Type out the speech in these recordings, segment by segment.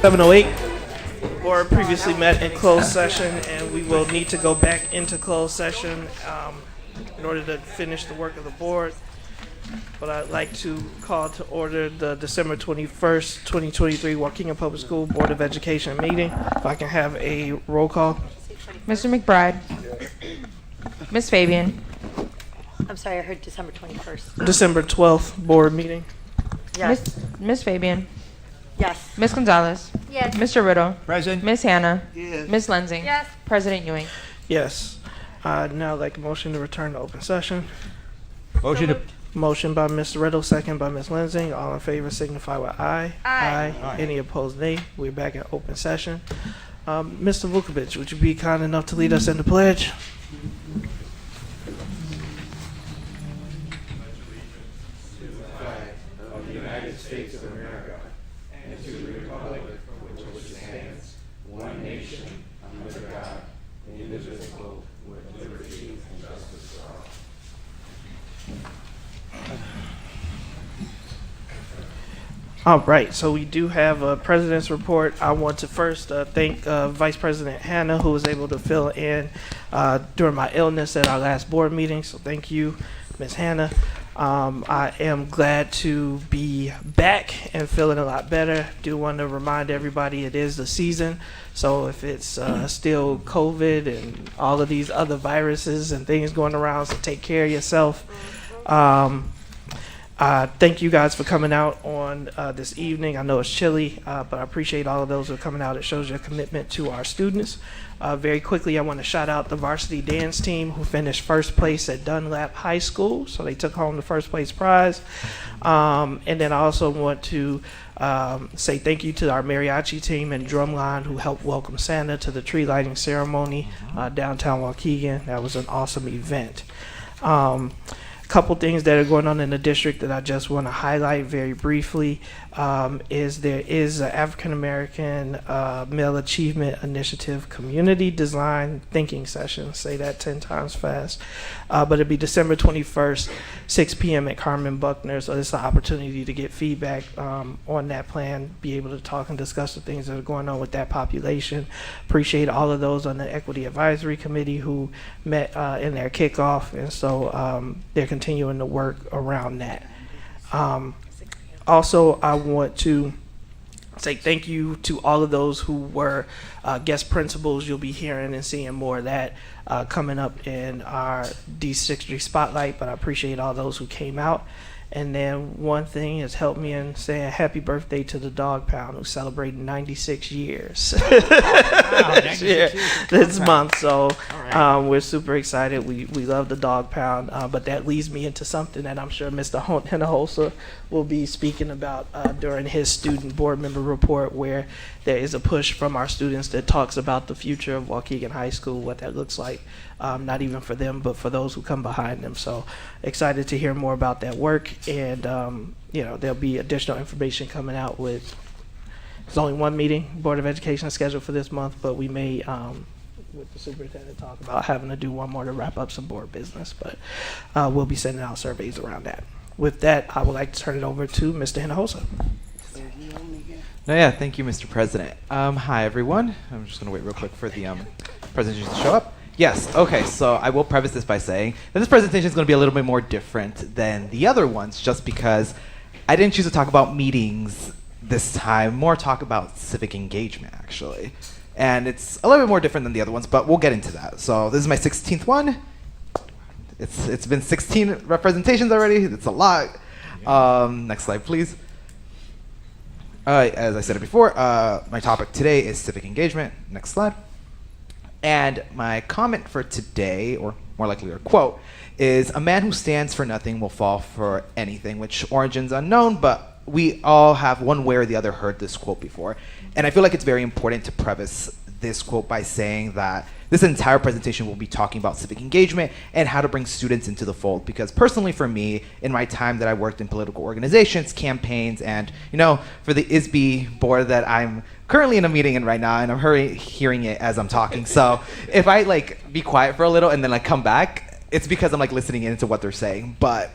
7:08. Board previously met in closed session, and we will need to go back into closed session in order to finish the work of the board. But I'd like to call to order the December 21st, 2023 Waukegan Public School Board of Education meeting. If I can have a roll call. Mr. McBride. Ms. Fabian. I'm sorry, I heard December 21st. December 12th board meeting. Yes. Ms. Fabian. Yes. Ms. Gonzalez. Yes. Mr. Riddle. Present. Ms. Hannah. Yes. Ms. Lensing. Yes. President Ewing. Yes. Now I'd like a motion to return to open session. Motion to. Motion by Mr. Riddle, second by Ms. Lensing. All in favor signify with aye. Aye. Aye. Any opposed, nay. We're back in open session. Mr. Vukovic, would you be kind enough to lead us in the pledge? All right, so we do have a president's report. I want to first thank Vice President Hannah, who was able to fill in during my illness at our last board meeting. So thank you, Ms. Hannah. I am glad to be back and feeling a lot better. Do want to remind everybody it is the season. So if it's still COVID and all of these other viruses and things going around, so take care of yourself. Thank you guys for coming out on this evening. I know it's chilly, but I appreciate all of those who are coming out. It shows your commitment to our students. Very quickly, I want to shout out the varsity dance team who finished first place at Dunlap High School. So they took home the first place prize. And then I also want to say thank you to our mariachi team and drumline who helped welcome Santa to the tree lighting ceremony downtown Waukegan. That was an awesome event. Couple things that are going on in the district that I just want to highlight very briefly is there is an African American Male Achievement Initiative Community Design Thinking Session. Say that 10 times fast. But it'll be December 21st, 6 p.m. at Carmen Buckner. So it's an opportunity to get feedback on that plan, be able to talk and discuss the things that are going on with that population. Appreciate all of those on the Equity Advisory Committee who met in their kickoff. And so they're continuing to work around that. Also, I want to say thank you to all of those who were guest principals. You'll be hearing and seeing more of that coming up in our D60 Spotlight, but I appreciate all those who came out. And then one thing has helped me in saying happy birthday to the Dog Pound, who's celebrating 96 years this month. So we're super excited. We love the Dog Pound, but that leads me into something that I'm sure Mr. Hinojosa will be speaking about during his student board member report, where there is a push from our students that talks about the future of Waukegan High School, what that looks like, not even for them, but for those who come behind them. So excited to hear more about that work. And, there'll be additional information coming out with, there's only one meeting, Board of Education scheduled for this month, but we may, with the superintendent, talk about having to do one more to wrap up some board business, but we'll be sending out surveys around that. With that, I would like to turn it over to Mr. Hinojosa. Thank you, Mr. President. Hi, everyone. I'm just going to wait real quick for the presentation to show up. Yes, okay, so I will preface this by saying that this presentation is going to be a little bit more different than the other ones, just because I didn't choose to talk about meetings this time, more talk about civic engagement, actually. And it's a little bit more different than the other ones, but we'll get into that. So this is my 16th one. It's been 16 representations already. It's a lot. Next slide, please. As I said it before, my topic today is civic engagement. Next slide. And my comment for today, or more likely a quote, is a man who stands for nothing will fall for anything, which origin's unknown, but we all have one way or the other heard this quote before. And I feel like it's very important to preface this quote by saying that this entire presentation will be talking about civic engagement and how to bring students into the fold. Because personally for me, in my time that I worked in political organizations, campaigns, and for the ISB board that I'm currently in a meeting in right now, and I'm hearing it as I'm talking. So if I be quiet for a little and then come back, it's because I'm listening into what they're saying. But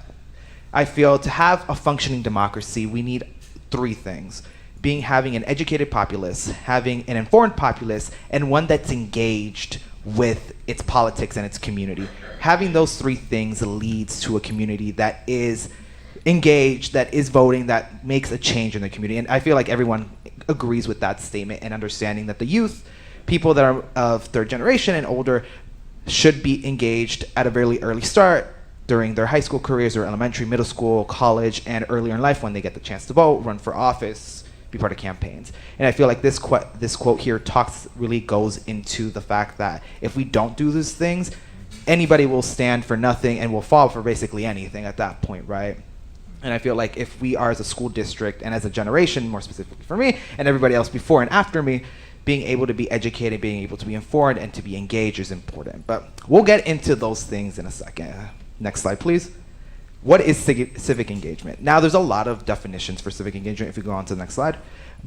I feel to have a functioning democracy, we need three things. having an educated populace, having an informed populace, and one that's engaged with its politics and its community. Having those three things leads to a community that is engaged, that is voting, that makes a change in the community. And I feel like everyone agrees with that statement and understanding that the youth, people that are of third generation and older, should be engaged at a very early start during their high school careers or elementary, middle school, college, and earlier in life when they get the chance to vote, run for office, be part of campaigns. And I feel like this quote here really goes into the fact that if we don't do these things, anybody will stand for nothing and will fall for basically anything at that point, right? And I feel like if we are as a school district and as a generation, more specifically for me and everybody else before and after me, being able to be educated, being able to be informed, and to be engaged is important. But we'll get into those things in a second. Next slide, please. What is civic engagement? Now, there's a lot of definitions for civic engagement if we go on to the next slide.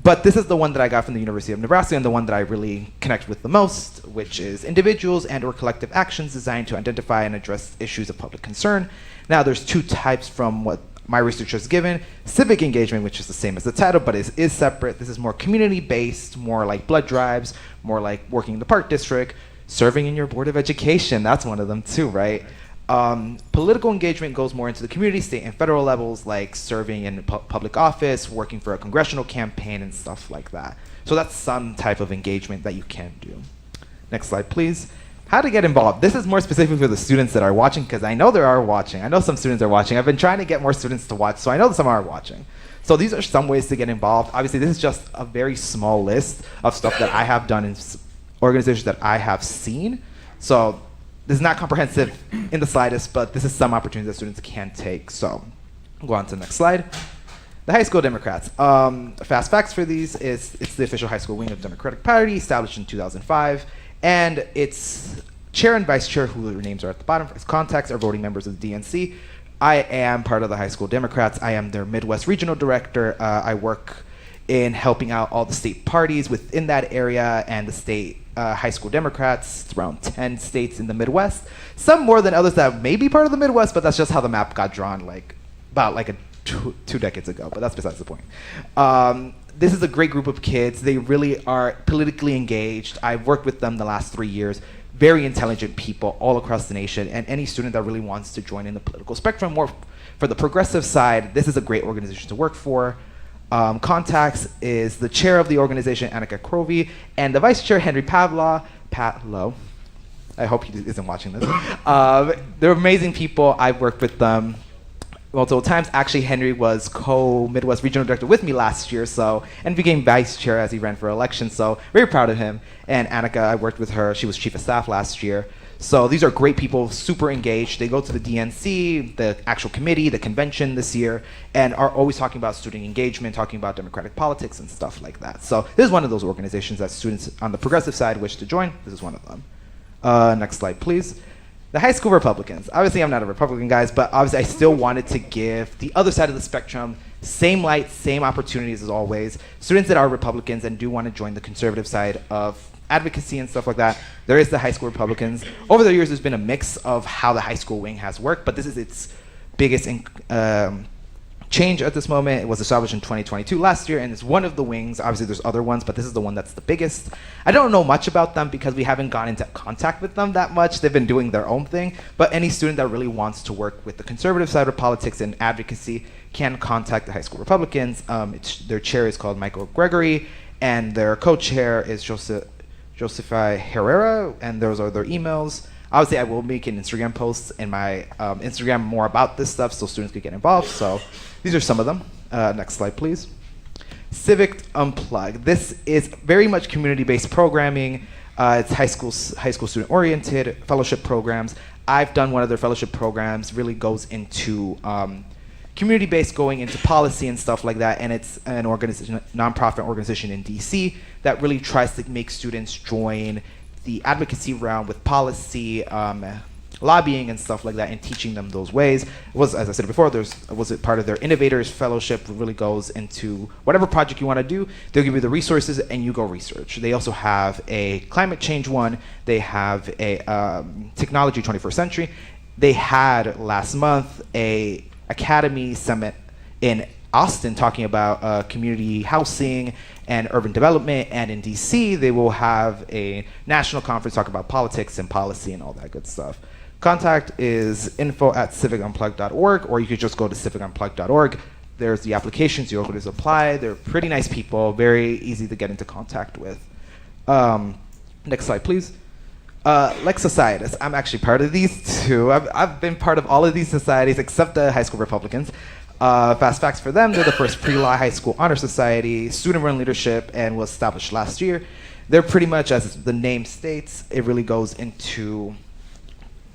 But this is the one that I got from the University of Nebraska and the one that I really connect with the most, which is individuals and or collective actions designed to identify and address issues of public concern. Now, there's two types from what my research has given. Civic engagement, which is the same as the title, but is separate. This is more community-based, more like blood drives, more like working in the park district, serving in your board of education. That's one of them too, right? Political engagement goes more into the community, state, and federal levels, like serving in public office, working for a congressional campaign, and stuff like that. So that's some type of engagement that you can do. Next slide, please. How to get involved. This is more specific for the students that are watching, because I know they are watching. I know some students are watching. I've been trying to get more students to watch, so I know some are watching. So these are some ways to get involved. Obviously, this is just a very small list of stuff that I have done in organizations that I have seen. So this is not comprehensive in the slightest, but this is some opportunities that students can take. So we'll go on to the next slide. The High School Democrats. Fast facts for these is it's the official high school wing of the Democratic Party, established in 2005. And its chair and vice chair, who their names are at the bottom, its contacts are voting members of the DNC. I am part of the High School Democrats. I am their Midwest Regional Director. I work in helping out all the state parties within that area and the state high school Democrats. It's around 10 states in the Midwest. Some more than others that may be part of the Midwest, but that's just how the map got drawn about two decades ago, but that's besides the point. This is a great group of kids. They really are politically engaged. I've worked with them the last 3 years. Very intelligent people all across the nation, and any student that really wants to join in the political spectrum, more for the progressive side, this is a great organization to work for. Contacts is the chair of the organization, Annika Crovey, and the vice chair, Henry Pavlo. I hope he isn't watching this. They're amazing people. I've worked with them multiple times. Actually, Henry was co-Midwest Regional Director with me last year, and became vice chair as he ran for election, so very proud of him. And Annika, I worked with her. She was chief of staff last year. So these are great people, super engaged. They go to the DNC, the actual committee, the convention this year, and are always talking about student engagement, talking about democratic politics and stuff like that. So this is one of those organizations that students on the progressive side wish to join. This is one of them. Next slide, please. The high school Republicans. Obviously, I'm not a Republican, guys, but obviously I still wanted to give the other side of the spectrum same light, same opportunities as always. Students that are Republicans and do want to join the conservative side of advocacy and stuff like that, there is the high school Republicans. Over the years, there's been a mix of how the high school wing has worked, but this is its biggest change at this moment. It was established in 2022 last year, and it's one of the wings. Obviously, there's other ones, but this is the one that's the biggest. I don't know much about them because we haven't gone into contact with them that much. They've been doing their own thing, but any student that really wants to work with the conservative side of politics and advocacy can contact the high school Republicans. Their chair is called Michael Gregory, and their co-chair is Josefa Herrera, and those are their emails. Obviously, I will make an Instagram post in my Instagram more about this stuff so students could get involved. So these are some of them. Next slide, please. Civic Unplugged. This is very much community-based programming. It's high school student-oriented fellowship programs. I've done one of their fellowship programs. Really goes into community-based, going into policy and stuff like that. And it's an organization, nonprofit organization in DC that really tries to make students join the advocacy realm with policy, lobbying and stuff like that, and teaching them those ways. It was, as I said before, was a part of their Innovators Fellowship. Really goes into whatever project you want to do. They'll give you the resources and you go research. They also have a climate change one. They have a technology 21st century. They had last month a academy summit in Austin talking about community housing and urban development, and in DC they will have a national conference talking about politics and policy and all that good stuff. Contact is info@civicunplugged.org, or you could just go to civicunplugged.org. There's the applications, you always apply. They're pretty nice people, very easy to get into contact with. Next slide, please. Like societies, I'm actually part of these too. I've been part of all of these societies except the high school Republicans. Fast facts for them, they're the first pre-law high school honor society, student-run leadership, and was established last year. They're pretty much, as the name states, it really goes into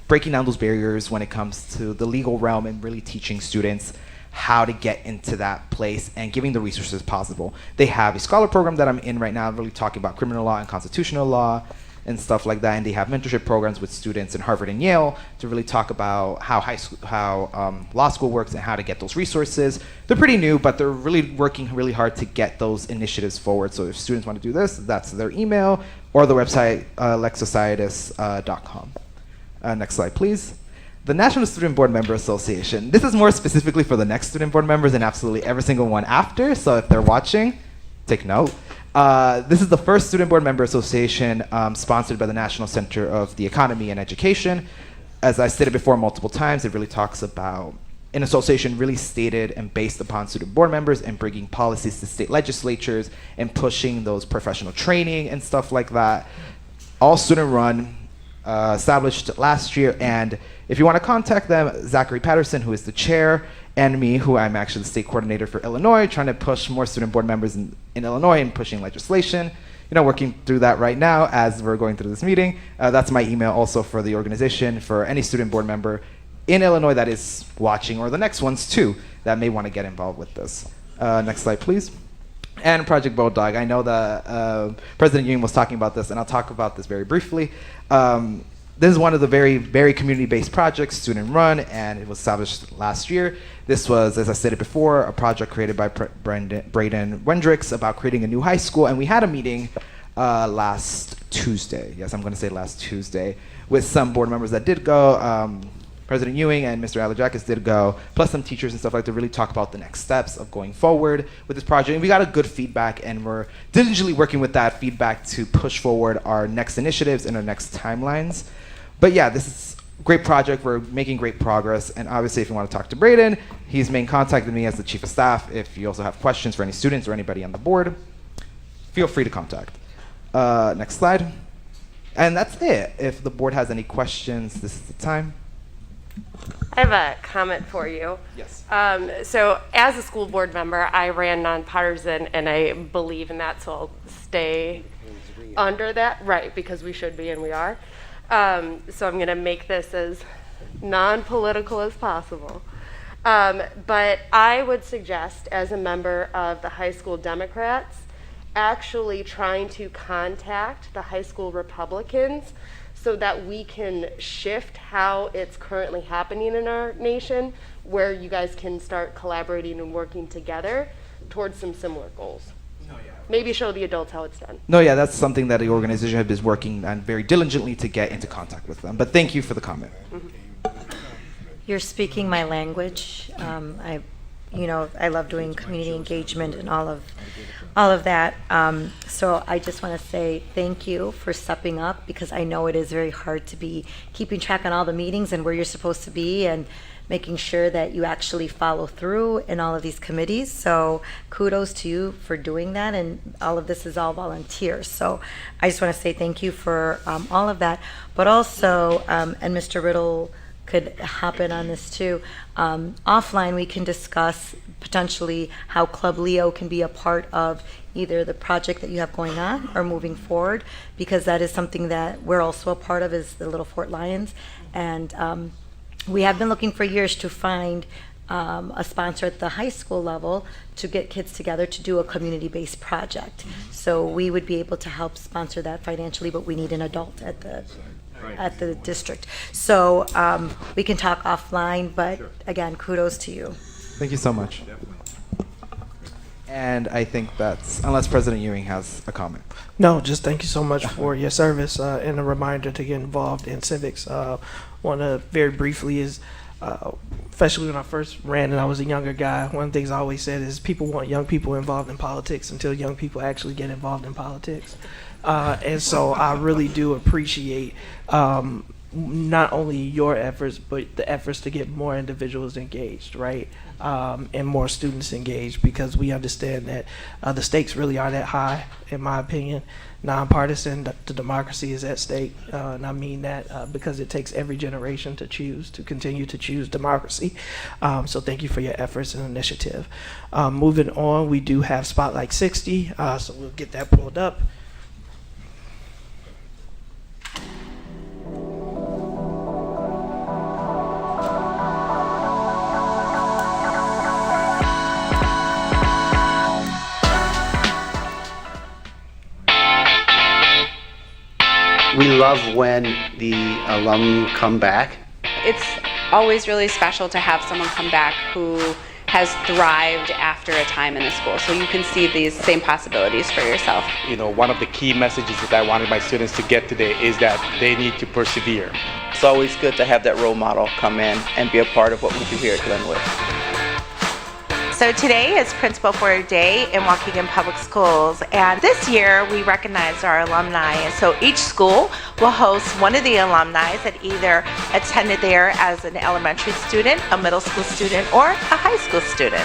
breaking down those barriers when it comes to the legal realm and really teaching students how to get into that place and giving the resources possible. They have a scholar program that I'm in right now, really talking about criminal law and constitutional law and stuff like that. And they have mentorship programs with students in Harvard and Yale to really talk about how law school works and how to get those resources. They're pretty new, but they're really working really hard to get those initiatives forward. So if students want to do this, that's their email or the website, lexsocietis.com. Next slide, please. The National Student Board Member Association. This is more specifically for the next student board members and absolutely every single one after. So if they're watching, take note. This is the first Student Board Member Association sponsored by the National Center of the Economy and Education. As I stated before multiple times, it really talks about an association really stated and based upon student board members and bringing policies to state legislatures and pushing those professional training and stuff like that. All student run. Established last year, and if you want to contact them, Zachary Patterson, who is the chair, and me, who I'm actually the state coordinator for Illinois, trying to push more student board members in Illinois and pushing legislation. Working through that right now as we're going through this meeting. That's my email also for the organization, for any student board member in Illinois that is watching, or the next ones too, that may want to get involved with this. Next slide, please. And Project Bulldog. I know that President Ewing was talking about this, and I'll talk about this very briefly. This is one of the very, very community-based projects, student-run, and it was established last year. This was, as I stated before, a project created by Braden Wendricks about creating a new high school, and we had a meeting last Tuesday. Yes, I'm going to say last Tuesday, with some board members that did go. President Ewing and Mr. Alajakis did go, plus some teachers and stuff like to really talk about the next steps of going forward with this project. And we got a good feedback, and we're diligently working with that feedback to push forward our next initiatives and our next timelines. But yeah, this is a great project. We're making great progress. And obviously, if you want to talk to Braden, he's made contact with me as the chief of staff. If you also have questions for any students or anybody on the board, feel free to contact. Next slide. And that's it. If the board has any questions, this is the time. I have a comment for you. Yes. So as a school board member, I ran nonpartisan, and I believe in that, so I'll stay under that. Right, because we should be, and we are. So I'm going to make this as non-political as possible. But I would suggest, as a member of the high school Democrats, actually trying to contact the high school Republicans so that we can shift how it's currently happening in our nation, where you guys can start collaborating and working together towards some similar goals. Maybe show the adults how it's done. No, yeah, that's something that the organization has been working on very diligently to get into contact with them. But thank you for the comment. You're speaking my language. I love doing community engagement and all of that. So I just want to say thank you for stepping up, because I know it is very hard to be keeping track on all the meetings and where you're supposed to be and making sure that you actually follow through in all of these committees. So kudos to you for doing that, and all of this is all volunteers. So I just want to say thank you for all of that. But also, and Mr. Riddle could hop in on this too, offline we can discuss potentially how Club Leo can be a part of either the project that you have going on or moving forward, because that is something that we're also a part of, is the Little Fort Lions. And we have been looking for years to find a sponsor at the high school level to get kids together to do a community-based project. So we would be able to help sponsor that financially, but we need an adult at the district. So we can talk offline, but again, kudos to you. Thank you so much. And I think that's, unless President Ewing has a comment. No, just thank you so much for your service and a reminder to get involved in civics. Want to very briefly is especially when I first ran and I was a younger guy, one of the things I always said is people want young people involved in politics until young people actually get involved in politics. And so I really do appreciate not only your efforts, but the efforts to get more individuals engaged, right? And more students engaged, because we understand that the stakes really are that high, in my opinion. Nonpartisan, the democracy is at stake, and I mean that because it takes every generation to continue to choose democracy. So thank you for your efforts and initiative. Moving on, we do have Spotlight 60, so we'll get that pulled up. We love when the alum come back. It's always really special to have someone come back who has thrived after a time in the school, so you can see these same possibilities for yourself. You know, one of the key messages that I wanted my students to get today is that they need to persevere. It's always good to have that role model come in and be a part of what we do here at Glenwood. So today is Principal for Day in Waukegan Public Schools, and this year we recognize our alumni, and so each school will host one of the alumni that either attended there as an elementary student, a middle school student, or a high school student.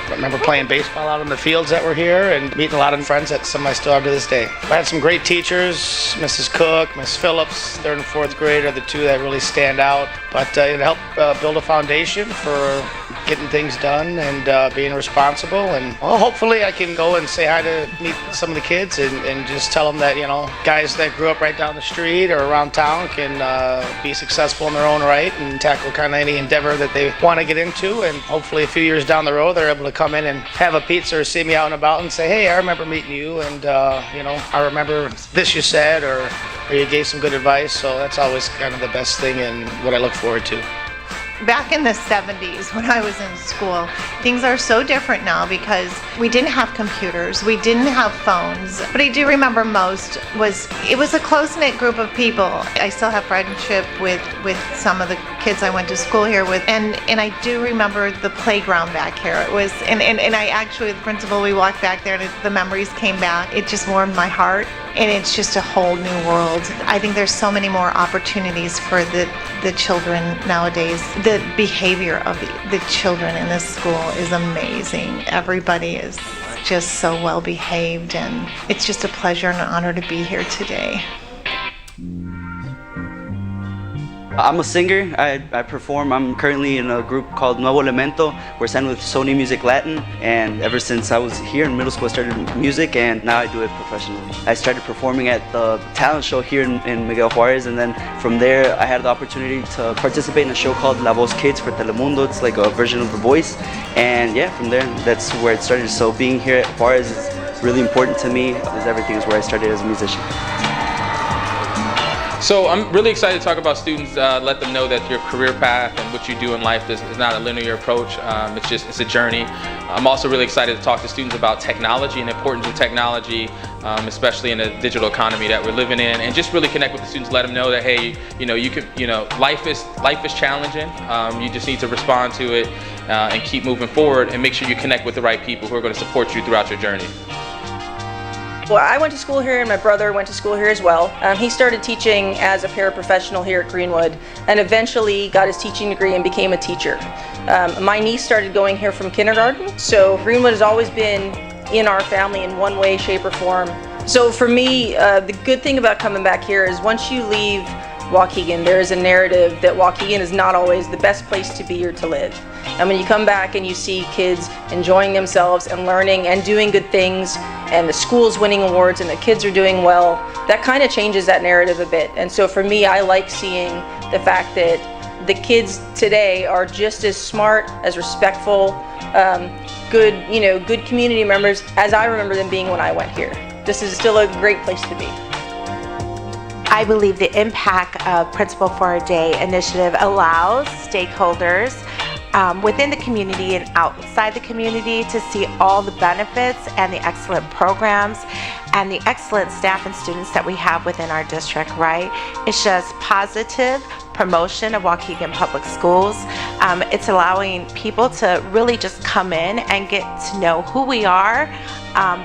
I remember playing baseball out in the fields that were here and meeting a lot of friends that some I still have to this day. I had some great teachers, Mrs. Cook, Miss Phillips, 3rd and 4th grade are the two that really stand out. But it helped build a foundation for getting things done and being responsible. And well, hopefully I can go and say hi to meet some of the kids and just tell them that, you know, guys that grew up right down the street or around town can be successful in their own right and tackle kind of any endeavor that they want to get into. And hopefully a few years down the road they're able to come in and have a pizza or see me out and about and say, hey, I remember meeting you, and you know, I remember this you said, or you gave some good advice. So that's always kind of the best thing and what I look forward to. Back in the 70s when I was in school, things are so different now because we didn't have computers, we didn't have phones. What I do remember most was it was a close-knit group of people. I still have friendship with some of the kids I went to school here with, and I do remember the playground back here. It was, and I actually, with the principal, we walked back there and the memories came back. It just warmed my heart, and it's just a whole new world. I think there's so many more opportunities for the children nowadays. The behavior of the children in this school is amazing. Everybody is just so well behaved, and it's just a pleasure and an honor to be here today. I'm a singer. I perform. I'm currently in a group called Nuevo Elemento. We're signed with Sony Music Latin, and ever since I was here in middle school I started music, and now I do it professionally. I started performing at the talent show here in Miguel Juarez, and then from there I had the opportunity to participate in a show called La Voz Kids for Telemundo. It's like a version of The Voice, and yeah, from there that's where it started. So being here at Juarez is really important to me, because everything is where I started as a musician. So I'm really excited to talk about students, let them know that your career path and what you do in life is not a linear approach. It's a journey. I'm also really excited to talk to students about technology and the importance of technology, especially in the digital economy that we're living in, and just really connect with the students, let them know that, hey, life is challenging. You just need to respond to it and keep moving forward, and make sure you connect with the right people who are going to support you throughout your journey. Well, I went to school here and my brother went to school here as well. He started teaching as a paraprofessional here at Greenwood and eventually got his teaching degree and became a teacher. My niece started going here from kindergarten, so Greenwood has always been in our family in one way, shape, or form. So for me, the good thing about coming back here is once you leave Waukegan, there is a narrative that Waukegan is not always the best place to be or to live. And when you come back and you see kids enjoying themselves and learning and doing good things, and the school's winning awards and the kids are doing well, that kind of changes that narrative a bit. And so for me, I like seeing the fact that the kids today are just as smart, as respectful, good community members as I remember them being when I went here. This is still a great place to be. I believe the impact of Principal for a Day initiative allows stakeholders within the community and outside the community to see all the benefits and the excellent programs and the excellent staff and students that we have within our district, right? It's just positive, promotion of Waukegan Public Schools. It's allowing people to really just come in and get to know who we are,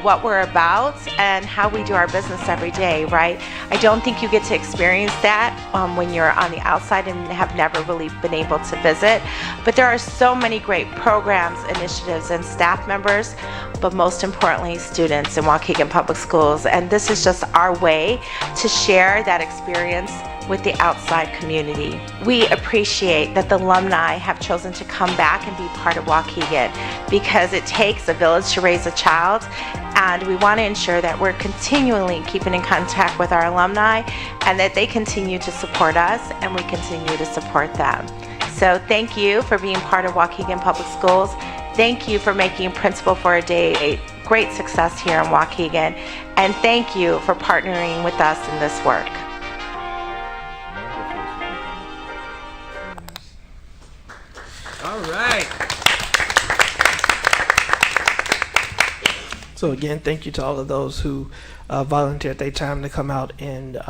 what we're about, and how we do our business every day, right? I don't think you get to experience that when you're on the outside and have never really been able to visit. But there are so many great programs, initiatives, and staff members, but most importantly, students in Waukegan Public Schools. And this is just our way to share that experience with the outside community. We appreciate that the alumni have chosen to come back and be part of Waukegan, because it takes a village to raise a child, and we want to ensure that we're continually keeping in contact with our alumni and that they continue to support us and we continue to support them. So thank you for being part of Waukegan Public Schools. Thank you for making Principal for a Day a great success here in Waukegan, and thank you for partnering with us in this work. All right. So again, thank you to all of those who volunteered their time to come out and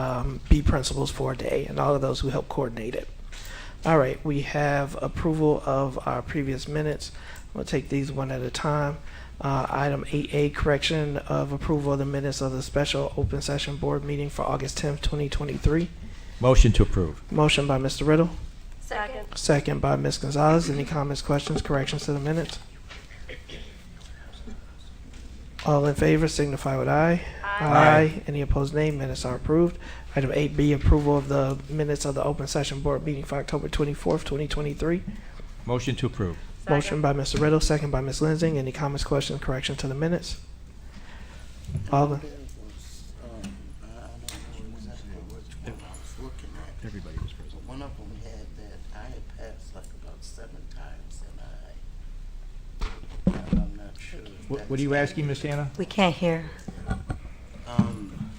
be principals for a day, and all of those who helped coordinate it. All right, we have approval of our previous minutes. We'll take these one at a time. Item 8A, correction of approval of the minutes of the special open session board meeting for August 10th, 2023. Motion to approve. Motion by Mr. Riddle. Second. Second by Ms. Gonzalez. Any comments, questions, corrections to the minutes? All in favor signify with aye. Aye. Any opposed, nay. Minutes are approved. Item 8B, approval of the minutes of the open session board meeting for October 24th, 2023. Motion to approve. Motion by Mr. Riddle, second by Ms. Lindsay. Any comments, questions, correction to the minutes? All in. Everybody was present. One of them had that I had passed like about 7 times, and I'm not sure. What are you asking, Miss Hannah? We can't hear.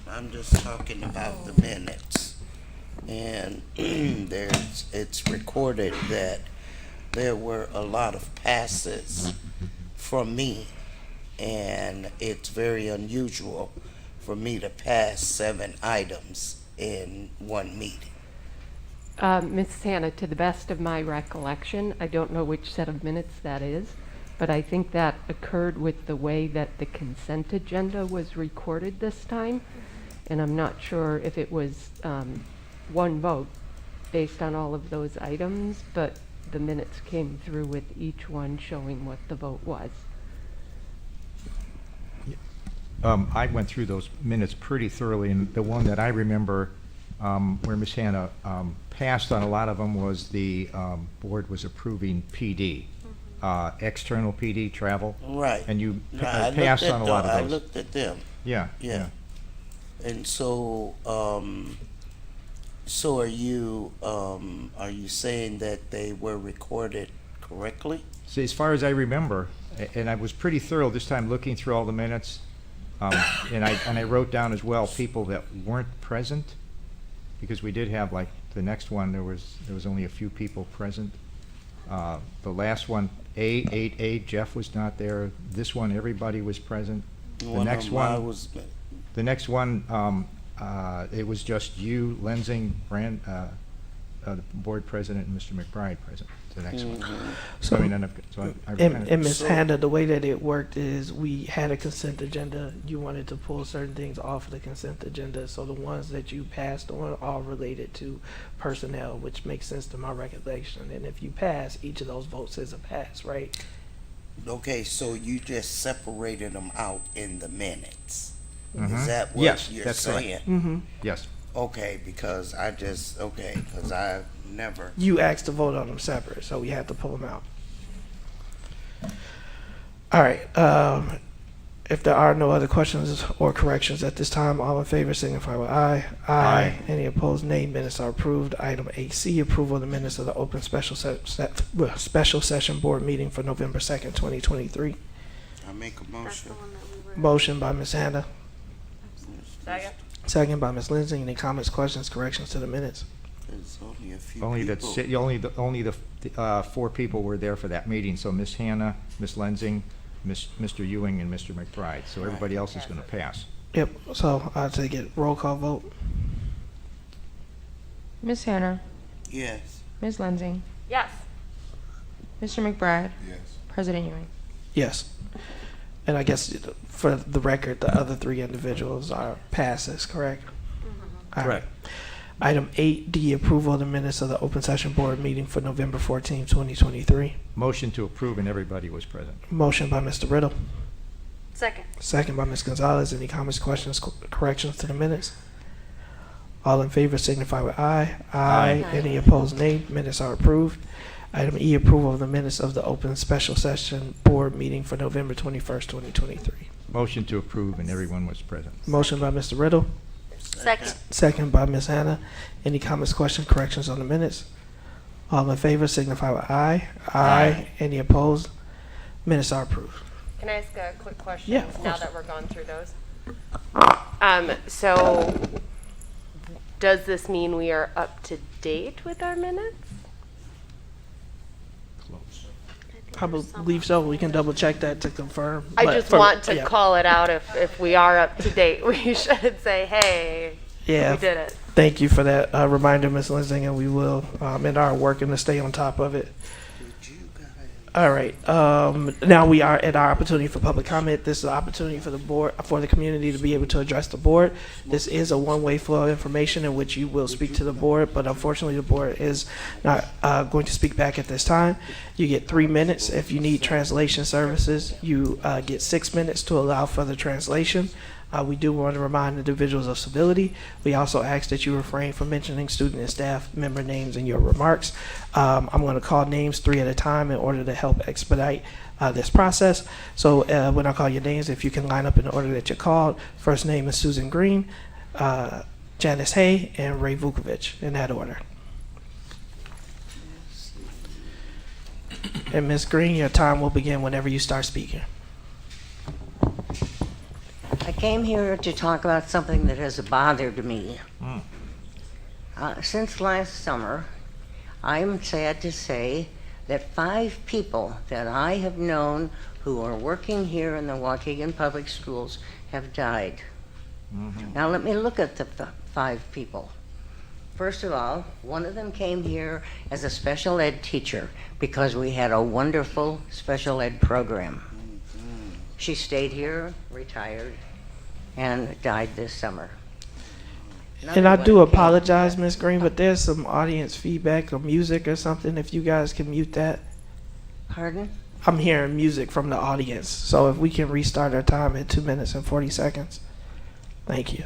I'm just talking about the minutes, and it's recorded that there were a lot of passes from me, and it's very unusual for me to pass 7 items in one meeting. Ms. Hannah, to the best of my recollection, I don't know which set of minutes that is, but I think that occurred with the way that the consent agenda was recorded this time, and I'm not sure if it was one vote based on all of those items, but the minutes came through with each one showing what the vote was. I went through those minutes pretty thoroughly, and the one that I remember where Miss Hannah passed on a lot of them was the board was approving PD, external PD travel. Right. And you I passed on a lot of those. I looked at them. Yeah. Yeah. And so, so are you saying that they were recorded correctly? So as far as I remember, and I was pretty thorough this time looking through all the minutes, and I wrote down as well people that weren't present, because we did have, like, the next one, there was only a few people present. The last one, 8A, Jeff was not there. This one, everybody was present. The next one, it was just you, Lensing, the board president, and Mr. McBride present. The next one. So, I mean, and Ms. Hannah, the way that it worked is we had a consent agenda. You wanted to pull certain things off of the consent agenda, so the ones that you passed on are all related to personnel, which makes sense to my recollection. And if you pass, each of those votes is a pass, right? Okay, so you just separated them out in the minutes. Mm-hmm. Is that what yes, you're that's saying? Correct. Mm-hmm. Yes. Okay, because I've never. You asked to vote on them separate, so we had to pull them out. All right. If there are no other questions or corrections at this time, all in favor signify with aye. Aye. Any opposed, nay. Minutes are approved. Item 8C, approval of the minutes of the open special session board meeting for November 2nd, 2023. I make a motion. Motion by Ms. Hannah. Second. Second by Ms. Lindsay. Any comments, questions, corrections to the minutes? There's only a few Only people. only the 4 people were there for that meeting. So Miss Hannah, Miss Lensing, Mr. Ewing, and Mr. McBride. So everybody else is going to pass. Yep. So I'll take it. Roll call vote. Ms. Hannah. Yes. Ms. Lensing, Yes. Mr. McBride, Yes. President Ewing. Yes. And I guess for the record, the other three individuals are passes, correct? All right. Item 8D, approval of the minutes of the open session board meeting for November 14, 2023. Motion to approve, and everybody was present. Motion by Mr. Riddle. Second. Second by Ms. Gonzalez. Any comments, questions, corrections to the minutes? All in favor signify with aye. Aye. Any opposed, nay. Minutes are approved. Item E, approval of the minutes of the open special session board meeting for November 21st, 2023. Motion to approve, and everyone was present. Motion by Mr. Riddle. Second. Second by Ms. Hannah. Any comments, questions, corrections on the minutes? All in favor signify with aye. Aye. Any opposed? Minutes are approved. Can I ask a quick question? Yeah, of now course. that we're going through those. So does this mean we are up to date with our minutes? Close. I believe so. We can double check that to confirm. I But just for- want to yeah. call it out if we are up to date. We should say, hey, Yeah. we did it. Thank you for that reminder, Ms. Lensing, and we will, in our working to stay on top of it. All right. Now we are at our opportunity for public comment. This is an opportunity for the board, for the community to be able to address the board. This is a one-way flow of information in which you will speak to the board, but unfortunately the board is not going to speak back at this time. You get 3 minutes. If you need translation services, you get 6 minutes to allow for the translation. We do want to remind individuals of civility. We also ask that you refrain from mentioning student and staff member names in your remarks. I'm going to call names 3 at a time in order to help expedite this process. So when I call your names, if you can line up in the order that you're called. First name is Susan Green, Janice Hay, and Ray Vukovic, in that order. And Ms. Green, your time will begin whenever you start speaking. I came here to talk about something that has bothered me. Since last summer, I'm sad to say that 5 people that I have known who are working here in the Waukegan Public Schools have died. Now let me look at the 5 people. First of all, one of them came here as a special ed teacher because we had a wonderful special ed program. She stayed here, retired, and died this summer. And I do apologize, Ms. Green, but there's some audience feedback or music or something. If you guys can mute that. Pardon? I'm hearing music from the audience. So if we can restart our time at 2 minutes and 40 seconds. Thank you.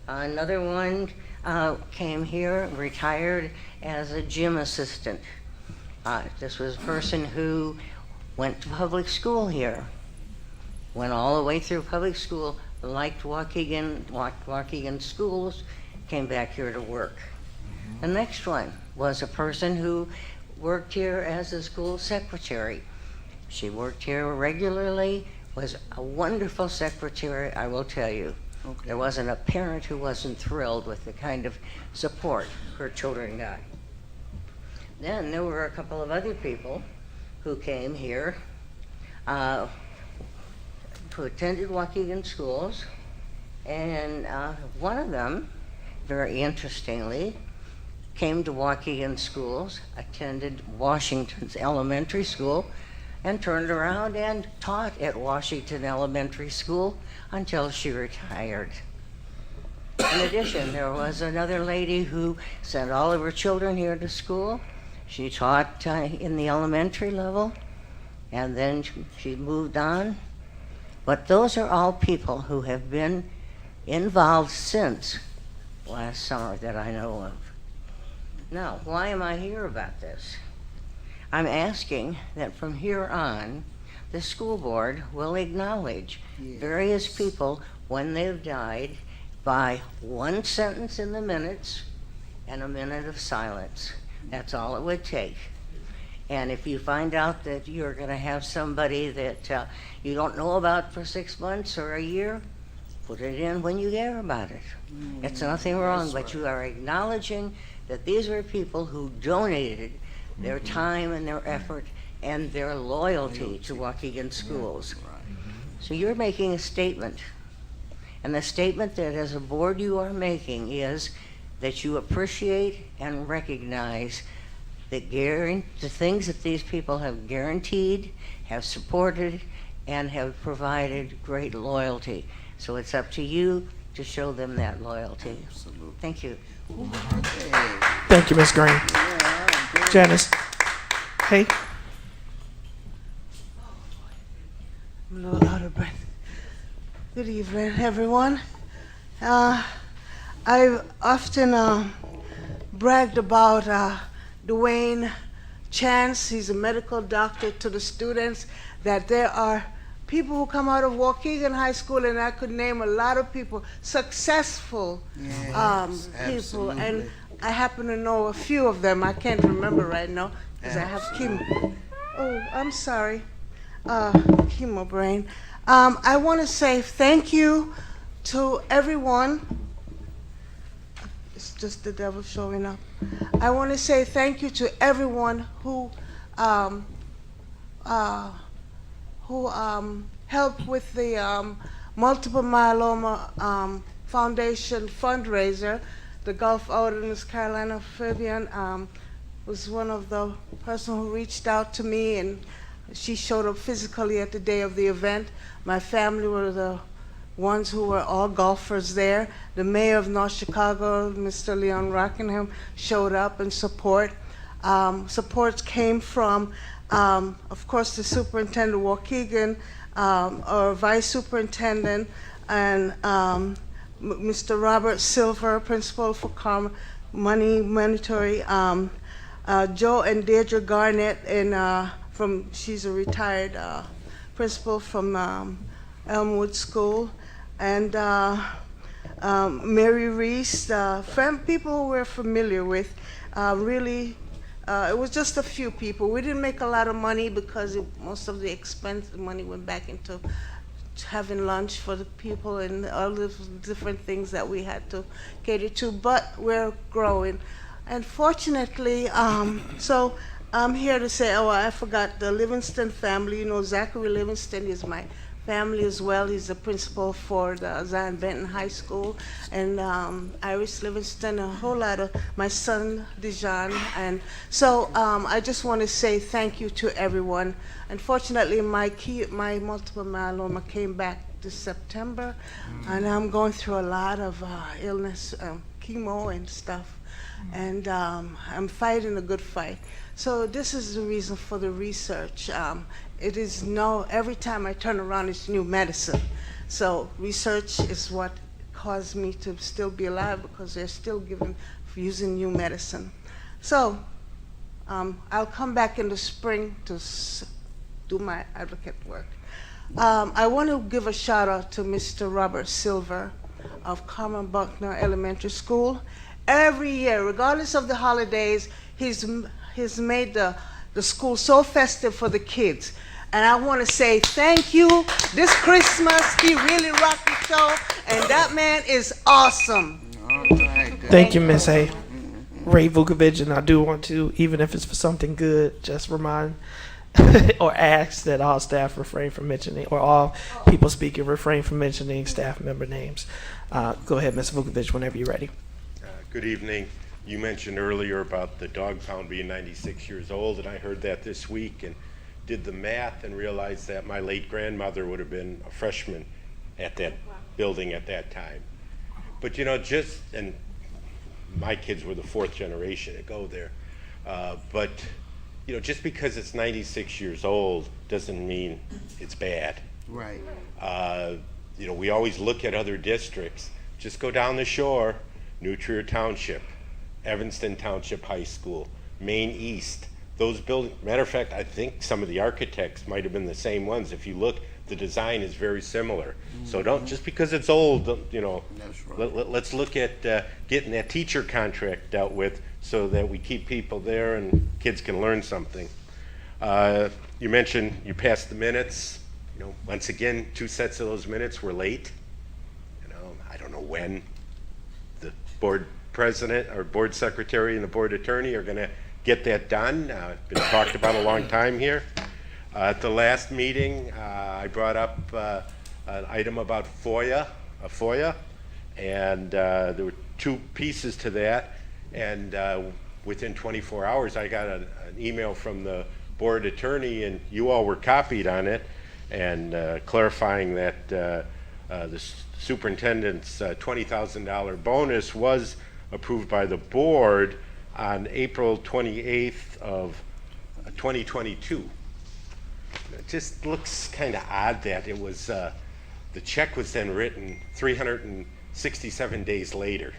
Another one came here, retired as a gym assistant. This was a person who went to public school here. Went all the way through public school, liked Waukegan schools, came back here to work. The next one was a person who worked here as a school secretary. She worked here regularly, was a wonderful secretary, I will tell you. There wasn't a parent who wasn't thrilled with the kind of support her children got. Then there were a couple of other people who came here who attended Waukegan schools, and one of them, very interestingly, came to Waukegan schools, attended Washington's elementary school, and turned around and taught at Washington Elementary School until she retired. In addition, there was another lady who sent all of her children here to school. She taught in the elementary level, and then she moved on. But those are all people who have been involved since last summer that I know of. Now, why am I here about this? I'm asking that from here on, the school board will acknowledge various people when they've died by 1 sentence in the minutes and a minute of silence. That's all it would take. And if you find out that you're going to have somebody that you don't know about for 6 months or a year, put it in when you hear about it. It's nothing wrong, but you are acknowledging that these are people who donated their time and their effort and their loyalty to Waukegan schools. So you're making a statement. And the statement that as a board you are making is that you appreciate and recognize the things that these people have guaranteed, have supported, and have provided great loyalty. So it's up to you to show them that loyalty. Absolutely. Thank you. Thank you, Ms. Green. Janice. Hey. I'm a little out of breath. Good evening, everyone. I've often bragged about Dwayne Chance. He's a medical doctor to the students, that there are people who come out of Waukegan High School, and I could name a lot of people, successful people, and I happen to know a few of them. I can't remember right now because I have chemo. Oh, I'm sorry, chemo brain. I want to say thank you to everyone. It's just the devil showing up. I want to say thank you to everyone who helped with the Multiple Myeloma Foundation fundraiser. The Gulf out in North Carolina, Fabian, was one of the person who reached out to me, and she showed up physically at the day of the event. My family were the ones who were all golfers there. The mayor of North Chicago, Mr. Leon Rockingham, showed up in support. Support came from, of course, the superintendent of Waukegan, our vice superintendent, and Mr. Robert Silver, principal for Monetary, Joe and Deirdre Garnett, and she's a retired principal from Elmwood School, and Mary Reese, people who we're familiar with. Really, it was just a few people. We didn't make a lot of money because most of the money went back into having lunch for the people and all the different things that we had to cater to, but we're growing. And fortunately, so I'm here to say, I forgot the Livingston family. You know, Zachary Livingston is my family as well. He's the principal for the Zion Benton High School, and Iris Livingston, a whole lot of my son Dijon, and so I just want to say thank you to everyone. Unfortunately, my multiple myeloma came back this September, and I'm going through a lot of illness, chemo and stuff, and I'm fighting a good fight. So this is the reason for the research. It is every time I turn around, it's new medicine. So research is what caused me to still be alive, because they're still using new medicine. So I'll come back in the spring to do my advocate work. I want to give a shout out to Mr. Robert Silver of Carmen Buckner Elementary School. Every year, regardless of the holidays, he's made the school so festive for the kids. And I want to say thank you. This Christmas, he really rocked the show, and that man is awesome. Thank you, Ms. A. Ray Vukovic, and I do want to, even if it's for something good, just remind or ask that all staff refrain from mentioning, or all people speaking refrain from mentioning staff member names. Go ahead, Ms. Vukovic, whenever you're ready. Good evening. You mentioned earlier about the dog pound being 96 years old, and I heard that this week and did the math and realized that my late grandmother would have been a freshman at that building at that time. But you know, and my kids were the fourth generation to go there. But you know, just because it's 96 years old doesn't mean it's bad. Right. You know, we always look at other districts. Just go down the shore, New Trier Township, Evanston Township High School, Maine East. Those buildings, matter of fact, I think some of the architects might have been the same ones. If you look, the design is very similar. So don't, just because it's old, you know, let's look at getting that teacher contract dealt with so that we keep people there and kids can learn something. You mentioned you passed the minutes. You know, once again, 2 sets of those minutes were late. You know, I don't know when the board president or board secretary and the board attorney are going to get that done. It's been talked about a long time here. At the last meeting, I brought up an item about FOIA, and there were two pieces to that, and within 24 hours, I got an email from the board attorney, and you all were copied on it, and clarifying that the superintendent's $20,000 bonus was approved by the board on April 28th of 2022. It just looks kind of odd that it was, the check was then written 367 days later.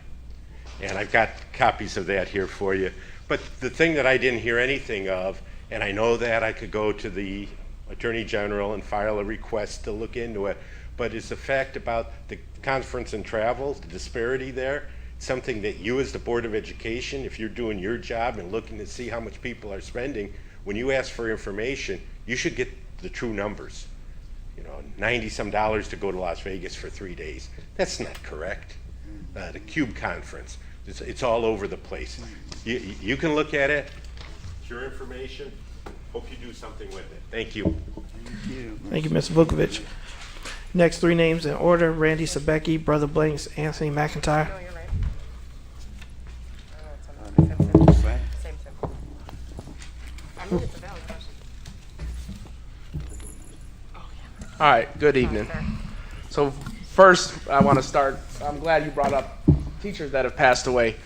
And I've got copies of that here for you. But the thing that I didn't hear anything of, and I know that I could go to the Attorney General and file a request to look into it, but is the fact about the conference and travel, the disparity there, something that you as the Board of Education, if you're doing your job and looking to see how much people are spending, when you ask for information, you should get the true numbers. You know, $90-some to go to Las Vegas for 3 days. That's not correct. The CUBE conference, it's all over the place. You can look at it. It's your information. Hope you do something with it. Thank you. Thank you, Mr. Vukovic. Next three names in order: Randy Sabecki, Brother Blanks, Anthony McIntyre. All right, good evening. So first, I want to start, I'm glad you brought up teachers that have passed away.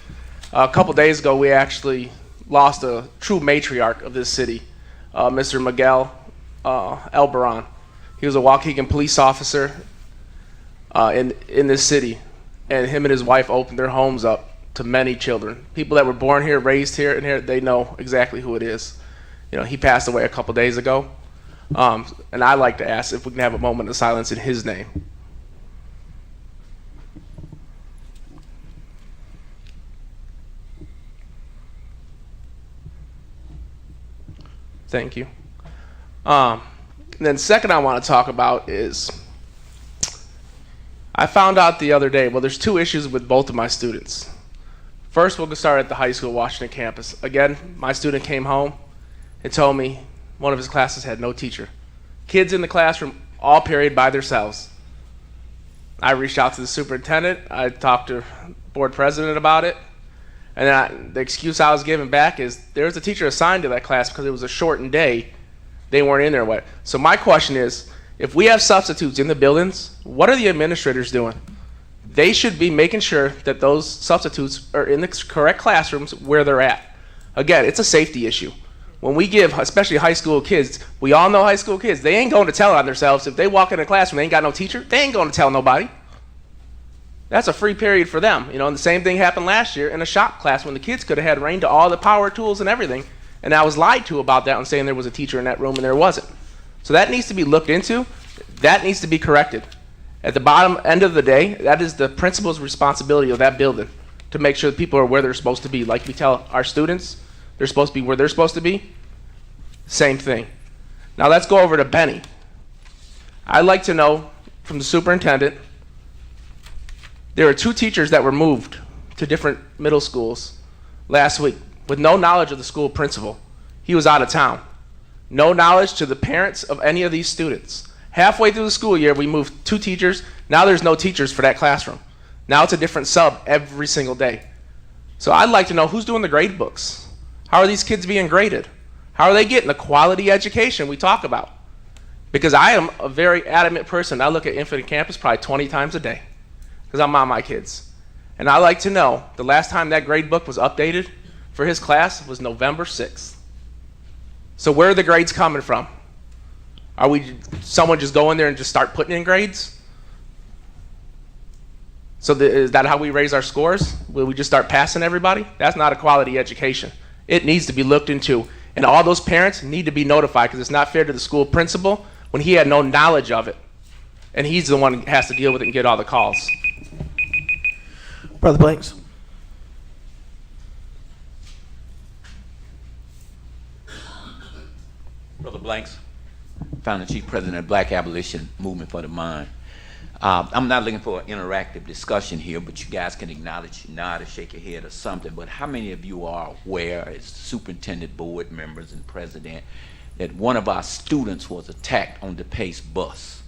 A couple days ago, we actually lost a true matriarch of this city, Mr. Miguel Elbaron. He was a Waukegan police officer in this city, and him and his wife opened their homes up to many children. People that were born here, raised here, and here, they know exactly who it is. You know, he passed away a couple days ago. And I'd like to ask if we can have a moment of silence in his name. Thank you. And then second I want to talk about is, I found out the other day, well, there's two issues with both of my students. First, we'll start at the high school Washington campus. Again, my student came home and told me one of his classes had no teacher. Kids in the classroom, all period by themselves. I reached out to the superintendent. I talked to board president about it. And then the excuse I was given back is there was a teacher assigned to that class because it was a shortened day. They weren't in there. So my question is, if we have substitutes in the buildings, what are the administrators doing? They should be making sure that those substitutes are in the correct classrooms where they're at. Again, it's a safety issue. When we give, especially high school kids, we all know high school kids, they ain't going to tell on themselves. If they walk in a classroom, they ain't got no teacher, they ain't going to tell nobody. That's a free period for them. You know, and the same thing happened last year in a shop class when the kids could have had rain to all the power tools and everything. And I was lied to about that and saying there was a teacher in that room and there wasn't. So that needs to be looked into. That needs to be corrected. At the bottom end of the day, that is the principal's responsibility of that building to make sure that people are where they're supposed to be. Like we tell our students, they're supposed to be where they're supposed to be. Same thing. Now let's go over to Benny. I'd like to know from the superintendent, there are two teachers that were moved to different middle schools last week with no knowledge of the school principal. He was out of town. No knowledge to the parents of any of these students. Halfway through the school year, we moved two teachers. Now there's no teachers for that classroom. Now it's a different sub every single day. So I'd like to know who's doing the grade books. How are these kids being graded? How are they getting the quality education we talk about? Because I am a very adamant person. I look at Infinite Campus probably 20 times a day because I'm on my kids. And I like to know the last time that grade book was updated for his class was November 6th. So where are the grades coming from? Are we someone just go in there and just start putting in grades? So is that how we raise our scores? Will we just start passing everybody? That's not a quality education. It needs to be looked into. And all those parents need to be notified because it's not fair to the school principal when he had no knowledge of it. And he's the one who has to deal with it and get all the calls. Brother Blanks. Brother Blanks, founder chief president of Black Abolition Movement for the Mind. I'm not looking for an interactive discussion here, but you guys can acknowledge, nod, or shake your head or something. But how many of you are aware, as superintendent, board members, and president, that one of our students was attacked on the Pace bus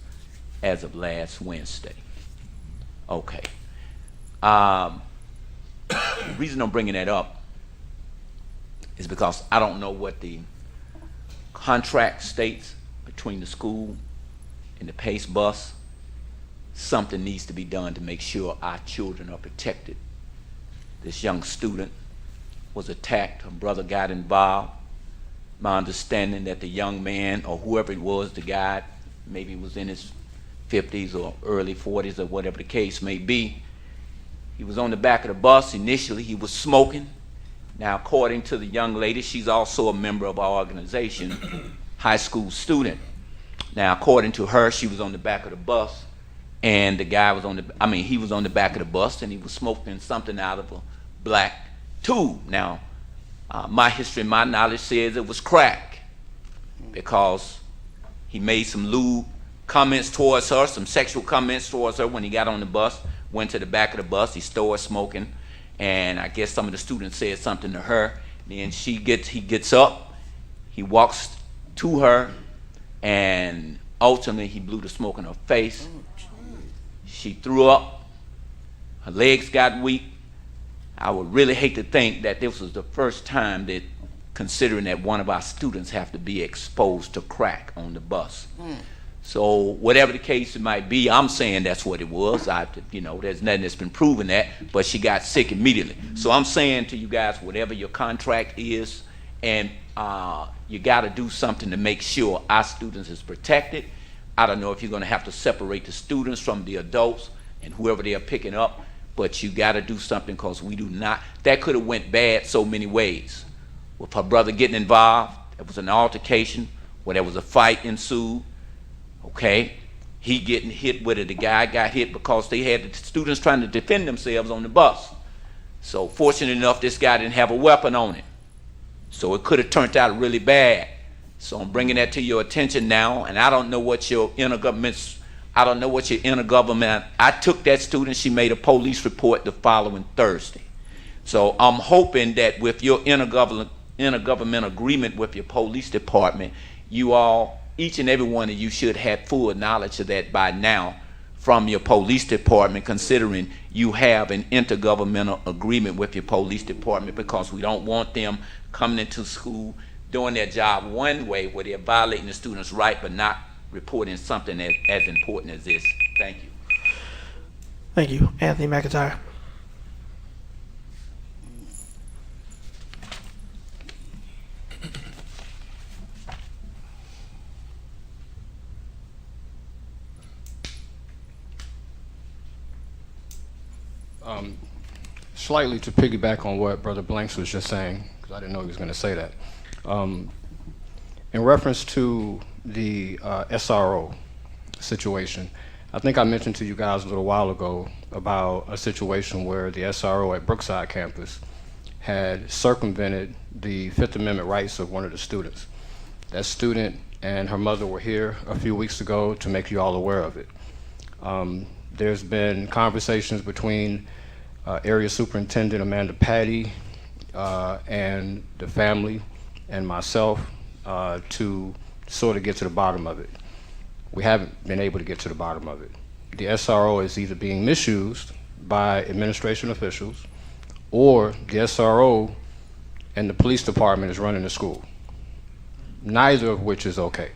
as of last Wednesday? Okay. The reason I'm bringing that up is because I don't know what the contract states between the school and the PACE bus. Something needs to be done to make sure our children are protected. This young student was attacked, her brother got involved. My understanding that the young man, or whoever it was, the guy, maybe was in his 50s or early 40s or whatever the case may be, he was on the back of the bus. Initially, he was smoking. Now, according to the young lady, she's also a member of our organization, high school student. Now, according to her, she was on the back of the bus, and the guy was he was on the back of the bus, and he was smoking something out of a black tube. Now, my history, my knowledge says it was crack, because he made some lewd comments towards her, some sexual comments towards her when he got on the bus, went to the back of the bus, he started smoking, and I guess some of the students said something to her. Then he gets up, he walks to her, and ultimately he blew the smoke in her face. She threw up, her legs got weak. I would really hate to think that this was the first time that, considering that one of our students have to be exposed to crack on the bus. So whatever the case it might be, I'm saying that's what it was. There's nothing that's been proven that, but she got sick immediately. So I'm saying to you guys, whatever your contract is, and you got to do something to make sure our students is protected. I don't know if you're going to have to separate the students from the adults and whoever they are picking up, but you got to do something, because we do not. That could have went bad so many ways. With her brother getting involved, there was an altercation where there was a fight ensued. Okay, he getting hit with it. The guy got hit because they had the students trying to defend themselves on the bus. So fortunate enough, this guy didn't have a weapon on him. So it could have turned out really bad. So I'm bringing that to your attention now, and I don't know what your intergovernment, I took that student, she made a police report the following Thursday. So I'm hoping that with your intergovernmental agreement with your police department, you all, each and every one of you, should have full knowledge of that by now from your police department, considering you have an intergovernmental agreement with your police department, because we don't want them coming into school doing their job one way where they're violating the students' right but not reporting something as important as this. Thank you. Thank you. Anthony McIntyre. Slightly to piggyback on what Brother Blanks was just saying, because I didn't know he was going to say that. In reference to the SRO situation, I think I mentioned to you guys a little while ago about a situation where the SRO at Brookside campus had circumvented the Fifth Amendment rights of one of the students. That student and her mother were here a few weeks ago to make you all aware of it. There's been conversations between Area Superintendent Amanda Patty and the family and myself to sort of get to the bottom of it. We haven't been able to get to the bottom of it. The SRO is either being misused by administration officials, or the SRO and the police department is running the school. Neither of which is okay.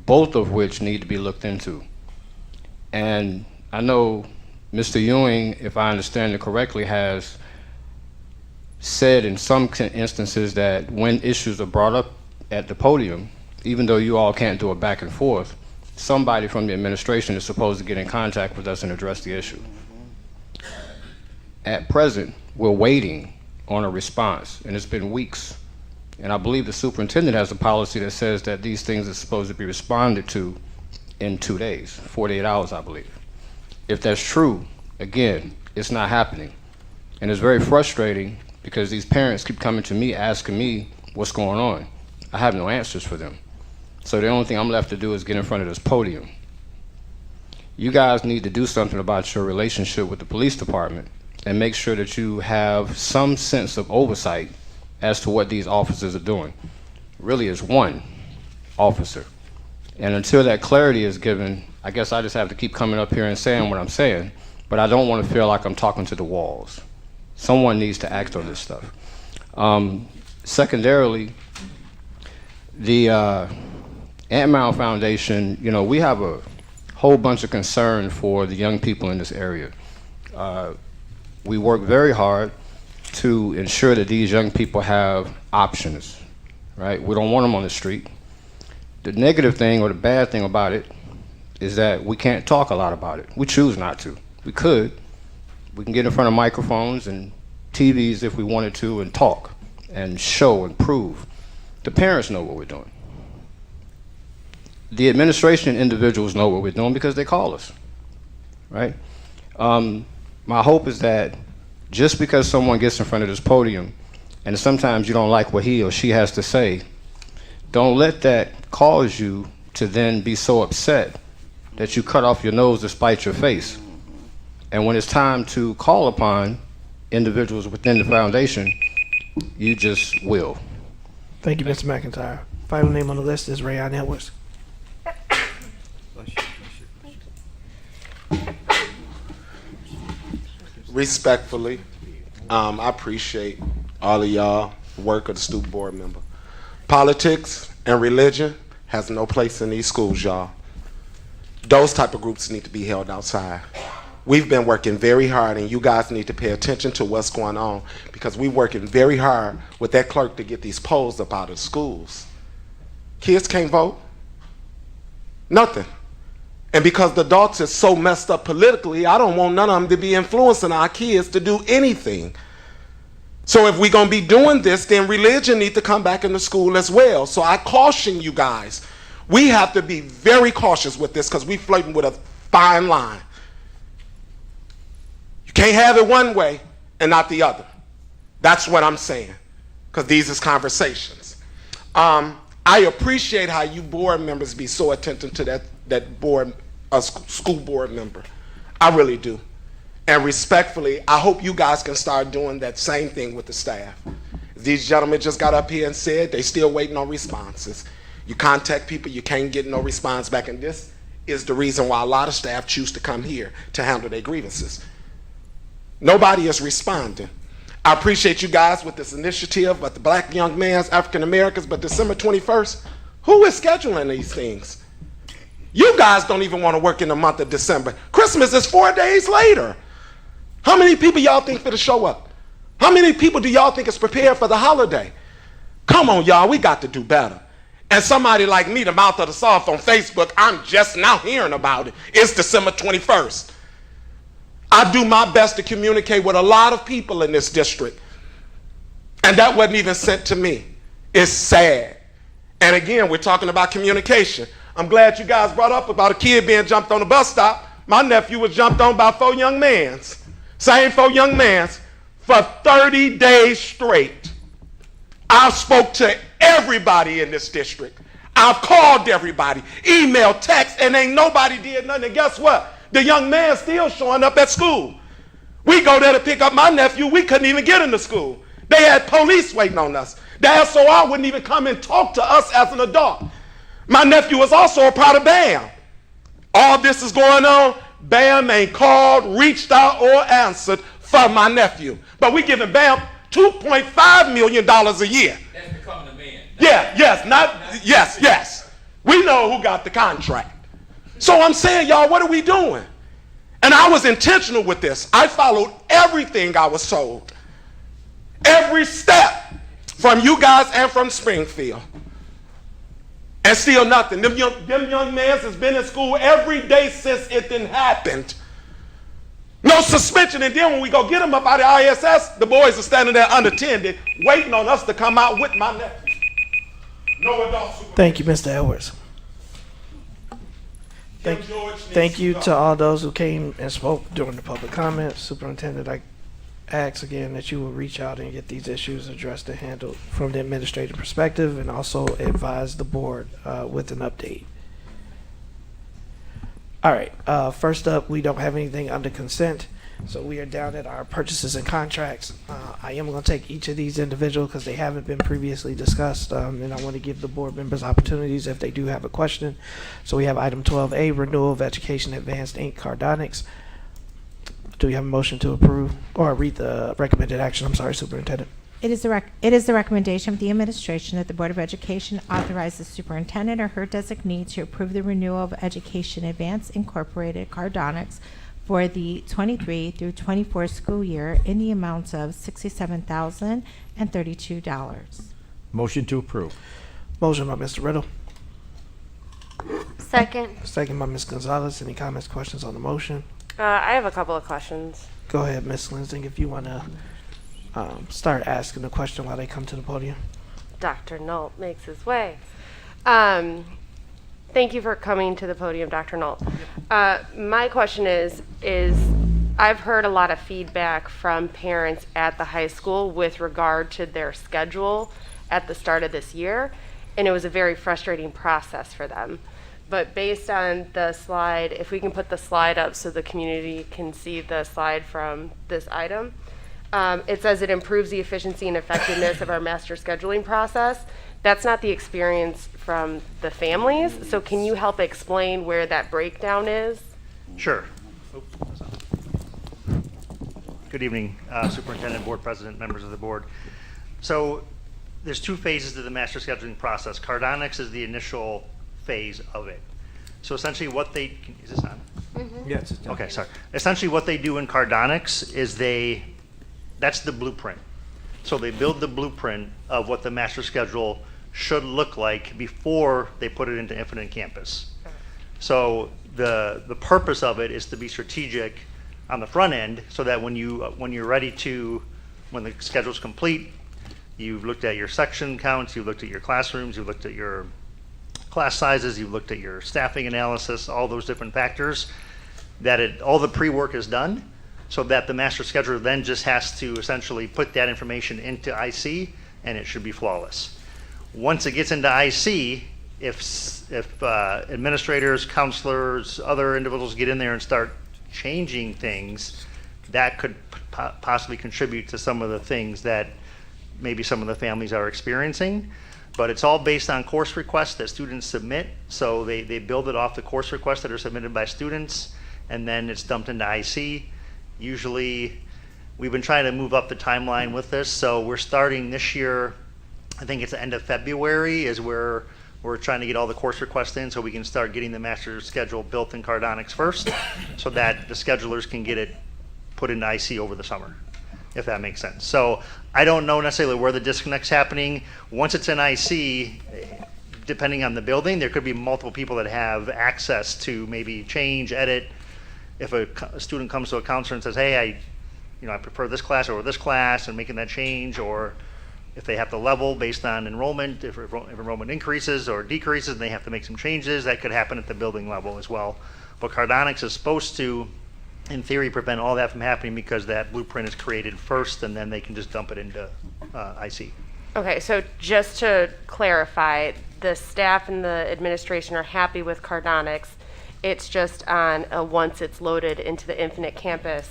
Both of which need to be looked into. And I know Mr. Ewing, if I understand it correctly, has said in some instances that when issues are brought up at the podium, even though you all can't do a back and forth, somebody from the administration is supposed to get in contact with us and address the issue. At present, we're waiting on a response, and it's been weeks. And I believe the superintendent has a policy that says that these things are supposed to be responded to in 2 days, 48 hours, I believe. If that's true, again, it's not happening. And it's very frustrating because these parents keep coming to me asking me what's going on. I have no answers for them. So the only thing I'm left to do is get in front of this podium. You guys need to do something about your relationship with the police department and make sure that you have some sense of oversight as to what these officers are doing. Really, it's one officer. And until that clarity is given, I guess I just have to keep coming up here and saying what I'm saying, but I don't want to feel like I'm talking to the walls. Someone needs to act on this stuff. Secondarily, the Ant Mound Foundation, you know, we have a whole bunch of concern for the young people in this area. We work very hard to ensure that these young people have options, right? We don't want them on the street. The negative thing or the bad thing about it is that we can't talk a lot about it. We choose not to. We could. We can get in front of microphones and TVs if we wanted to and talk and show and prove. The parents know what we're doing. The administration individuals know what we're doing because they call us, right? My hope is that just because someone gets in front of this podium and sometimes you don't like what he or she has to say, don't let that cause you to then be so upset that you cut off your nose to spite your face. And when it's time to call upon individuals within the foundation, you just will. Thank you, Mr. McIntyre. Final name on the list is Rayon Edwards. Respectfully, I appreciate all of y'all work of the student board member. Politics and religion has no place in these schools, y'all. Those type of groups need to be held outside. We've been working very hard, and you guys need to pay attention to what's going on, because we're working very hard with that clerk to get these polls up out of schools. Kids can't vote. Nothing. And because the adults is so messed up politically, I don't want none of them to be influencing our kids to do anything. So if we're going to be doing this, then religion needs to come back into school as well. So I caution you guys, we have to be very cautious with this because we're flirting with a fine line. You can't have it one way and not the other. That's what I'm saying, because these is conversations. I appreciate how you board members be so attentive to that board, school board member. I really do. And respectfully, I hope you guys can start doing that same thing with the staff. These gentlemen just got up here and said they still waiting on responses. You contact people, you can't get no response back, and this is the reason why a lot of staff choose to come here to handle their grievances. Nobody is responding. I appreciate you guys with this initiative, but the Black Young Man's African Americans, but December 21st, who is scheduling these things? You guys don't even want to work in the month of December. Christmas is 4 days later. How many people y'all think for to show up? How many people do y'all think is prepared for the holiday? Come on, y'all, we got to do better. And somebody like me, the mouth of the South on Facebook, I'm just now hearing about it. It's December 21st. I do my best to communicate with a lot of people in this district. And that wasn't even sent to me. It's sad. And again, we're talking about communication. I'm glad you guys brought up about a kid being jumped on the bus stop. My nephew was jumped on by 4 young mans. Same 4 young mans for 30 days straight. I spoke to everybody in this district. I've called everybody, email, text, and ain't nobody did nothing. And guess what? The young man's still showing up at school. We go there to pick up my nephew. We couldn't even get into school. They had police waiting on us. The SOR wouldn't even come and talk to us as an adult. My nephew was also a part of BAM. All this is going on. BAM ain't called, reached out, or answered for my nephew. But we giving BAM $2.5 million a year. That's becoming a man. Yes. We know who got the contract. So I'm saying, y'all, what are we doing? And I was intentional with this. I followed everything I was told. Every step from you guys and from Springfield. And still nothing. Them young men has been in school every day since it didn't happen. No suspension. And then when we go get them up out of ISS, the boys are standing there unattended, waiting on us to come out with my nephew. No adult supervision. Thank you, Mr. Edwards. Thank you to all those who came and spoke during the public comments. Superintendent, I ask again that you will reach out and get these issues addressed and handled from the administrative perspective, and also advise the board with an update. All right, first up, we don't have anything under consent, so we are down at our purchases and contracts. I am going to take each of these individual because they haven't been previously discussed, and I want to give the board members opportunities if they do have a question. So we have item 12A, renewal of Education Advanced Inc. Cardonics, Do we have a motion to approve or read the recommended action? I'm sorry, Superintendent. It is the recommendation of the administration that the Board of Education authorize the superintendent or her designee to approve the renewal of Education Advance Incorporated Cardonics for the 23 through 24 school year in the amounts of $67,032. Motion to approve. Motion by Mr. Riddle. Second. Second by Ms. Gonzalez. Any comments, questions on the motion? I have a couple of questions. Go ahead, Ms. Linsing, if you want to start asking the question while they come to the podium. Dr. Nault makes his way. Thank you for coming to the podium, Dr. Nault. My question is I've heard a lot of feedback from parents at the high school with regard to their schedule at the start of this year, and it was a very frustrating process for them. But based on the slide, if we can put the slide up so the community can see the slide from this item, it says it improves the efficiency and effectiveness of our master scheduling process. That's not the experience from the families. So can you help explain where that breakdown is? Sure. Good evening, Superintendent, Board President, members of the board. So there's two phases to the master scheduling process. Cardonics is the initial phase of it. So essentially what they, is this on? Mm-hmm. Yes. Okay, sorry. Essentially what they do in Cardonics is that's the blueprint. So they build the blueprint of what the master schedule should look like before they put it into Infinite Campus. So the purpose of it is to be strategic on the front end so that when you're ready to, when the schedule's complete, you've looked at your section counts, you've looked at your classrooms, you've looked at your class sizes, you've looked at your staffing analysis, all those different factors, that all the pre-work is done so that the master scheduler then just has to essentially put that information into IC and it should be flawless. Once it gets into IC, if administrators, counselors, other individuals get in there and start changing things, that could possibly contribute to some of the things that maybe some of the families are experiencing. But it's all based on course requests that students submit. So they build it off the course requests that are submitted by students, and then it's dumped into IC. Usually, we've been trying to move up the timeline with this. So we're starting this year, I think it's the end of February is where we're trying to get all the course requests in so we can start getting the master schedule built in Cardonics first so that the schedulers can get it put into IC over the summer, if that makes sense. So I don't know necessarily where the disconnect's happening. Once it's in IC, depending on the building, there could be multiple people that have access to maybe change, edit. If a student comes to a counselor and says, hey, I prefer this class over this class, and making that change, or if they have to level based on enrollment, if enrollment increases or decreases and they have to make some changes, that could happen at the building level as well. But Cardonics is supposed to, in theory, prevent all that from happening because that blueprint is created first and then they can just dump it into IC. Okay, so just to clarify, the staff and the administration are happy with Cardonics. It's just on once it's loaded into the Infinite Campus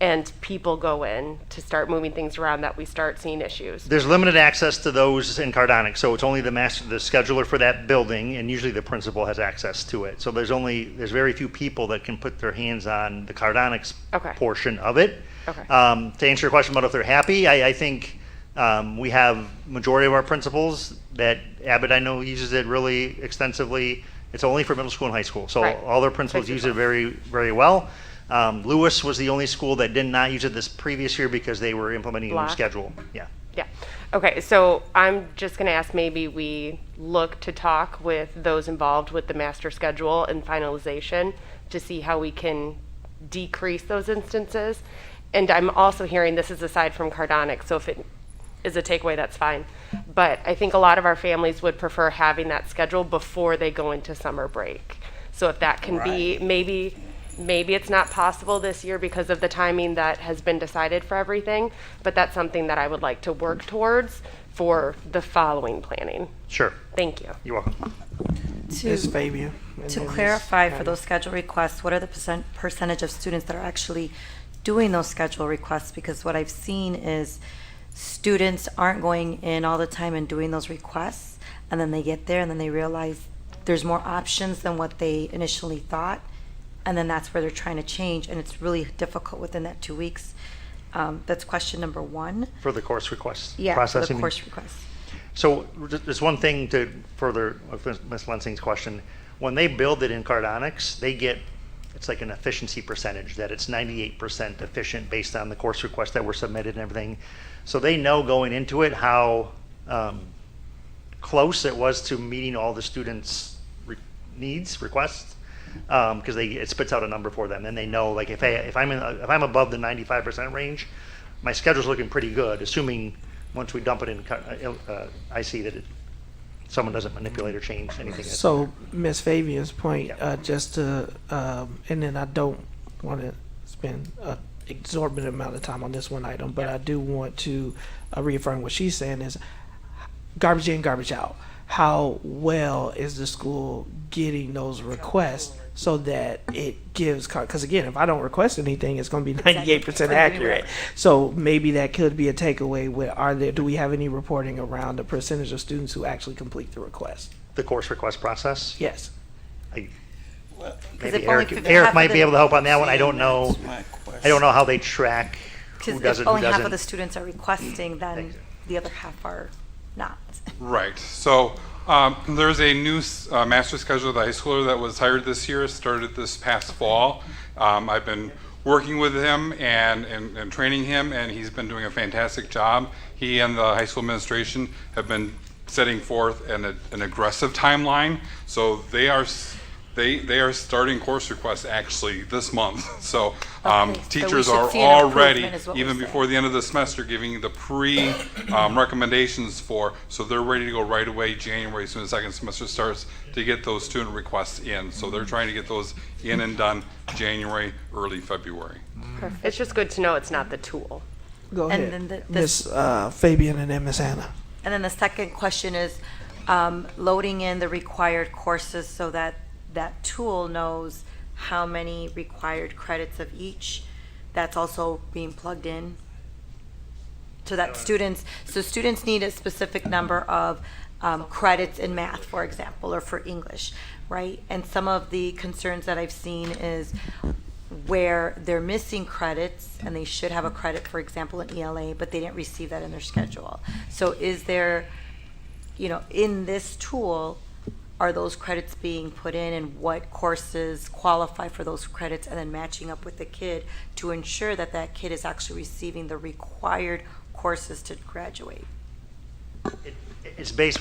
and people go in to start moving things around that we start seeing issues. There's limited access to those in Cardonics, so it's only the scheduler for that building, and usually the principal has access to it. So there's very few people that can put their hands on the Cardonics portion of it. Okay. To answer your question about if they're happy, I think we have majority of our principals that Abbott I know uses it really extensively. It's only for middle school and high school, so all their principals use it very, very well. Lewis was the only school that did not use it this previous year because they were implementing a new schedule. Yeah. Yeah. Okay, so I'm just going to ask maybe we look to talk with those involved with the master schedule and finalization to see how we can decrease those instances. And I'm also hearing, this is aside from Cardonics, so if it is a takeaway, that's fine. But I think a lot of our families would prefer having that schedule before they go into summer break. So if that can be, maybe it's not possible this year because of the timing that has been decided for everything, but that's something that I would like to work towards for the following planning. Sure. Thank you. You're welcome. Ms. Fabian. To clarify for those schedule requests, what are the percentage of students that are actually doing those schedule requests? Because what I've seen is students aren't going in all the time and doing those requests, and then they get there and then they realize there's more options than what they initially thought. and then that's where they're trying to change, and it's really difficult within that 2 weeks. That's question number one. For the course request Yeah, process, for you the mean? course request. So there's one thing to further Ms. Lensing's question. When they build it in Cardonics, they get, it's like an efficiency percentage, that it's 98% efficient based on the course requests that were submitted and everything. So they know going into it how close it was to meeting all the students' requests, because it spits out a number for them. And they know, like, if I'm above the 95% range, my schedule's looking pretty good, assuming once we dump it in, I see that someone doesn't manipulate or change anything. So, Ms. Fabian's point, just to, and then I don't want to spend an exorbitant amount of time on this one item, but I do want to reaffirm what she's saying is garbage in, garbage out. How well is the school getting those requests so that it gives, because again, if I don't request anything, it's going to be 98% accurate. So maybe that could be a takeaway. Do we have any reporting around the percentage of students who actually complete the request? The course request process? Yes. Maybe Eric might be able to help on that one. I don't know. I don't know how they track who Because does if it, who only half of the doesn't. students are requesting, then the other half are not. Right. So there's a new master scheduler of the high schooler that was hired this year, started this past fall. I've been working with him and training him, and he's been doing a fantastic job. He and the high school administration have been setting forth an aggressive timeline. So they are starting course requests actually this month. So teachers so we should are see an already, improvement is what even we're before the end of the semester, giving the recommendations for, so they're ready to go right away January, as soon as the second semester starts, to get those student requests in. So they're trying to get those in and done January, early February. Perfect. It's just good to know it's not the tool. Go And ahead, then Ms. Fabian and then Ms. Hannah. And then the second question is loading in the required courses so that that tool knows how many required credits of each. That's also being plugged in. So that students need a specific number of credits in math, for example, or for English, right? And some of the concerns that I've seen is where they're missing credits and they should have a credit, for example, in ELA, but they didn't receive that in their schedule. So is there, in this tool, are those credits being put in and what courses qualify for those credits, and then matching up with the kid to ensure that that kid is actually receiving the required courses to graduate? It's based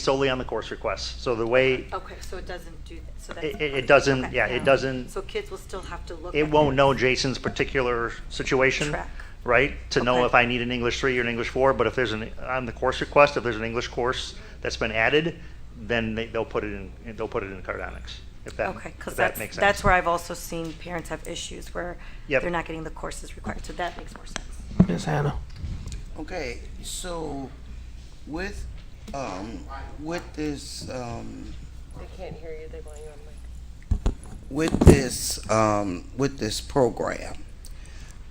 solely on the course requests. So the way Okay, so it doesn't do that. So that's it doesn't, okay. yeah, it doesn't. So kids will still have to look. It at won't know Jason's particular situation, Track. right? To know Okay. if I need an English 3 or an English 4. But if there's on the course request, if there's an English course that's been added, then they'll put it in Cardonics. If that, Okay, because if that makes sense. that's where I've also seen parents have issues where Yep. they're not getting the courses required. So that makes more sense. Ms. Hannah. Okay, so with this They can't hear you. They're going on with this program,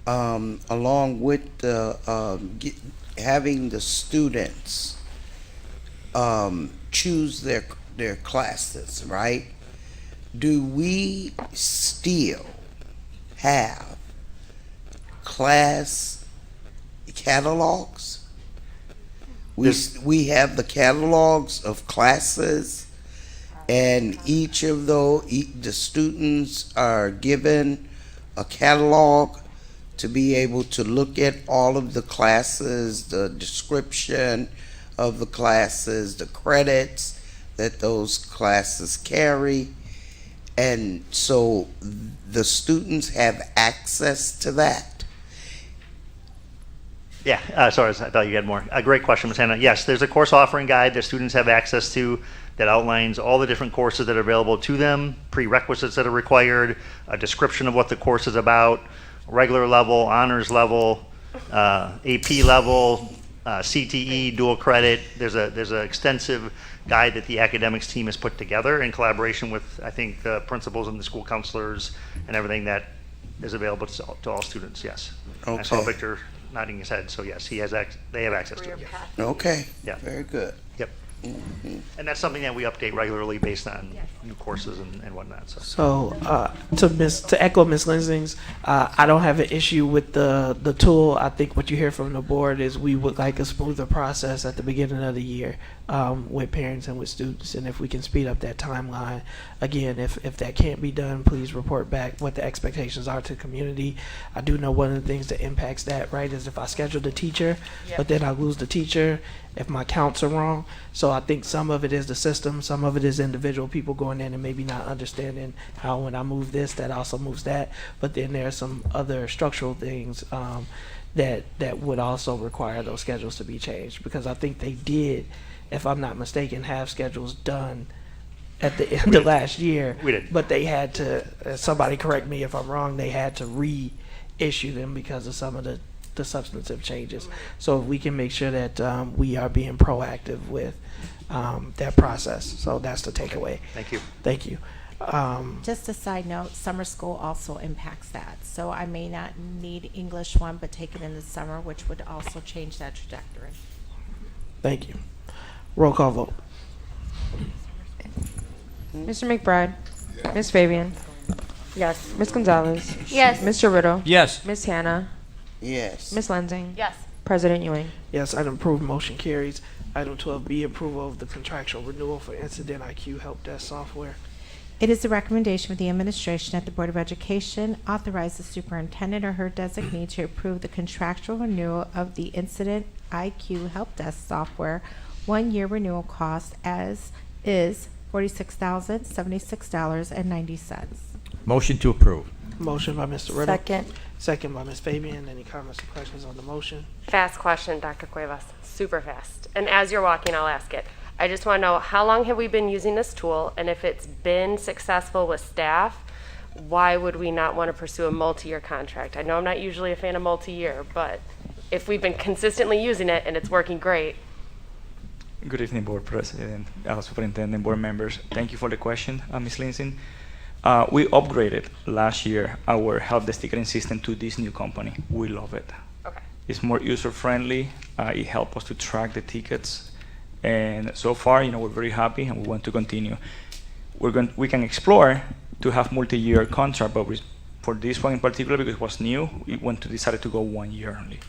along with the having the students choose their classes, right? Do we still have class catalogs? We have the catalogs of classes, and each of the students are given a catalog to be able to look at all of the classes, the description of the classes, the credits that those classes carry. And so the students have access to that. Yeah, sorry, I thought you had more. A great question, Ms. Hannah. Yes, there's a course offering guide that students have access to that outlines all the different courses that are available to them, prerequisites that are required, a description of what the course is about, regular level, honors level, AP level, CTE, dual credit. There's an extensive guide that the academics team has put together in collaboration with, I think, the principals and the school counselors and everything that is available to all students, yes. I saw Okay. Victor nodding his head, so yes, they have access to it. Okay. Yeah. Very good. Yep. And that's something that we update regularly based on new courses and whatnot. So to echo Ms. Lensing's, I don't have an issue with the tool. I think what you hear from the board is we would like a smoother process at the beginning of the year with parents and with students, and if we can speed up that timeline. Again, if that can't be done, please report back what the expectations are to the community. I do know one of the things that impacts that, right, is if I schedule the teacher, but then I lose the teacher, if my counts are wrong. So I think some of it is the system, some of it is individual people going in and maybe not understanding how when I move this, that also moves that. But then there are some other structural things that would also require those schedules to be changed, because I think they did, if I'm not mistaken, have schedules done at the end of last year. We did. But they had to, somebody correct me if I'm wrong, they had to reissue them because of some of the substantive changes. So if we can make sure that we are being proactive with that process. So that's the takeaway. Thank you. Thank you. Just a side note, summer school also impacts that. So I may not need English 1, but take it in the summer, which would also change that trajectory. Thank you. Roll call vote. Mr. McBride. Ms. Fabian. Yes. Ms. Gonzalez. Yes. Mr. Riddle. Yes. Ms. Hannah. Yes. Ms. Lensing. Yes. President Ewing. Yes, item approved, motion carries. Item 12B, approval of the contractual renewal for Incident IQ Help Desk software. It is the recommendation of the administration that the Board of Education authorize the superintendent or her designee to approve the contractual renewal of the Incident IQ Help Desk software, 1-year renewal cost as is $46,076.90. Motion to approve. Motion by Mr. Riddle. Second. Second by Ms. Fabian. Any comments or questions on the motion? Fast question, Dr. Cuevas. Super fast. And as you're walking, I'll ask it. I just want to know, how long have we been using this tool? And if it's been successful with staff, why would we not want to pursue a multi-year contract? I know I'm not usually a fan of multi-year, but if we've been consistently using it and it's working great. Good evening, Board President, Superintendent, Board members. Thank you for the question, Ms. Lindsay. We upgraded last year our help desk ticketing system to this new company. We love it. Okay. It's more user-friendly. It helps us to track the tickets. And so far, we're very happy and we want to continue. We can explore to have multi-year contract, but for this one in particular, because it was new, we decided to go 1 year only.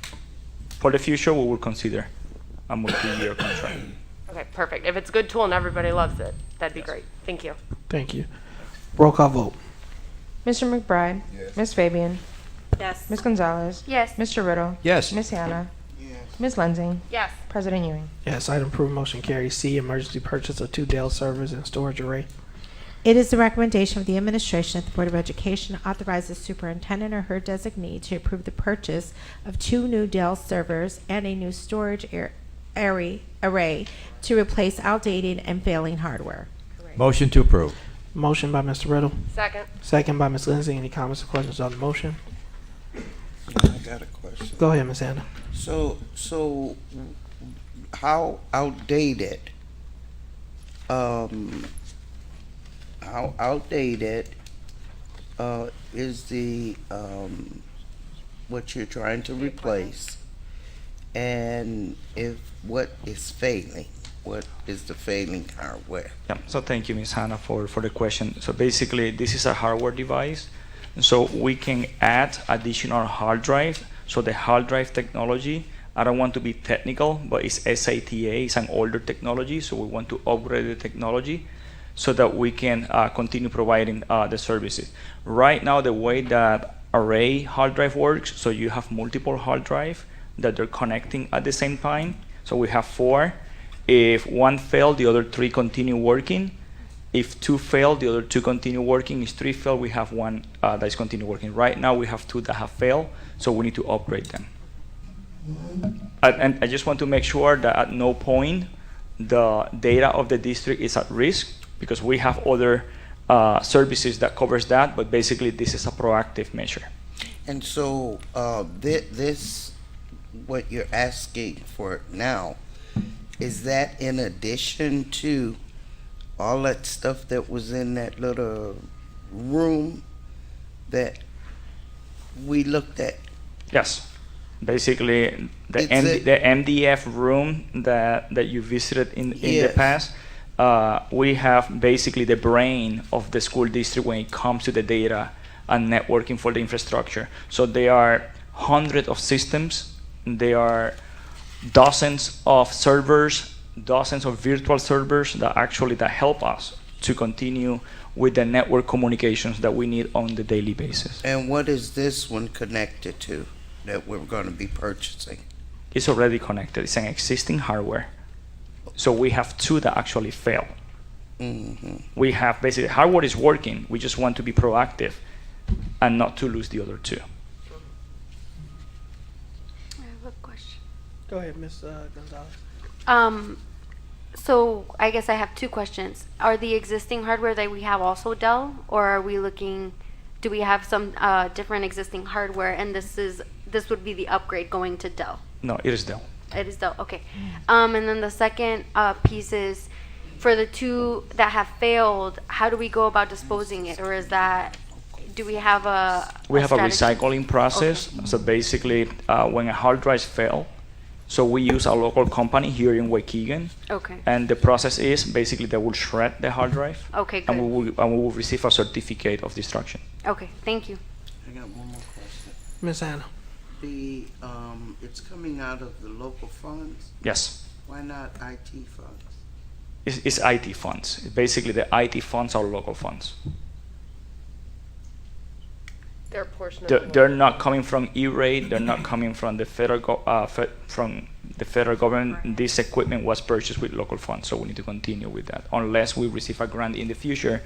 For the future, we will consider a multi-year contract. Okay, perfect. If it's a good tool and everybody loves it, that'd be great. Thank you. Thank you. Roll call vote. Mr. McBride. Yes. Ms. Fabian. Yes. Ms. Gonzalez. Yes. Mr. Riddle. Yes. Ms. Hannah. Yes. Ms. Lensing. Yes. President Ewing. Yes, item approved, motion carries. C, emergency purchase of 2 Dell servers and storage array. It is the recommendation of the administration that the Board of Education authorize the superintendent or her designee to approve the purchase of 2 new Dell servers and a new storage array to replace outdated and failing hardware. Motion to approve. Motion by Mr. Riddle. Second. Second by Ms. Lindsay. Any comments or questions on the motion? I got a question. Go ahead, Ms. Hannah. So how outdated, is the, what you're trying to replace? And what is failing? What is the failing hardware? Yeah, so thank you, Ms. Hannah, for the question. So basically, this is a hardware device. So we can add additional hard drive. So the hard drive technology, I don't want to be technical, but it's SATA, it's an older technology. So we want to upgrade the technology so that we can continue providing the services. Right now, the way that array hard drive works, so you have multiple hard drive that they're connecting at the same time. So we have 4. If 1 failed, the other 3 continue working. If 2 failed, the other 2 continue working. If 3 failed, we have 1 that is continue working. Right now, we have 2 that have failed, so we need to upgrade them. And I just want to make sure that at no point the data of the district is at risk, because we have other services that covers that, but basically this is a proactive measure. And so this, what you're asking for now, is that in addition to all that stuff that was in that little room that we looked at? Yes. Basically, the It's a- the MDF room that you visited in the Yes. past, we have basically the brain of the school district when it comes to the data and networking for the infrastructure. So there are hundreds of systems. There are dozens of servers, dozens of virtual servers that help us to continue with the network communications that we need on the daily basis. And what is this one connected to that we're going to be purchasing? It's already connected. It's an existing hardware. So we have two that actually fail. Mm-hmm. We have basically hardware is working. We just want to be proactive and not to lose the other two. I have a question. Go ahead, Ms. Gonzalez. So I guess I have two questions. Are the existing hardware that we have also Dell, or are we looking? Do we have some different existing hardware, and this would be the upgrade going to Dell? No, it is Dell. It is Dell. Okay. And then the second piece is for the two that have failed. How do we go about disposing it, or is that? Do we have We have a strategy? recycling process. Okay. So basically, when a hard drive fail, so we use a local company here in Waukegan. Okay. And the process is basically they will shred the hard drive. Okay, And good. we will receive a certificate of destruction. Okay. Thank you. I got one more question. Ms. Anna. It's coming out of the local funds? Yes. Why not IT funds? It's IT funds. Basically, the IT funds are local funds. They're a portion of They're not coming from E-rate. They're not coming from the federal government. This equipment was purchased with local funds, so we need to continue with that unless we receive a grant in the future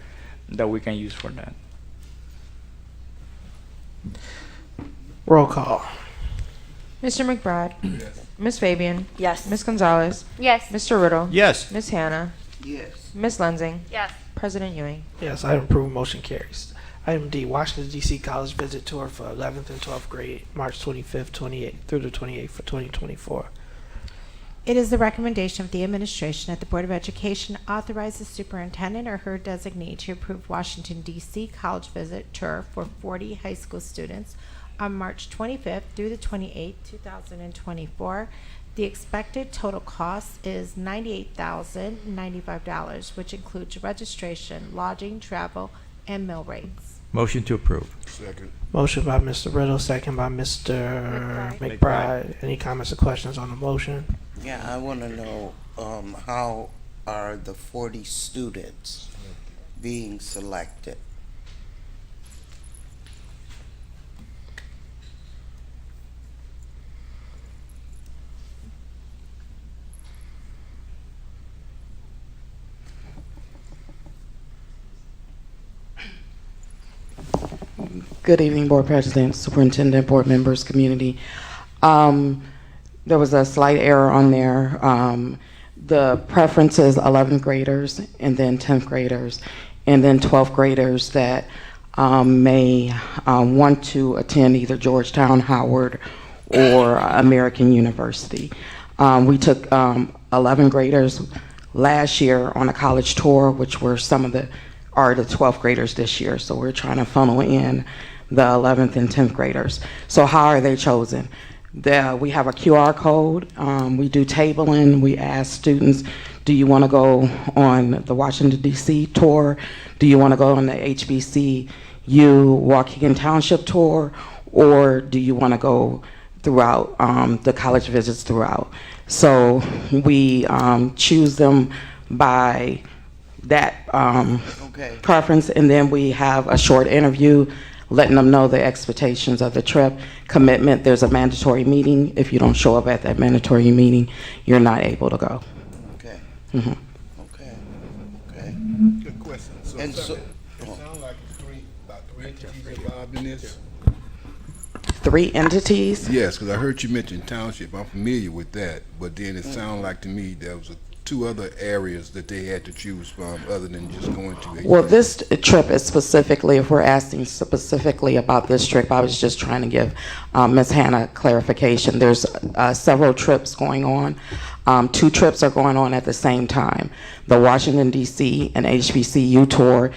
that we can use for that. Roll call. Mr. McBride. Ms. Fabian. Yes. Ms. Gonzalez. Yes. Mr. Riddle. Yes. Ms. Hannah. Yes. Ms. Lensing. Yes. President Ewing. Yes, item approved, motion carries. Item D, Washington DC College visit tour for 11th and 12th grade, March 25th, 28th through the 28th for 2024. It is the recommendation of the administration that the Board of Education authorize the superintendent or her designee to approve Washington, D.C. college visit tour for 40 high school students on March 25th through the 28th, 2024. The expected total cost is $98,095, which includes registration, lodging, travel, and meal rates. Motion to approve. Second. Motion by Mr. Riddle, second by Mr. McBride. Any comments or questions on the motion? Yeah, I want to know how are the 40 students being selected? Good evening, Board President, Superintendent, Board members, community. There was a slight error on there. The preference is 11th graders and then 10th graders and then 12th graders that may want to attend either Georgetown, Howard, or American University. We took 11 graders last year on a college tour, which were the 12th graders this year. So we're trying to funnel in the 11th and 10th graders. So how are they chosen? We have a QR code. We do tabling. We ask students, do you want to go on the Washington, D.C. tour? Do you want to go on the HBCU Waukegan Township tour? Or do you want to go throughout the college visits throughout? So we choose them by that preference, and then we have a short interview letting them know the expectations of the trip, commitment. There's a mandatory meeting. If you don't show up at that mandatory meeting, you're not able to go. Okay. Mm-hmm. Okay. Good question. And so- it sounds like about three entities involved in this. 3 entities? Yes, because I heard you mention township. I'm familiar with that, but then it sounded like to me there was 2 other areas that they had to choose from other than just going to. Well, this trip is specifically, if we're asking specifically about this trip, I was just trying to give Ms. Hannah clarification. There's several trips going on. 2 trips are going on at the same time. The Washington, D.C. and HBCU tour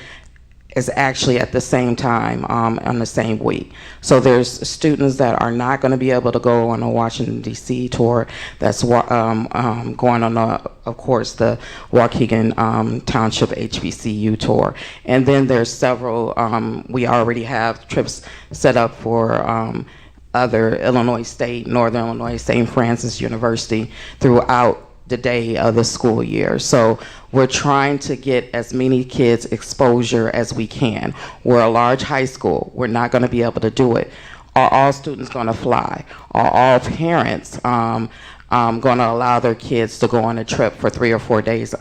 is actually at the same time on the same week. So there's students that are not going to be able to go on a Washington D.C. tour. That's going on, of course, the Waukegan Township HBCU tour. And then there's several. We already have trips set up for other Illinois State, Northern Illinois, St. Francis University throughout the day of the school year. So we're trying to get as many kids exposure as we can. We're a large high school. We're not going to be able to do it. Are all students going to fly? Are all parents going to allow their kids to go on a trip for 3 or 4 days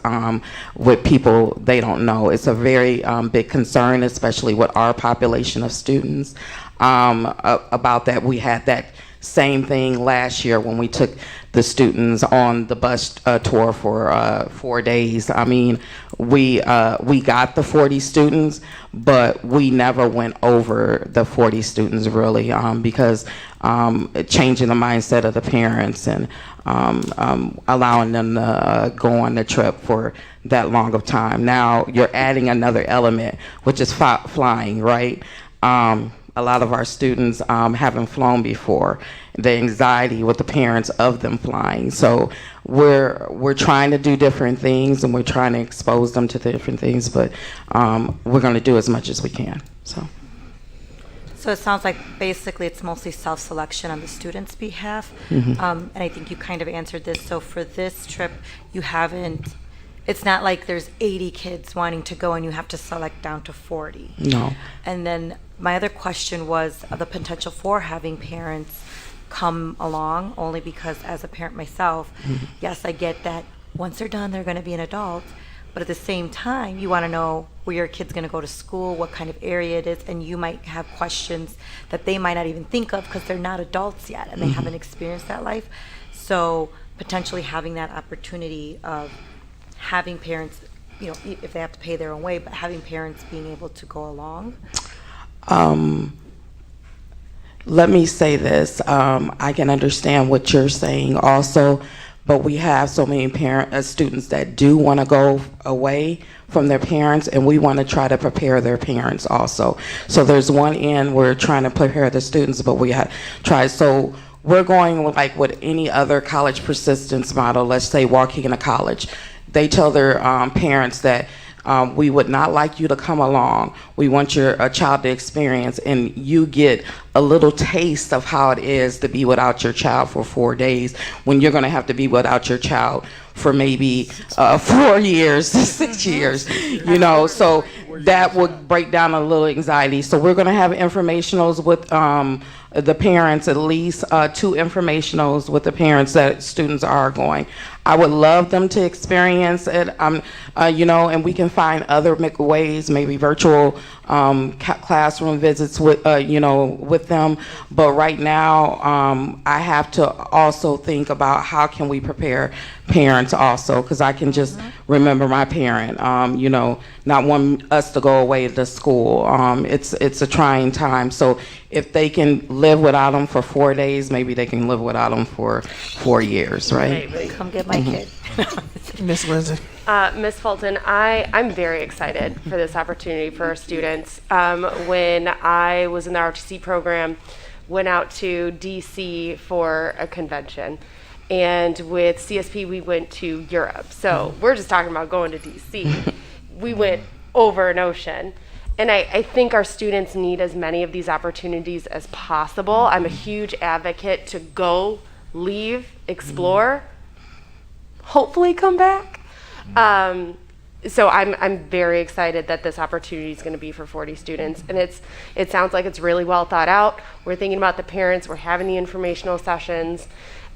with people they don't know? It's a very big concern, especially with our population of students, about that. We had that same thing last year when we took the students on the bus tour for 4 days. I mean, we got the 40 students, but we never went over the 40 students really, because changing the mindset of the parents and allowing them to go on the trip for that long of time. Now you're adding another element, which is flying, right? A lot of our students haven't flown before. The anxiety with the parents of them flying. So we're trying to do different things, and we're trying to expose them to different things, but we're going to do as much as we can. So it sounds like basically it's mostly self-selection on the students' behalf. Mhm. And I think you kind of answered this. So for this trip, you haven't, it's not like there's 80 kids wanting to go and you have to select down to 40. No. And then my other question was the potential for having parents come along, only because as a parent myself, yes, I get that once they're done, they're going to be an adult. But at the same time, you want to know where your kid's going to go to school, what kind of area it is, and you might have questions that they might not even think of because they're not adults yet and they haven't experienced that life. So potentially having that opportunity of having parents, you know, if they have to pay their own way, but having parents being able to go along. Let me say this. I can understand what you're saying also, but we have so many students that do want to go away from their parents, and we want to try to prepare their parents also. So there's one end we're trying to prepare the students, but we have tried. So we're going like with any other college persistence model. Let's say walking in a college, they tell their parents that we would not like you to come along. We want your child to experience, and you get a little taste of how it is to be without your child for 4 days when you're going to have to be without your child for maybe 4 years, 6 years, you know. So that would break down a little anxiety. So we're going to have informationals with the parents, at least 2 informationals with the parents that students are going. I would love them to experience it, you know, and we can find other ways, maybe virtual classroom visits with, you know, with them. But right now, I have to also think about how can we prepare parents also, because I can just remember my parent, you know, not wanting us to go away to school. It's a trying time. So if they can live without them for 4 days, maybe they can live without them for 4 years, right? Come get my kid. Miss Lindsay. Ms. Fulton, I'm very excited for this opportunity for our students. When I was in the ROTC program, went out to DC for a convention. And with CSP, we went to Europe. So we're just talking about going to DC. We went over an ocean. And I think our students need as many of these opportunities as possible. I'm a huge advocate to go, leave, explore, hopefully come back. So I'm very excited that this opportunity is going to be for 40 students. And it sounds like it's really well thought out. We're thinking about the parents. We're having the informational sessions.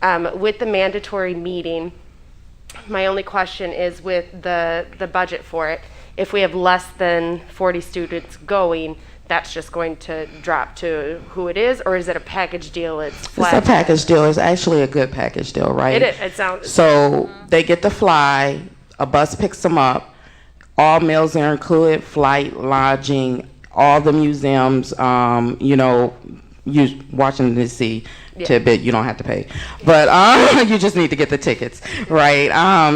With the mandatory meeting, my only question is with the budget for it. If we have less than 40 students going, that's just going to drop to who it is, or is it a package deal? It's flat. It's a package deal. It's actually a good package deal, right? It is. It sounds. So they get to fly. A bus picks them up. All meals are included: flight, lodging, all the museums. You know, Washington D.C. Yeah. Tidbit, you don't have to pay, but you just need to get the tickets, right?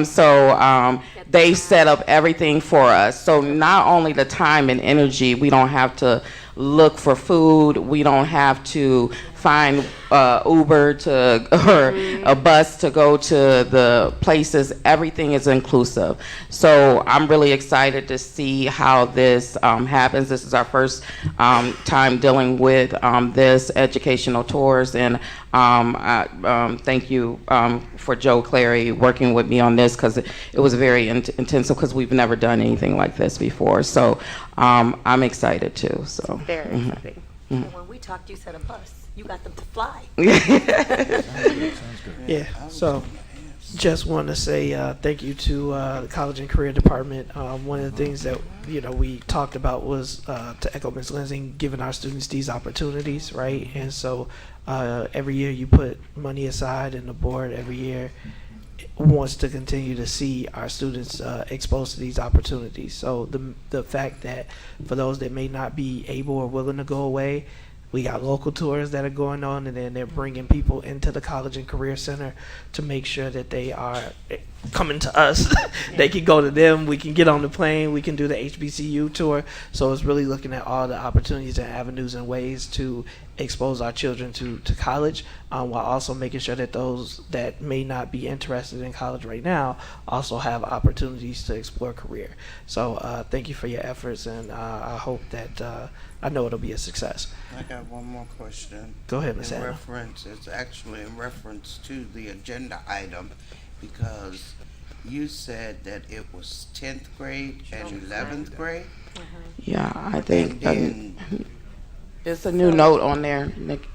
So they set up everything for us. So not only the time and energy, we don't have to look for food, we don't have to find Uber to or a bus to go to the places. Everything is inclusive. So I'm really excited to see how this happens. This is our first time dealing with this educational tours, and thank you for Joe Clary working with me on this, because it was very intensive, because we've never done anything like this before. So I'm excited too. So Very exciting. And when we talked, you said a bus. You got them to fly. Yeah, so just want to say thank you to the College and Career Department. One of the things that we talked about was, to echo Ms. Lindsay, giving our students these opportunities, right? And so every year you put money aside, and the board every year wants to continue to see our students exposed to these opportunities. So the fact that for those that may not be able or willing to go away, we got local tours that are going on, and then they're bringing people into the College and Career Center to make sure that they are coming to us. They can go to them. We can get on the plane. We can do the HBCU tour. So it's really looking at all the opportunities and avenues and ways to expose our children to college, while also making sure that those that may not be interested in college right now also have opportunities to explore career. So thank you for your efforts, and I hope that I know it'll be a success. I got one more question. Go ahead, Ms. Adams. It's actually in reference to the agenda item, because you said that it was 10th grade and 11th grade? yeah, I think And then, it's a new note on there, Nick.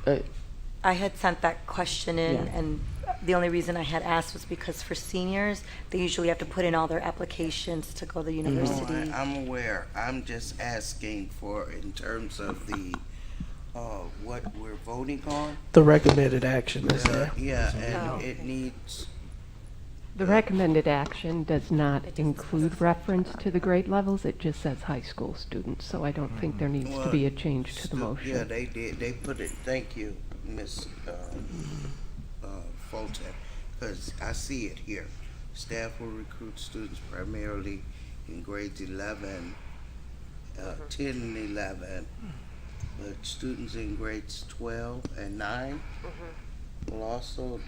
I had sent that question in, Yeah. and the only reason I had asked was because for seniors, they usually have to put in all their applications to go to university. no, I'm aware. I'm just asking for, in terms of the, what we're voting on. The recommended action is there. Yeah, and it needs, The recommended action does not include reference to the grade levels, it just says high school students, so I don't think there needs to be a change to the motion. yeah, they did, they put it, thank you, Ms. Fulton, because I see it here. Staff will recruit students primarily in grades 11, 10 and 11, but students in grades 12 and 9 will also,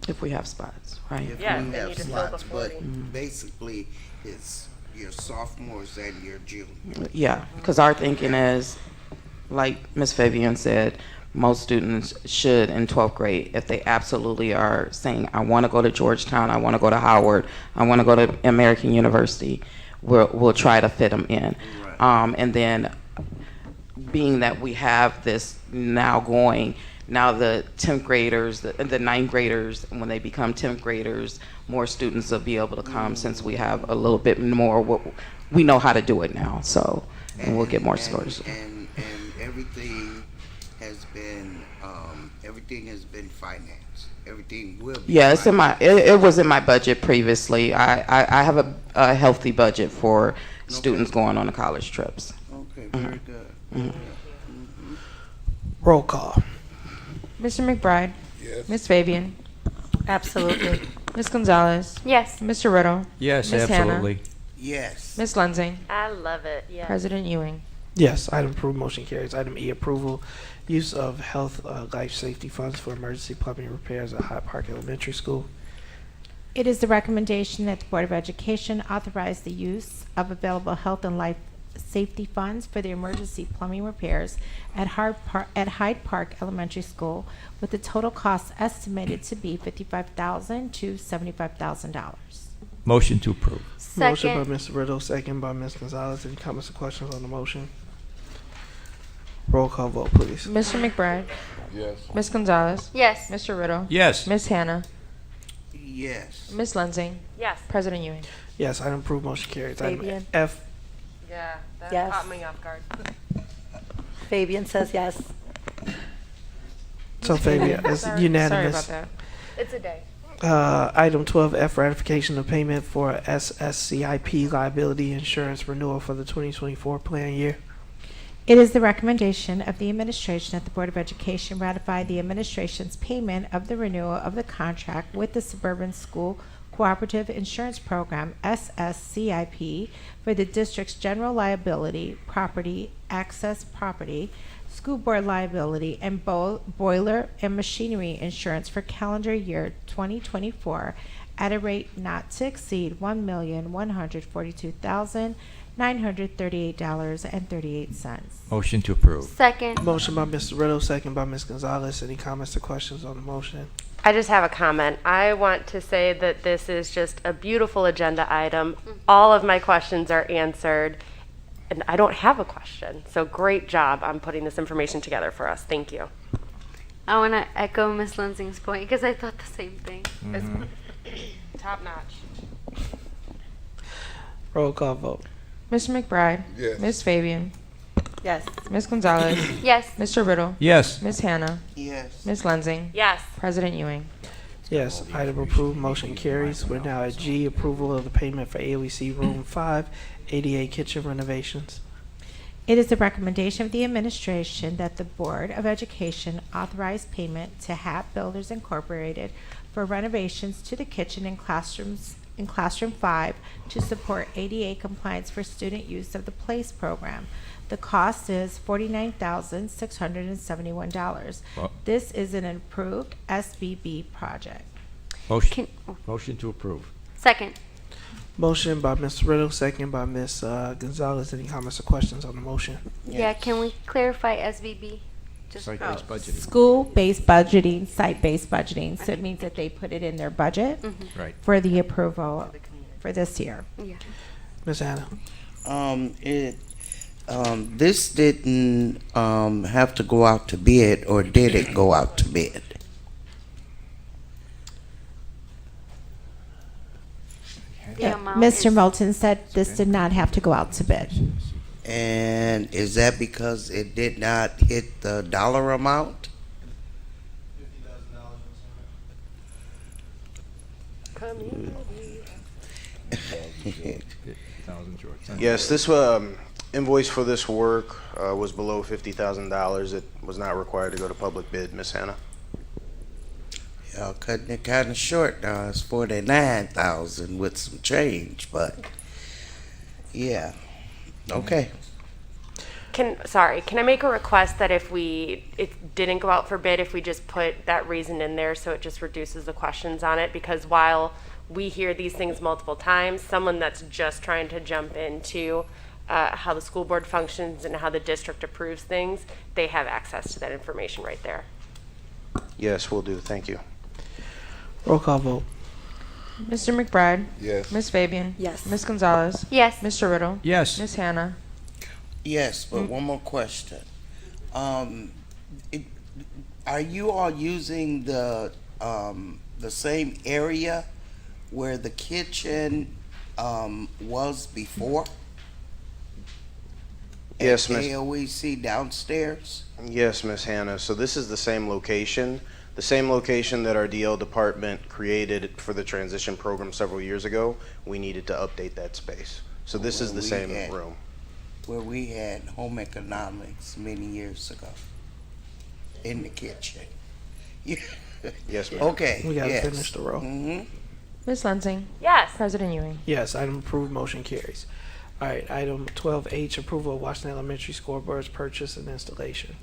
If we have spots, right? if Yeah, we they have need to fill slots, the but 40. basically it's your sophomores and your juniors. Yeah, because our thinking is, like Ms. Fabian said, most students should in 12th grade, if they absolutely are saying, I want to go to Georgetown, I want to go to Howard, I want to go to American University, we'll try to fit them in. And then, being that we have this now going, now the 10th graders, the 9th graders, when they become 10th graders, more students will be able to come, since we have a little bit more, we know how to do it now, so, and we'll get more scores. And everything has been financed. Everything will be. Yeah, it's in my, it was in my budget previously. I have a healthy budget for students going on the college trips. Okay, very good. Roll call. Mr. McBride? Yes. Ms. Fabian? Absolutely. Ms. Gonzalez? Yes. Mr. Riddle? Yes, Ms. absolutely. Yes. Ms. Lensing? I love it. Yeah. President Ewing? Yes, item approved, motion carries. Item E, approval, use of health life safety funds for emergency plumbing repairs at Hyde Park Elementary School. It is the recommendation that the Board of Education authorize the use of available health and life safety funds for the emergency plumbing repairs at Hyde Park Elementary School, with the total cost estimated to be $55,000 to $75,000. Motion to approve. Motion by Second. Mr. Riddle, second by Ms. Gonzalez. Any comments or questions on the motion? Roll call vote, please. Mr. McBride? Yes. Ms. Gonzalez? Yes. Mr. Riddle? Yes. Ms. Hannah? Yes. Ms. Lensing? Yes. President Ewing? Yes, item approved, motion carries. Item Fabian? F, Yeah, that Yes. caught me off guard. Fabian says yes. so Fabian, it's Sorry unanimous. about that. It's a day. Item 12F, ratification of payment for SSCIP liability insurance renewal for the 2024 plan year. It is the recommendation of the administration that the Board of Education ratify the administration's payment of the renewal of the contract with the Suburban School Cooperative Insurance Program, SSCIP, for the district's general liability, property, access property, school board liability, and boiler and machinery insurance for calendar year 2024 at a rate not to exceed $1,142,938.38. Motion to approve. Second. Motion by Mr. Riddle, second by Ms. Gonzalez. Any comments or questions on the motion? I just have a comment. I want to say that this is just a beautiful agenda item. All of my questions are answered, and I don't have a question. So great job on putting this information together for us. Thank you. I want to echo Ms. Lansing's point because I thought the same thing. It's top notch. Roll call vote. Mr. McBride. Yes. Ms. Fabian. Yes. Ms. Gonzalez. Yes. Mr. Riddle. Yes. Ms. Hannah. Yes. Ms. Lansing. Yes. President Ewing. Yes, item approved, motion carries. We're now at G, approval of the payment for AOEC Room 5, ADA kitchen renovations. It is the recommendation of the administration that the Board of Education authorize payment to Hat Builders Incorporated for renovations to the kitchen and classrooms in Classroom 5 to support ADA compliance for student use of the PLACE program. The cost is $49,671. Well- This is an approved SBB project. Motion to approve. Second. Motion by Mr. Riddle, second by Ms. Gonzalez. Any comments or questions on the motion? Yeah, can we clarify SVB? Just Site-based budgeting. School-based budgeting, site-based budgeting, so it means that they put it in their budget Right. for the approval for this year. Yeah. Ms. Hannah? This didn't have to go out to bid, or did it go out to bid? The amount Mr. is- Moulton said this did not have to go out to bid. And is that because it did not hit the dollar amount? Yes, this invoice for this work was below $50,000. It was not required to go to public bid, Ms. Hannah. Y'all cutting it kind of short now. It's 49,000 with some change, but yeah, okay. Can I make a request that if it didn't go out for bid, if we just put that reason in there so it just reduces the questions on it? Because while we hear these things multiple times, someone that's just trying to jump into how the school board functions and how the district approves things, they have access to that information right there. Yes, will do. Thank you. Roll call vote. Mr. McBride. Yes. Ms. Fabian. Yes. Ms. Gonzalez. Yes. Mr. Riddle. Yes. Ms. Hannah. Yes, but one more question. Are you all using the same area where the kitchen was before? Yes, At Miss. AOEC downstairs? Yes, Ms. Hannah. So this is the same location that our DL department created for the transition program several years ago. We needed to update that space. So this is the same room. Where we had home economics many years ago in the kitchen. Yes, ma'am. Okay. We gotta yes. finish the row. Ms. Lansing. Yes. President Ewing. Yes, item approved, motion carries. All right, item 12H, approval of Washington Elementary scoreboards purchase and installation.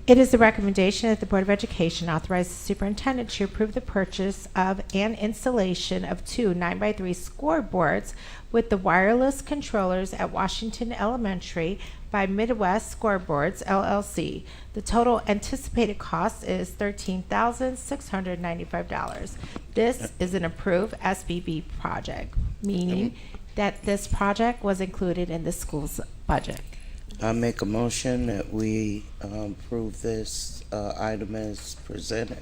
It is the recommendation that the Board of Education authorize the superintendent to approve the purchase of and installation of two 9x3 scoreboards with the wireless controllers at Washington Elementary by Midwest Scoreboards, LLC. The total anticipated cost is $13,695. This is an approved SBB project, meaning that this project was included in the school's budget. I make a motion that we approve this item as presented.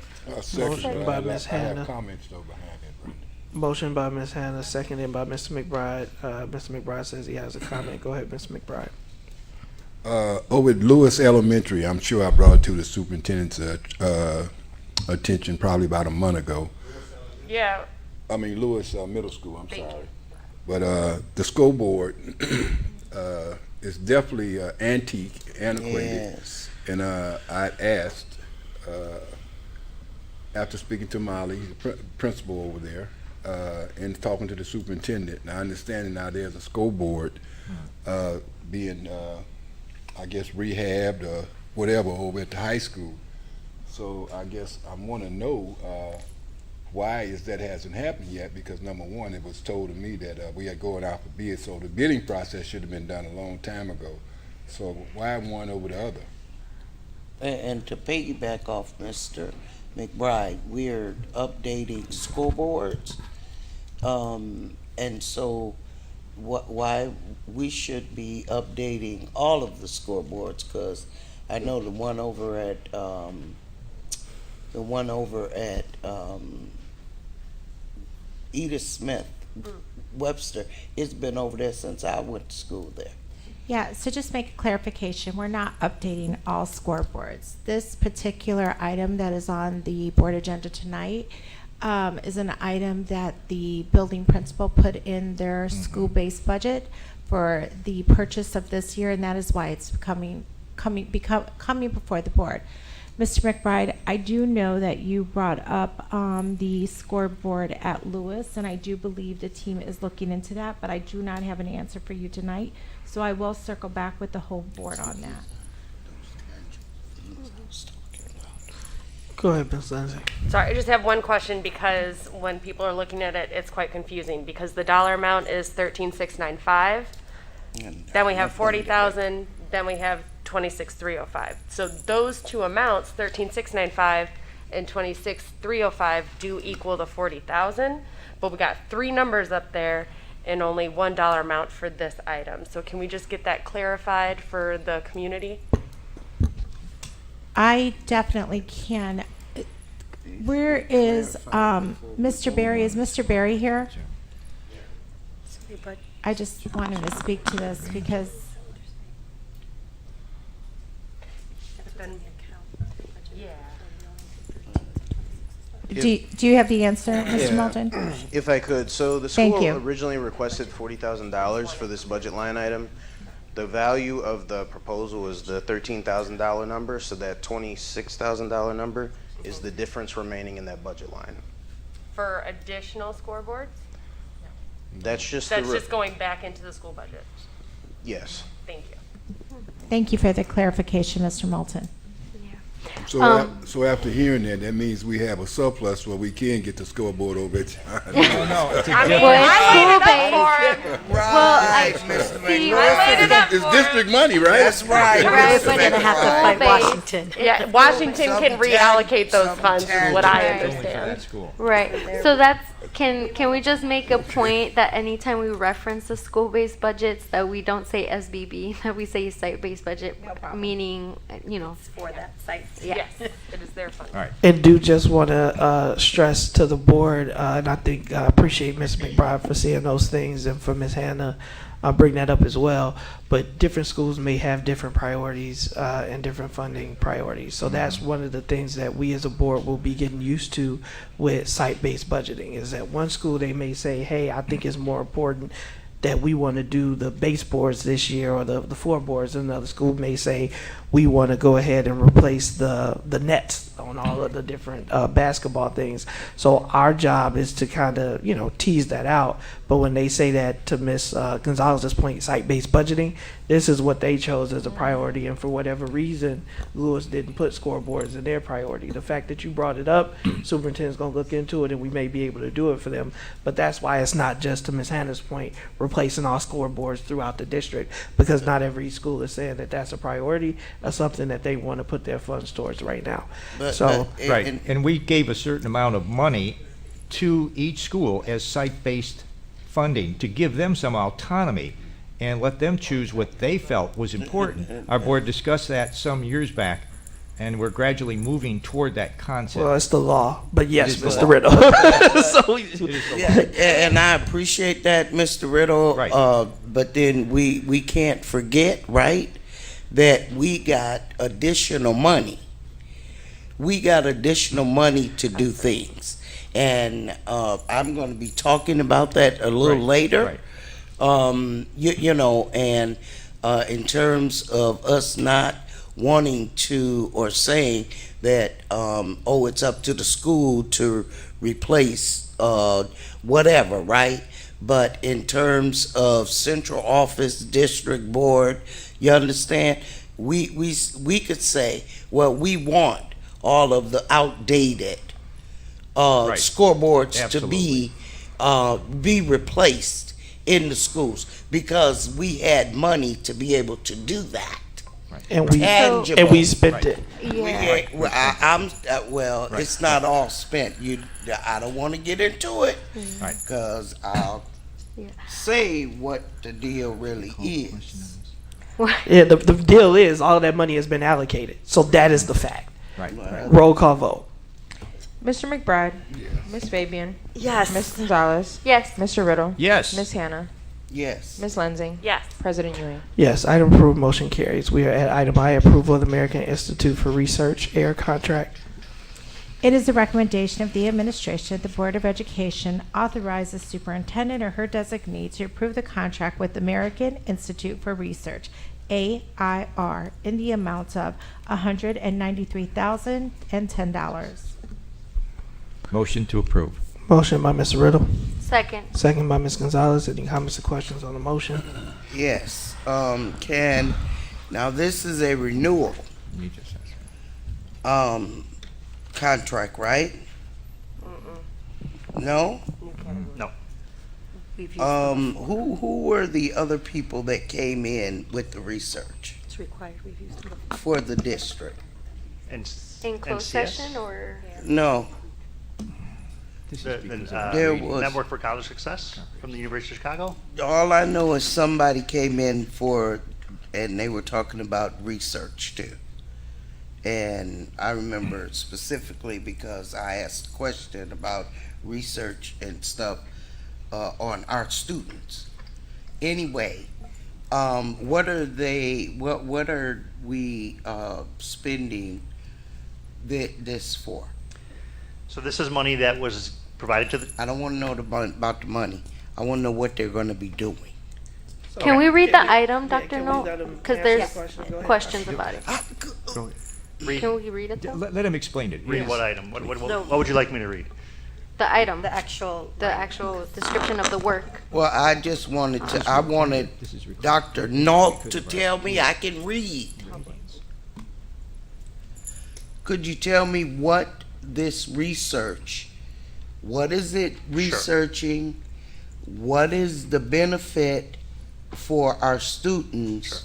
Motion by Ms. I have Hannah. comments though behind it. Right? Motion by Ms. Hannah, seconded by Mr. McBride. Mr. McBride says he has a comment. Go ahead, Mr. McBride. Over at Lewis Elementary, I'm sure I brought it to the superintendent's attention probably about a month ago. Yeah. I mean Lewis Middle School, I'm sorry. But the school board is definitely antique, antiquated. Yes. And I asked, after speaking to Molly, the principal over there, in talking to the superintendent, now understanding now there's a scoreboard being, I guess, rehabbed or whatever over at the high school. So I guess I want to know why is that hasn't happened yet, because number one, it was told to me that we are going out for bid, so the bidding process should have been done a long time ago. So why one over the other? And to piggyback off Mr. McBride, we're updating scoreboards. And so why we should be updating all of the scoreboards, because I know the one over at Edith Smith Webster, it's been over there since I went to school there. Yeah, so just make a clarification, we're not updating all scoreboards. This particular item that is on the board agenda tonight is an item that the building principal put in their school-based budget for the purchase of this year, and that is why it's coming before the board. Mr. McBride, I do know that you brought up the scoreboard at Lewis, and I do believe the team is looking into that, but I do not have an answer for you tonight. So I will circle back with the whole board on that. Go ahead, Ms. Lindsay. Sorry, I just have one question, because when people are looking at it, it's quite confusing, because the dollar amount is 13,695. Then we have 40,000, then we have 26,305. So those two amounts, 13,695 and 26,305, do equal the 40,000, but we got three numbers up there and only $1 amount for this item. So can we just get that clarified for the community? I definitely can. Where is Mr. Barry? Is Mr. Barry here? I just wanted to speak to this because do you have the answer, Mr. Moulton? If I could, so the Thank school you. originally requested $40,000 for this budget line item. The value of the proposal is the $13,000 number, so that $26,000 number is the difference remaining in that budget line. For additional scoreboards? That's just That's just going back into the school budget. Yes. Thank you. Thank you for the clarification, Mr. Moulton. So, so after hearing that, that means we have a surplus where we can get the scoreboard over at John. No, it's a I mean, different. I laid it up for him. Right, Mr. McBride. It's district money, right? That's right. Right, Mr. we're gonna have to fight McBride. Washington. Yeah, Washington can reallocate those something funds, is what I tangible. Only for that understand. school. Right. So that's can we just make a point that anytime we reference the school-based budgets that we don't say SBB, that we say site-based budget, meaning For that site. Yes, it is their fund. All right. And do just want to stress to the board, and I think I appreciate Ms. McBride for seeing those things, and for Ms. Hannah bring that up as well. But different schools may have different priorities and different funding priorities. So that's one of the things that we as a board will be getting used to with site-based budgeting, is that one school, they may say, hey, I think it's more important that we want to do the baseboards this year, or the floorboards. Another school may say we want to go ahead and replace the nets on all of the different basketball things. So our job is to kind of tease that out. But when they say that, to Ms. Gonzalez's point, site-based budgeting, this is what they chose as a priority, and for whatever reason, Lewis didn't put scoreboards in their priority. The fact that you brought it up, superintendent's going to look into it, and we may be able to do it for them. But that's why it's not just, to Ms. Hannah's point, replacing all scoreboards throughout the district, because not every school is saying that that's a priority or something that they want to put their funds towards right now. Right, and we gave a certain amount of money to each school as site-based funding to give them some autonomy and let them choose what they felt was important. Our board discussed that some years back, and we're gradually moving toward that concept. Well, it's the law, but yes, It is the Mr. law. Riddle. So Yeah, and I appreciate that, Mr. Riddle. Right. But then we can't forget, right, that we got additional money. We got additional money to do things, and I'm going to be talking about that a little later. Right. And in terms of us not wanting to or saying that, it's up to the school to replace, whatever, right? But in terms of central office, district board, you understand? We could say, well, we want all of the outdated, scoreboards to be replaced in the schools because we had money to be able to do that. And we spent it. It's not all spent. I don't want to get into it because I'll say what the deal really is. Yeah, the deal is all of that money has been allocated. So that is the fact. Right. Roll call vote. Mr. McBride. Ms. Fabian. Yes. Ms. Gonzalez. Yes. Mr. Riddle. Yes. Ms. Hannah. Yes. Ms. Lensing. Yes. President Ewing. Yes, item approved, motion carries. We are at item I, approval of the American Institute for Research air contract. It is the recommendation of the administration that the Board of Education authorize the superintendent or her designee to approve the contract with American Institute for Research, AIR, in the amount of $193,010. Motion to approve. Motion by Mr. Riddle, Second. second by Ms. Gonzalez. Any comments or questions on the motion? Yes. Now this is a renewal contract, right? No? No. Who were the other people that came in with the research It's required reviews. for the district? In closed session or? No. The There was- Network for College Success from the University of Chicago? All I know is somebody came in and they were talking about research too. And I remember specifically because I asked a question about research and stuff on our students. Anyway, what are we spending this for? So this is money that was provided to the. I don't want to know about the money. I want to know what they're going to be doing. Can we read the item, Dr. can we No? let him Because answer the there's question? Go ahead. questions about it. Read, Can we read it though? Let him explain it. read Yes. what item? What No. would you like me to read? The item, The actual. the actual description of the work. Well, I just wanted I wanted Dr. Nault to tell me I can read. Could you tell me what this research, what is it researching? What is the benefit for our students?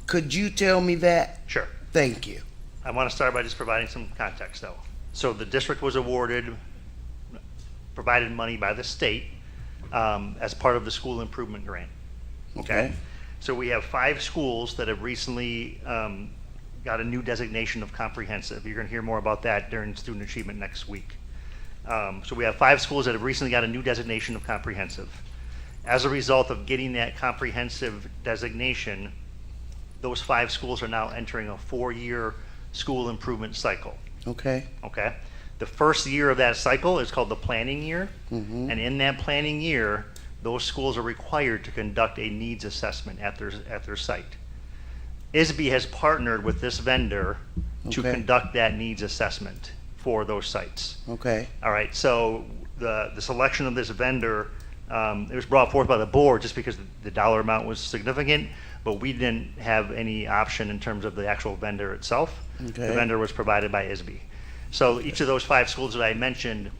Could you tell me that? Sure. Thank you. I want to start by just providing some context, though. So the district was provided money by the state as part of the school improvement grant. Okay? So we have 5 schools that have recently got a new designation of comprehensive. You're going to hear more about that during student achievement next week. So we have 5 schools that have recently got a new designation of comprehensive. As a result of getting that comprehensive designation, those 5 schools are now entering a 4-year school improvement cycle. Okay. Okay? The first year of that cycle is called the planning year. Mm-hmm. And in that planning year, those schools are required to conduct a needs assessment at their site. ISB has partnered with this vendor to Okay. conduct that needs assessment for those sites. Okay. All right, so the selection of this vendor, it was brought forth by the board just because the dollar amount was significant, but we didn't have any option in terms of the actual vendor itself. Okay. The vendor was provided by ISB. So each of those 5 schools that I mentioned,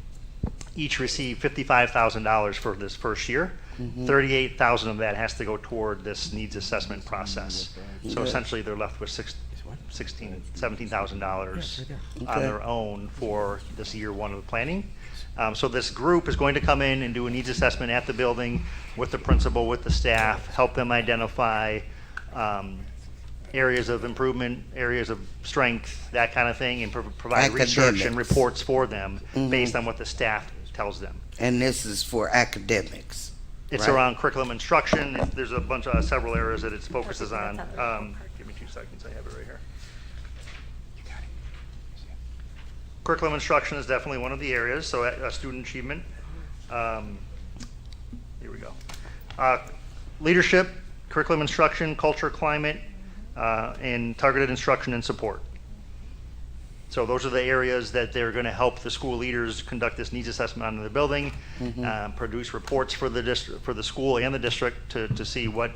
each received $55,000 for this first year. Mhm. $38,000 of that has to go toward this needs assessment process. So Okay. essentially, they're left with $17,000 on Okay. their own for this year 1 of the planning. So this group is going to come in and do a needs assessment at the building with the principal, with the staff, help them identify areas of improvement, areas of strength, that kind of thing, and provide research and Academics. reports for them Mhm. based on what the staff tells them. And this is for academics. It's right? around curriculum instruction. There's a bunch of several areas that it focuses on. Give me 2 seconds. I have it right here. Curriculum instruction is definitely one of the areas. So student achievement. Here we go. Leadership, curriculum instruction, culture, climate, and targeted instruction and support. So those are the areas that they're going to help the school leaders conduct this needs assessment on the building, produce reports for the district, for the school and the district to see what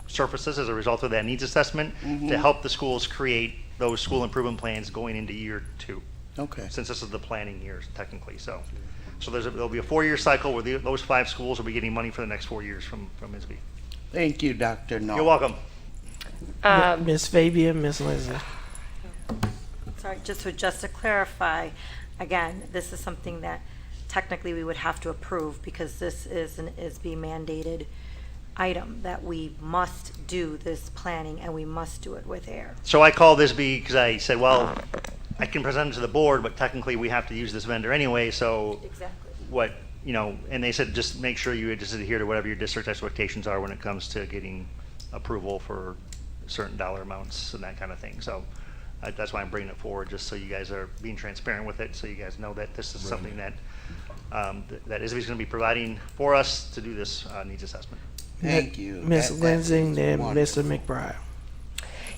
surfaces as a result of that needs assessment to help the schools create those school improvement plans going into year 2. Okay. Since this is the planning years technically, so there'll be a 4-year cycle where those 5 schools will be getting money for the next 4 years from ISB. Thank you, Dr. Norton. You're welcome. Ms. Fabian, Ms. Lindsay. Sorry, just to clarify, again, this is something that technically we would have to approve because this is an ISB mandated item that we must do this planning and we must do it with AIR. So I called ISB because I said, well, I can present it to the board, but technically we have to use this vendor anyway, so Exactly. what, and they said, just make sure you just adhere to whatever your district expectations are when it comes to getting approval for certain dollar amounts and that kind of thing. So that's why I'm bringing it forward, just so you guys are being transparent with it, so you guys know that this is something that that ISB is going to be providing for us to do this needs assessment. Thank you. Ms. Lindsay, then Mr. McBride.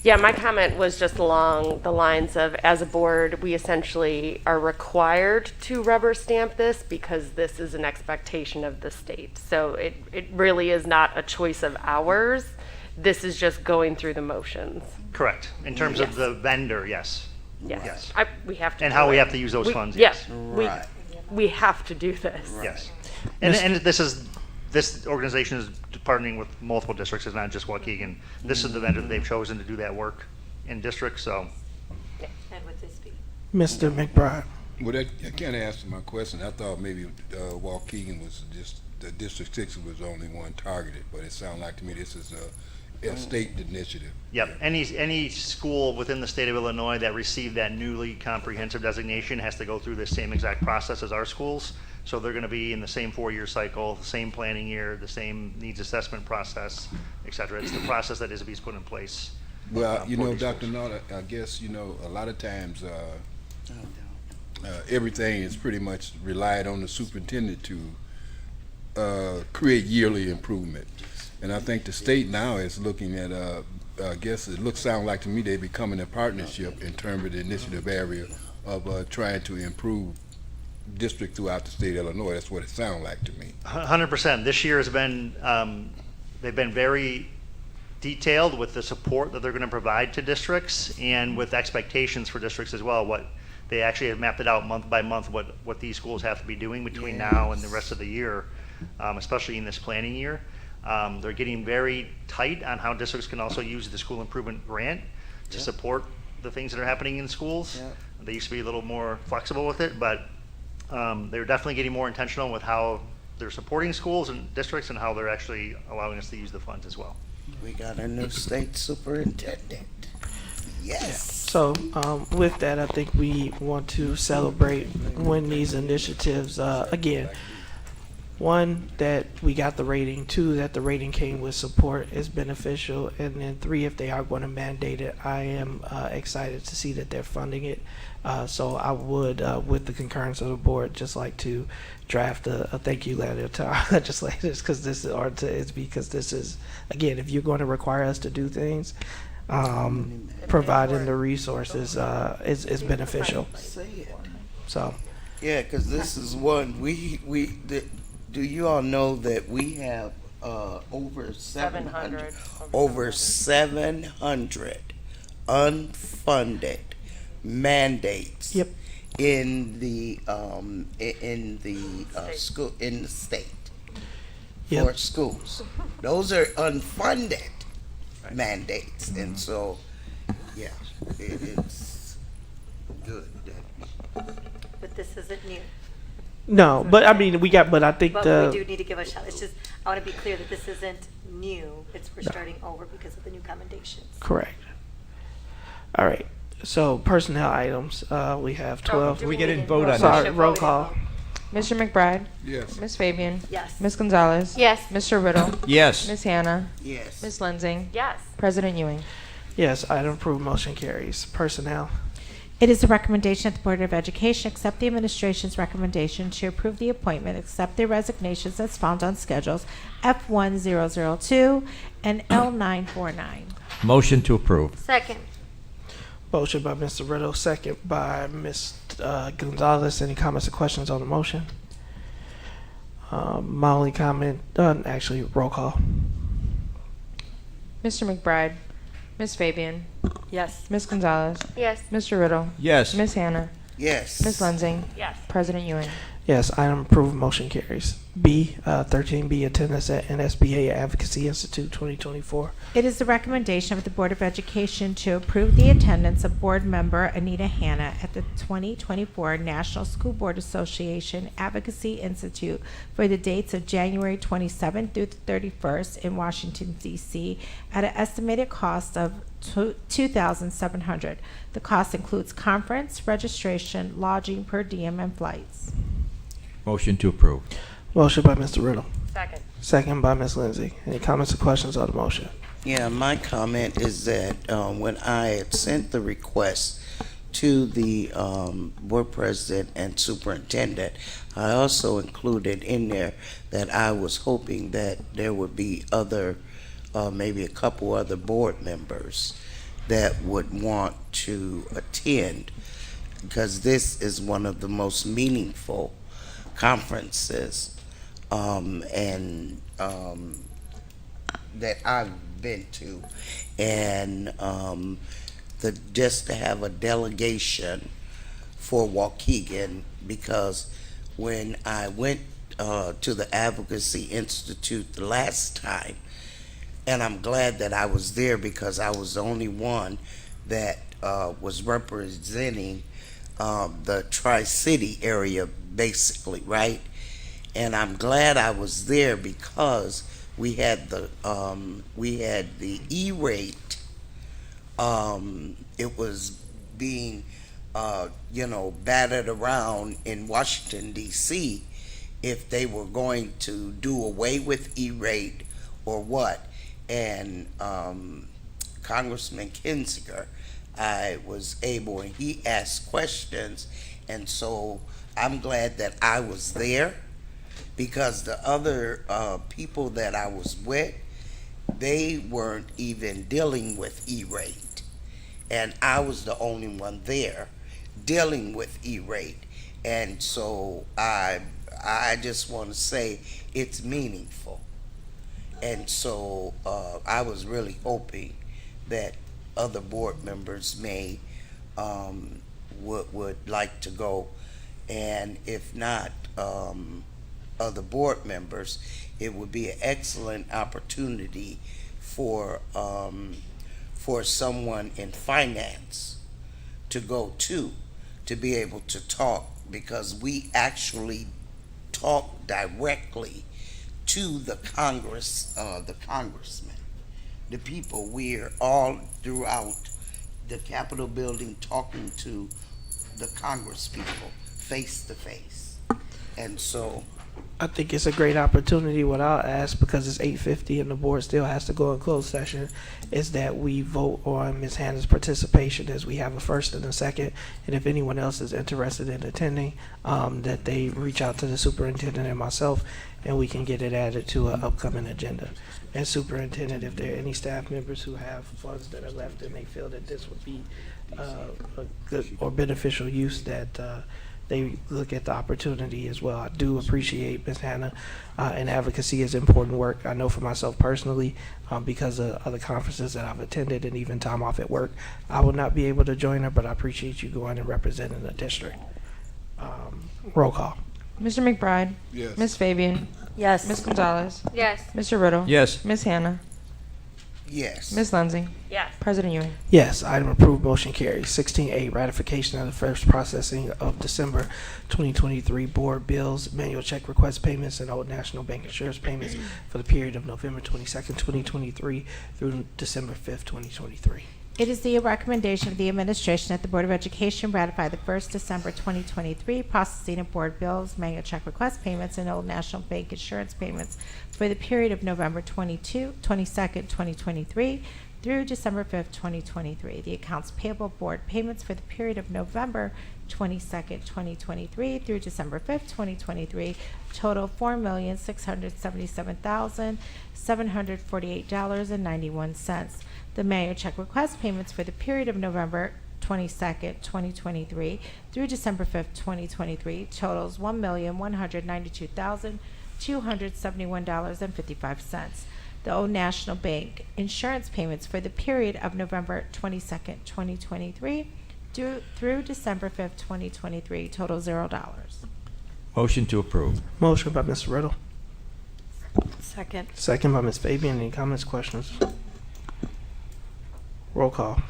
Yeah, my comment was just along the lines of, as a board, we essentially are required to rubber stamp this because this is an expectation of the state. So it really is not a choice of ours. This is just going through the motions. Correct. In terms of the vendor, yes. Yes. We have to. And do how we it. have to use those funds, Yes. yes. We have to do this. Yes. And this organization is partnering with multiple districts. It's not just Waukegan. This is the vendor that they've chosen to do that work in districts, so. And with ISB. Mr. McBride. Well, that kind of answered my question. I thought maybe Waukegan was just, the District 6 was only one targeted, but it sounded like to me this is a state initiative. Yep, any school within the state of Illinois that received that newly comprehensive designation has to go through the same exact process as our schools. So they're going to be in the same 4-year cycle, the same planning year, the same needs assessment process, et cetera. It's the process that ISB's put in place. Well, for these Dr. schools. Nott, I guess, a lot of times everything is pretty much relied on the superintendent to create yearly improvement. And I think the state now is looking at, I guess it sound like to me they're becoming a partnership in terms of the initiative area of trying to improve district throughout the state of Illinois. That's what it sounds like to me. 100%. This year has been, they've been very detailed with the support that they're going to provide to districts and with expectations for districts as well. What they actually have mapped it out month by month, what these schools have to be doing between now and the rest of the year, especially in this planning year. They're getting very tight on how districts can also use the school improvement grant to support the things that are happening in schools. They used to be a little more flexible with it, but they're definitely getting more intentional with how they're supporting schools and districts and how they're actually allowing us to use the funds as well. We got a new state superintendent. Yes. So with that, I think we want to celebrate when these initiatives, again, 1, that we got the rating, 2, that the rating came with support is beneficial, and then 3, if they are going to mandate it, I am excited to see that they're funding it. So I would, with the concurrence of the board, just like to draft a thank you letter to our legislators because this is, or to ISB, because this is, again, if you're going to require us to do things, providing the resources is beneficial. So. Yeah, because this is one do you all know that we have over 700 unfunded mandates in the school in the state for schools. Those are unfunded mandates, and so yeah, it's good. But this isn't new. No, but I mean, but I think But we do need to give a shot. It's just, I want to be clear that this isn't new. We're starting over because of the new commendations. Correct. All right. So personnel items, we have 12. We get in vote on Sorry, this. roll call. Mr. McBride? Yes. Ms. Fabian? Yes. Ms. Gonzalez? Yes. Mr. Riddle? Yes. Ms. Hannah? Yes. Ms. Lindsay? Yes. President Ewing? Yes, item approved, motion carries. Personnel. It is the recommendation that the Board of Education accept the administration's recommendation to approve the appointment, accept the resignations as found on schedules F1002 and L949. Motion to approve. Second. Motion by Mr. Riddle, second by Ms. Gonzalez. Any comments or questions on the motion? My only comment, actually, roll call. Mr. McBride, Ms. Fabian, Yes. Ms. Gonzalez, Yes. Mr. Riddle, Yes. Ms. Hannah, Yes. Ms. Lensing, Yes. President Ewing. Yes, item approved, motion carries. B, 13B, attendance at NSBA Advocacy Institute 2024. It is the recommendation of the Board of Education to approve the attendance of board member Anita Hanna at the 2024 National School Board Association Advocacy Institute for the dates of January 27th through the 31st in Washington, D.C. at an estimated cost of $2,700. The cost includes conference, registration, lodging, per diem, and flights. Motion to approve. Motion by Mr. Riddle, Second. second by Ms. Lindsay. Any comments or questions on the motion? Yeah, my comment is that when I had sent the request to the board president and superintendent, I also included in there that I was hoping that there would be other, maybe a couple other board members that would want to attend, because this is one of the most meaningful conferences that I've been to, and just to have a delegation for Waukegan, because when I went to the Advocacy Institute the last time, and I'm glad that I was there because I was the only one that was representing the Tri-City area, basically, right? And I'm glad I was there because we had the E-rate. It was being battered around in Washington, D.C. if they were going to do away with E-rate or what. And Congressman Kinzinger, I was able, and he asked questions, and so I'm glad that I was there, because the other people that I was with, they weren't even dealing with E-rate, and I was the only one there dealing with E-rate. And so I just want to say it's meaningful, and so I was really hoping that other board members may would like to go, and if not other board members, it would be an excellent opportunity for someone in finance to go to be able to talk, because we actually talk directly to the congressman, the people. We're all throughout the Capitol building talking to the Congress people face to face. And so I think it's a great opportunity. What I'll ask, because it's 8:50 and the board still has to go in closed session, is that we vote on Ms. Hannah's participation, as we have a first and a second. And if anyone else is interested in attending, that they reach out to the superintendent and myself, and we can get it added to an upcoming agenda. And superintendent, if there are any staff members who have funds that are left and they feel that this would be a good or beneficial use, that they look at the opportunity as well. I do appreciate Ms. Hannah, and advocacy is important work. I know for myself personally, because of other conferences that I've attended and even time off at work, I will not be able to join her, but I appreciate you going and representing the district. Roll call. Mr. McBride, Yes. Ms. Fabian, Yes. Ms. Gonzalez, Yes. Mr. Riddle, Yes. Ms. Hannah, yes. Ms. Lensing, Yes. President Ewing. Yes, item approved, motion carries. 16A, ratification of the first processing of December 2023 board bills, manual check request payments, and Old National Bank insurance payments for the period of November 22nd, 2023 through December 5th, 2023. It is the recommendation of the administration that the Board of Education ratify the 1st December 2023 processing of board bills, manual check request payments, and Old National Bank insurance payments for the period of November 22nd, 2023 through December 5th, 2023. The accounts payable board payments for the period of November 22nd, 2023 through December 5th, 2023 total $4,677,748.91. The manual check request payments for the period of November 22nd, 2023 through December 5th, 2023 totals $1,192,271.55. The Old National Bank insurance payments for the period of November 22nd, 2023 through December 5th, 2023 total $0. Motion to approve. Motion by Mr. Riddle. Second. Second by Ms. Fabian. Any comments, questions? Roll call.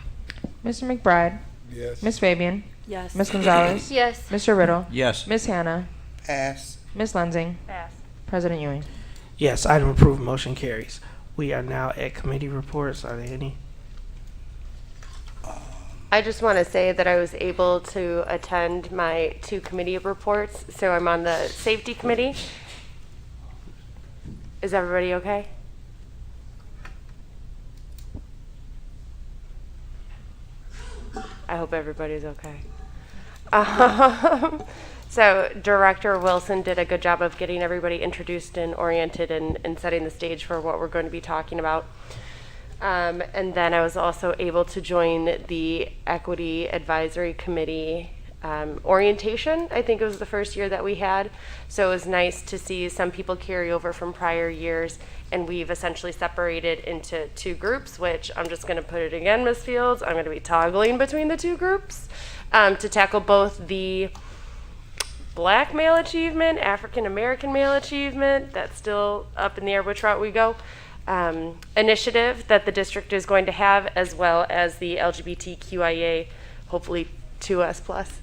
Mr. McBride. Yes. Ms. Fabian. Yes. Ms. Gonzalez. Yes. Mr. Riddle. Yes. Ms. Hannah. Pass. Ms. Lensing. Pass. President Ewing. Yes, item approved. Motion carries. We are now at committee reports. Are there any? I just want to say that I was able to attend my 2 committee reports. So I'm on the safety committee. Is everybody okay? I hope everybody's okay. So Director Wilson did a good job of getting everybody introduced and oriented and setting the stage for what we're going to be talking about. And then I was also able to join the Equity Advisory Committee orientation. I think it was the first year that we had. So it was nice to see some people carry over from prior years, and we've essentially separated into 2 groups, which I'm just going to put it again, Ms. Fields. I'm going to be toggling between the 2 groups to tackle both the Black male achievement, African American male achievement, that's still up in the air which route we go, initiative that the district is going to have, as well as the LGBTQIA, hopefully 2S plus,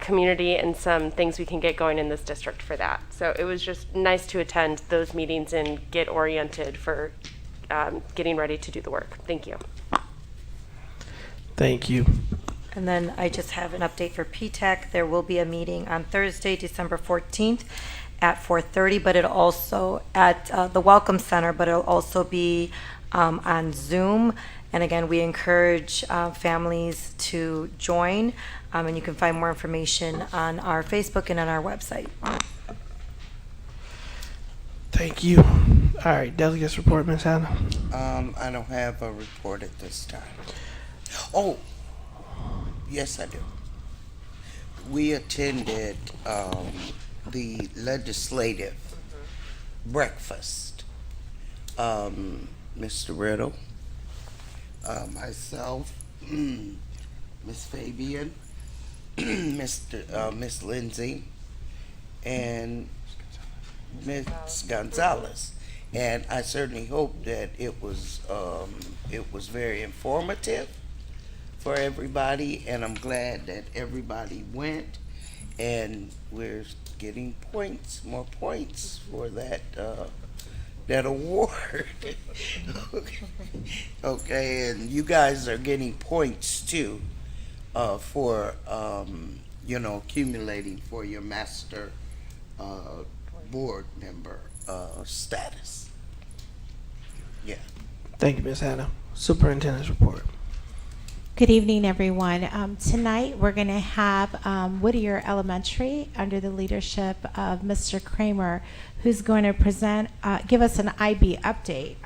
community, and some things we can get going in this district for that. So it was just nice to attend those meetings and get oriented for getting ready to do the work. Thank you. Thank you. And then I just have an update for PTAC. There will be a meeting on Thursday, December 14th at 4:30, but it'll also at the Welcome Center, but it'll also be on Zoom. And again, we encourage families to join, and you can find more information on our Facebook and on our website. Thank you. All right, delegates report, Ms. Hannah. I don't have a report at this time. Oh, yes, I do. We attended the legislative breakfast. Mr. Riddle, myself, Miss Fabian, Miss Lindsay, and Miss Gonzalez. And I certainly hope that it was very informative for everybody, and I'm glad that everybody went, and we're getting points, more points for that that award. Okay, and you guys are getting points too for accumulating for your master board member status. Yeah. Thank you, Ms. Hannah. Superintendent's report. Good evening, everyone. Tonight we're going to have Whittier Elementary under the leadership of Mr. Kramer, who's going to give us an IB update.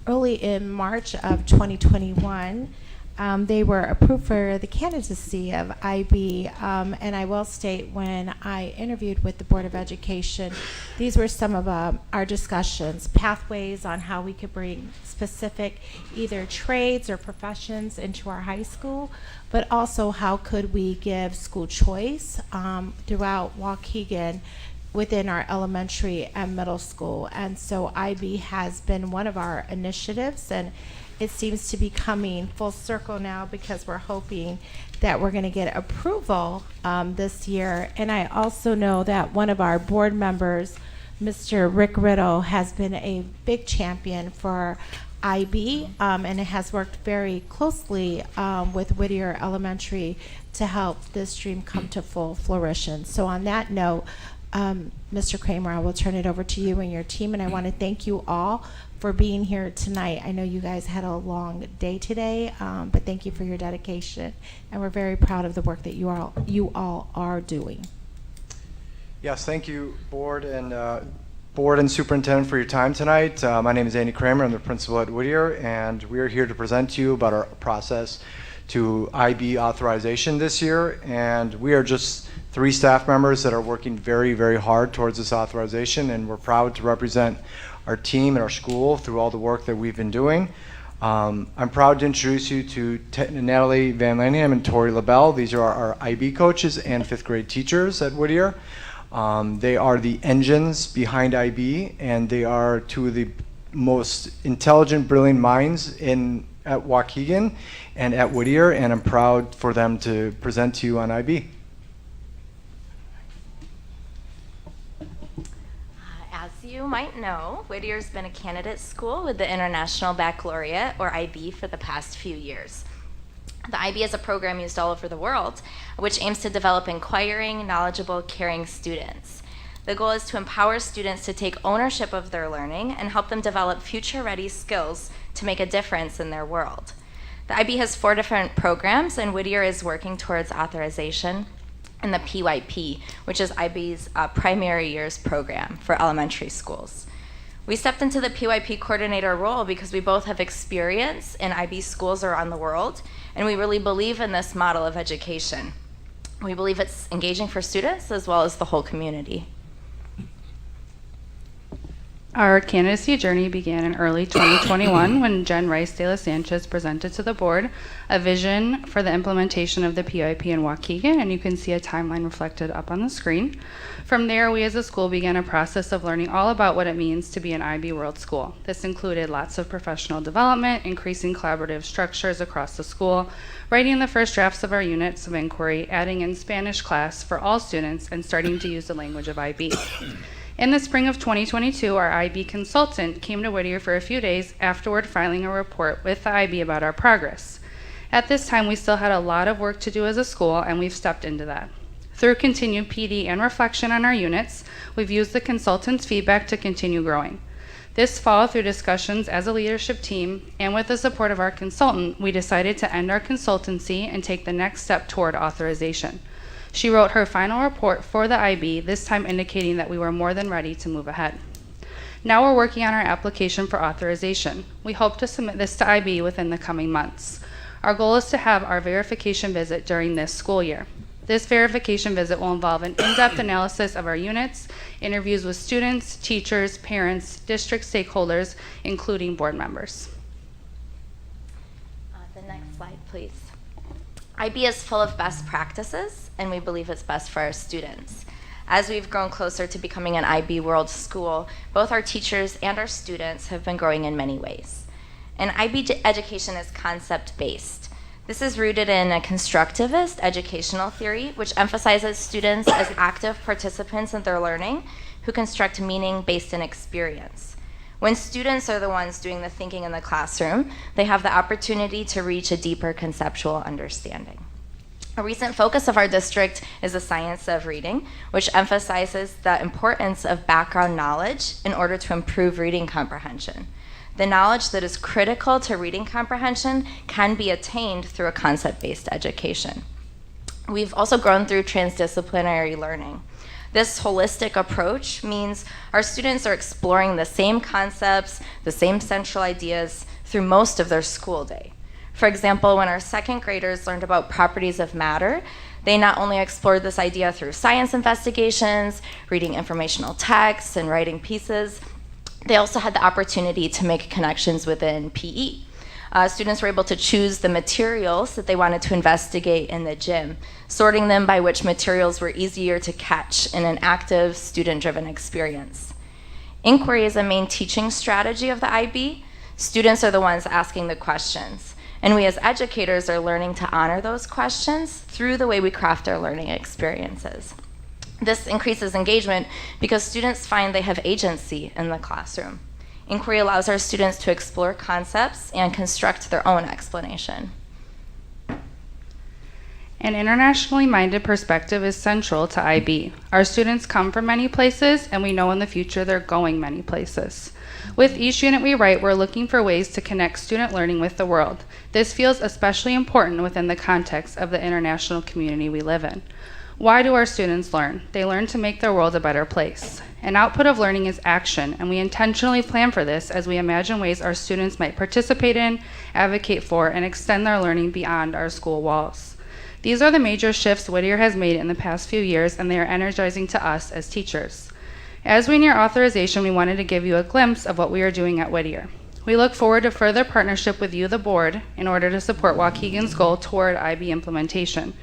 Early in March of 2021, they were approved for the candidacy of IB, and I will state when I interviewed with the Board of Education, these were some of our discussions, pathways on how we could bring specific either trades or professions into our high school, but also how could we give school choice throughout Waukegan within our elementary and middle school. And so IB has been one of our initiatives, and it seems to be coming full circle now because we're hoping that we're going to get approval this year. And I also know that one of our board members, Mr. Rick Riddle, has been a big champion for IB and has worked very closely with Whittier Elementary to help this dream come to full fruition. So on that note, Mr. Kramer, I will turn it over to you and your team, and I want to thank you all for being here tonight. I know you guys had a long day today, but thank you for your dedication, and we're very proud of the work that you all are doing. Yes, thank you, board and superintendent, for your time tonight. My name is Andy Kramer. I'm the principal at Whittier, and we are here to present to you about our process to IB authorization this year, and we are just 3 staff members that are working very, very hard towards this authorization, and we're proud to represent our team and our school through all the work that we've been doing. I'm proud to introduce you to Natalie Van Lanningham and Tori LaBelle. These are our IB coaches and 5th grade teachers at Whittier. They are the engines behind IB, and they are 2 of the most intelligent, brilliant minds at Waukegan and at Whittier, and I'm proud for them to present to you on IB. As you might know, Whittier's been a candidate school with the International Baccalaureate, or IB, for the past few years. The IB is a program used all over the world, which aims to develop inquiring, knowledgeable, caring students. The goal is to empower students to take ownership of their learning and help them develop future-ready skills to make a difference in their world. The IB has 4 different programs, and Whittier is working towards authorization in the PYP, which is IB's primary years program for elementary schools. We stepped into the PYP coordinator role because we both have experience in IB schools around the world, and we really believe in this model of education. We believe it's engaging for students as well as the whole community. Our candidacy journey began in early 2021 when Jen Rice de la Sanchez presented to the board a vision for the implementation of the PIP in Waukegan, and you can see a timeline reflected up on the screen. From there, we as a school began a process of learning all about what it means to be an IB World School. This included lots of professional development, increasing collaborative structures across the school, writing the first drafts of our units of inquiry, adding in Spanish class for all students, and starting to use the language of IB. In the spring of 2022, our IB consultant came to Whittier for a few days, afterward filing a report with the IB about our progress. At this time, we still had a lot of work to do as a school, and we've stepped into that. Through continued PD and reflection on our units, we've used the consultant's feedback to continue growing. This fall, through discussions as a leadership team and with the support of our consultant, we decided to end our consultancy and take the next step toward authorization. She wrote her final report for the IB, this time indicating that we were more than ready to move ahead. Now we're working on our application for authorization. We hope to submit this to IB within the coming months. Our goal is to have our verification visit during this school year. This verification visit will involve an in-depth analysis of our units, interviews with students, teachers, parents, district stakeholders, including board members. The next slide, please. IB is full of best practices, and we believe it's best for our students. As we've grown closer to becoming an IB World School, both our teachers and our students have been growing in many ways. And IB education is concept-based. This is rooted in a constructivist educational theory, which emphasizes students as active participants in their learning who construct meaning based in experience. When students are the ones doing the thinking in the classroom, they have the opportunity to reach a deeper conceptual understanding. A recent focus of our district is the science of reading, which emphasizes the importance of background knowledge in order to improve reading comprehension. The knowledge that is critical to reading comprehension can be attained through a concept-based education. We've also grown through transdisciplinary learning. This holistic approach means our students are exploring the same concepts, the same central ideas through most of their school day. For example, when our second graders learned about properties of matter, they not only explored this idea through science investigations, reading informational texts, and writing pieces, they also had the opportunity to make connections within PE. Students were able to choose the materials that they wanted to investigate in the gym, sorting them by which materials were easier to catch in an active, student-driven experience. Inquiry is a main teaching strategy of the IB. Students are the ones asking the questions, and we as educators are learning to honor those questions through the way we craft our learning experiences. This increases engagement because students find they have agency in the classroom. Inquiry allows our students to explore concepts and construct their own explanation. An internationally minded perspective is central to IB. Our students come from many places, and we know in the future they're going many places. With each unit we write, we're looking for ways to connect student learning with the world. This feels especially important within the context of the international community we live in. Why do our students learn? They learn to make their world a better place. An output of learning is action, and we intentionally plan for this as we imagine ways our students might participate in, advocate for, and extend their learning beyond our school walls. These are the major shifts Whittier has made in the past few years, and they are energizing to us as teachers. As we near authorization, we wanted to give you a glimpse of what we are doing at Whittier. We look forward to further partnership with you, the board, in order to support Waukegan's goal toward IB implementation.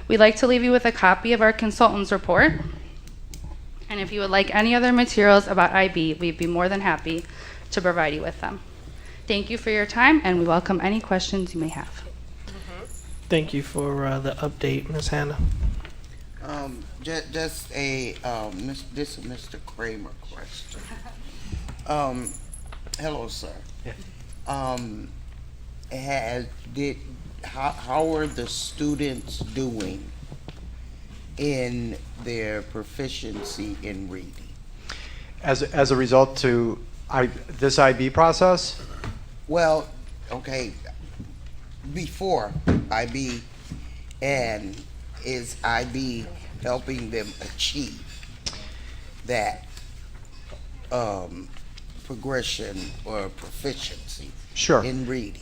We'd like to leave you with a copy of our consultant's report. And if you would like any other materials about IB, we'd be more than happy to provide you with them. Thank you for your time, and we welcome any questions you may have. Thank you for the update, Ms. Hannah. Just a this is Mr. Kramer question. Hello, sir. How are the students doing in their proficiency in reading? As a result to this IB process? Well, okay, before IB, and is IB helping them achieve that progression or proficiency in reading?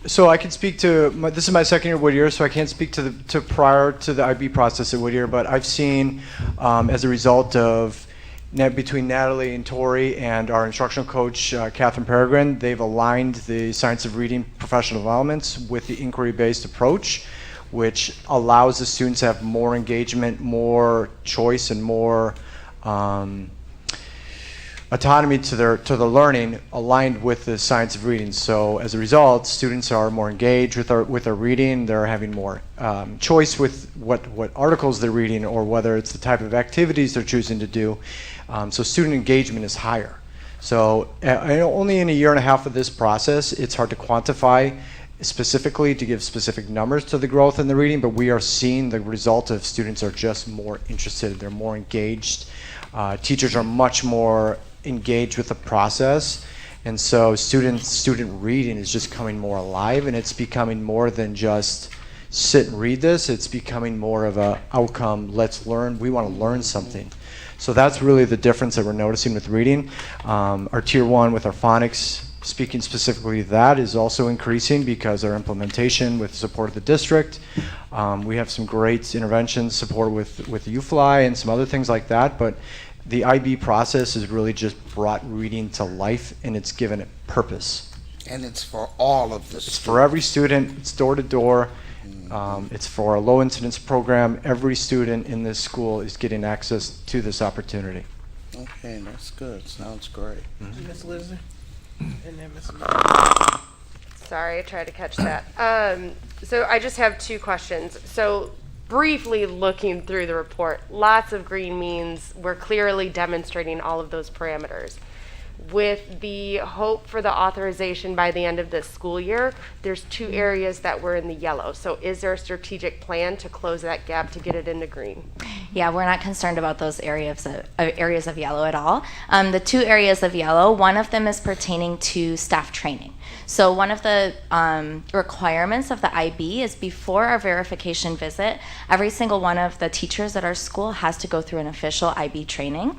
So I can speak to, this is my second year at Whittier, so I can't speak to prior to the IB process at Whittier, but I've seen as a result of between Natalie and Tori and our instructional coach, Catherine Peregrine, they've aligned the science of reading professional developments with the inquiry-based approach, which allows the students to have more engagement, more choice, and more autonomy to the learning aligned with the science of reading. So as a result, students are more engaged with their reading. They're having more choice with what articles they're reading, or whether it's the type of activities they're choosing to do. So student engagement is higher. So only in a year and a half of this process, it's hard to quantify specifically to give specific numbers to the growth in the reading, but we are seeing the result of students are just more interested. They're more engaged. Teachers are much more engaged with the process, and so student reading is just coming more alive, and it's becoming more than just sit and read this. It's becoming more of a outcome. Let's learn. We want to learn something. So that's really the difference that we're noticing with reading. Our tier 1 with our phonics, speaking specifically to that, is also increasing because our implementation with support of the district. We have some great interventions, support with UFly and some other things like that, but the IB process has really just brought reading to life, and it's given it purpose. And it's for all of the students? It's for every student. It's door to door. It's for a low incidence program. Every student in this school is getting access to this opportunity. Okay, that's good. Sounds great. Ms. Lizzie? And then Ms. Sorry, I tried to catch that. So I just have two questions. So briefly looking through the report, lots of green means we're clearly demonstrating all of those parameters. With the hope for the authorization by the end of this school year, there's 2 areas that were in the yellow. So is there a strategic plan to close that gap to get it into green? Yeah, we're not concerned about those areas of yellow at all. The 2 areas of yellow, one of them is pertaining to staff training. So one of the requirements of the IB is before our verification visit, every single one of the teachers at our school has to go through an official IB training.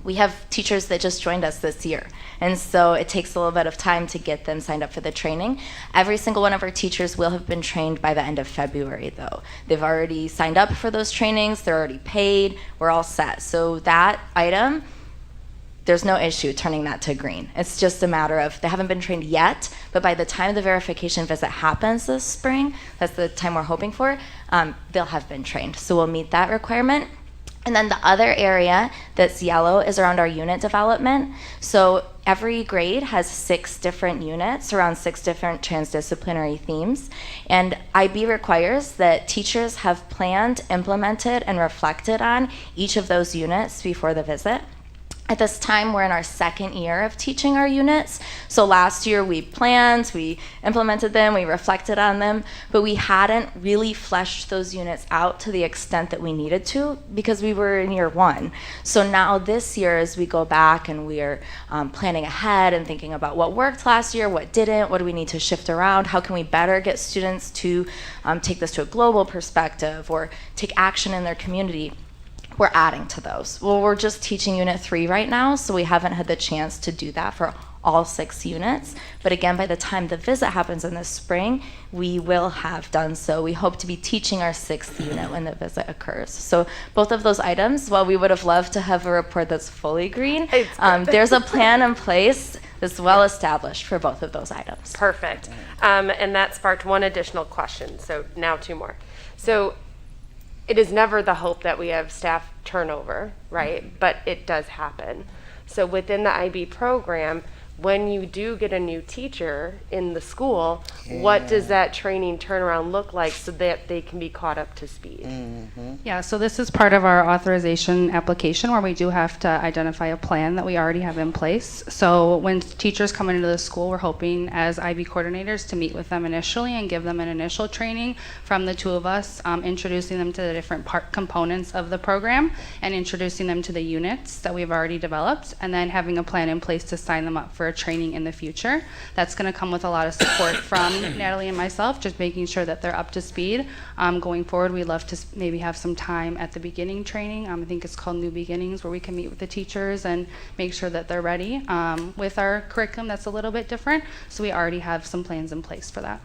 We have teachers that just joined us this year, and so it takes a little bit of time to get them signed up for the training. Every single one of our teachers will have been trained by the end of February, though. They've already signed up for those trainings, they're already paid, we're all set. So that item, there's no issue turning that to green. It's just a matter of they haven't been trained yet, but by the time the verification visit happens this spring, that's the time we're hoping for, they'll have been trained. So we'll meet that requirement. And then the other area that's yellow is around our unit development. So every grade has 6 different units around 6 different transdisciplinary themes. And IB requires that teachers have planned, implemented, and reflected on each of those units before the visit. At this time, we're in our 2nd year of teaching our units. So last year we planned, we implemented them, we reflected on them, but we hadn't really fleshed those units out to the extent that we needed to because we were in year 1. So now this year, as we go back and we're planning ahead and thinking about what worked last year, what didn't, what do we need to shift around, how can we better get students to take this to a global perspective or take action in their community, we're adding to those. Well, we're just teaching Unit 3 right now, so we haven't had the chance to do that for all 6 units. But again, by the time the visit happens in the spring, we will have done so. We hope to be teaching our 6th unit when the visit occurs. So both of those items, while we would have loved to have a report that's fully green, there's a plan in place that's well established for both of those items. Perfect. And that sparked one additional question, so now 2 more. So it is never the hope that we have staff turnover, right? But it does happen. So within the IB program, when you do get a new teacher in the school, what does that training turnaround look like so that they can be caught up to speed? Yeah, so this is part of our authorization application where we do have to identify a plan that we already have in place. So when teachers come into the school, we're hoping as IB coordinators to meet with them initially and give them an initial training from the 2 of us, introducing them to the different components of the program and introducing them to the units that we've already developed, and then having a plan in place to sign them up for a training in the future. That's going to come with a lot of support from Natalie and myself, just making sure that they're up to speed. Going forward, we'd love to maybe have some time at the beginning training. I think it's called New Beginnings, where we can meet with the teachers and make sure that they're ready with our curriculum that's a little bit different. So we already have some plans in place for that.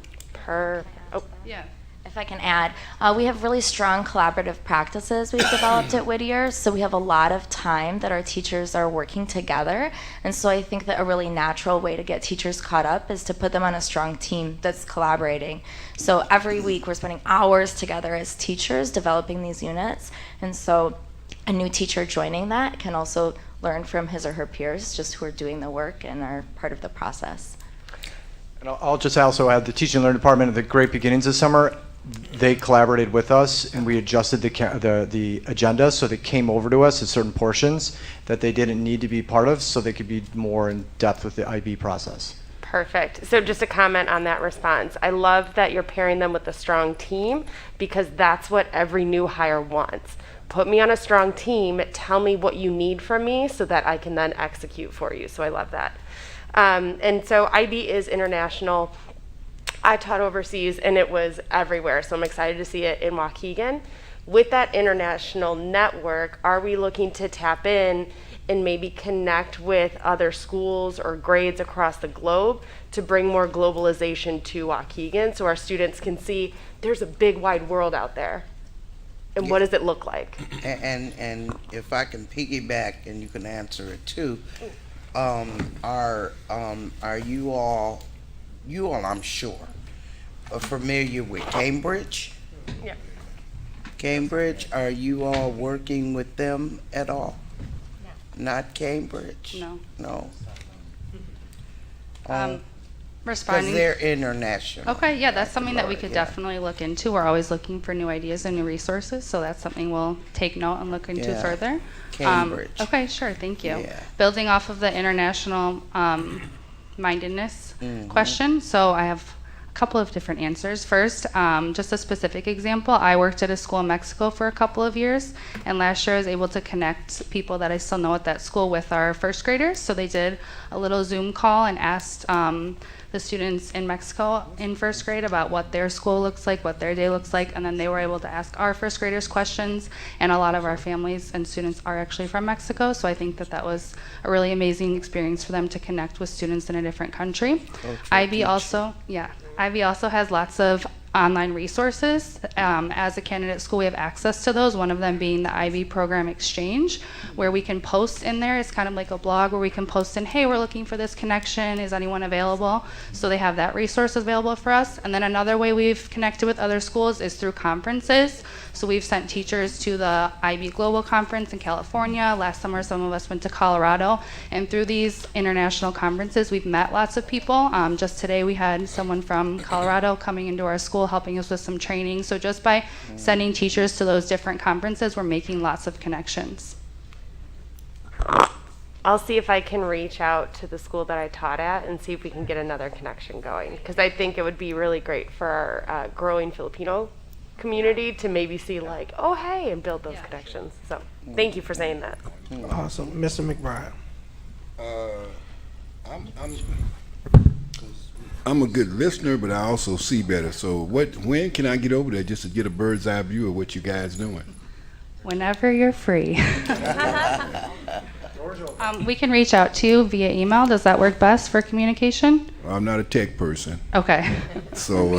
Oh, yeah. If I can add, we have really strong collaborative practices we've developed at Whittier, so we have a lot of time that our teachers are working together, and so I think that a really natural way to get teachers caught up is to put them on a strong team that's collaborating. So every week we're spending hours together as teachers developing these units, and so a new teacher joining that can also learn from his or her peers just who are doing the work and are part of the process. And I'll just also add the teaching and learning department at the great beginnings this summer. They collaborated with us, and we adjusted the agenda so they came over to us at certain portions that they didn't need to be part of, so they could be more in depth with the IB process. Perfect. So just a comment on that response. I love that you're pairing them with a strong team, because that's what every new hire wants. Put me on a strong team, tell me what you need from me so that I can then execute for you. So I love that. And so IB is international. I taught overseas and it was everywhere, so I'm excited to see it in Waukegan. With that international network, are we looking to tap in and maybe connect with other schools or grades across the globe to bring more globalization to Waukegan so our students can see there's a big wide world out there? And what does it look like? And if I can piggyback, and you can answer it too, are you all I'm sure are familiar with Cambridge? Yeah. Cambridge, are you all working with them at all? No. Not Cambridge? No. No. Responding. Because they're international. Okay, yeah, that's something that we could definitely look into. We're always looking for new ideas and new resources, so that's something we'll take note and look into further. Cambridge. Okay, sure, thank you. Yeah. Building off of the international mindedness question, so I have a couple of different answers. First, just a specific example, I worked at a school in Mexico for a couple of years, and last year I was able to connect people that I still know at that school with our first graders, so they did a little Zoom call and asked the students in Mexico in first grade about what their school looks like, what their day looks like, and then they were able to ask our first graders questions, and a lot of our families and students are actually from Mexico, so I think that that was a really amazing experience for them to connect with students in a different country. IB also has lots of online resources. As a candidate school, we have access to those, one of them being the IB Program Exchange, where we can post in there. It's kind of like a blog where we can post in, hey, we're looking for this connection. Is anyone available? So they have that resource available for us. And then another way we've connected with other schools is through conferences. So we've sent teachers to the IB Global Conference in California. Last summer, some of us went to Colorado. And through these international conferences, we've met lots of people. Just today, we had someone from Colorado coming into our school helping us with some training. So just by sending teachers to those different conferences, we're making lots of connections. I'll see if I can reach out to the school that I taught at and see if we can get another connection going, because I think it would be really great for our growing Filipino community to maybe see like, oh, hey, and build those connections. So thank you for saying that. Awesome. Mr. McBride. I'm a good listener, but I also see better. So when can I get over there just to get a bird's eye view of what you guys doing? Whenever you're free. We can reach out to you via email. Does that work best for communication? I'm not a tech person, Okay. so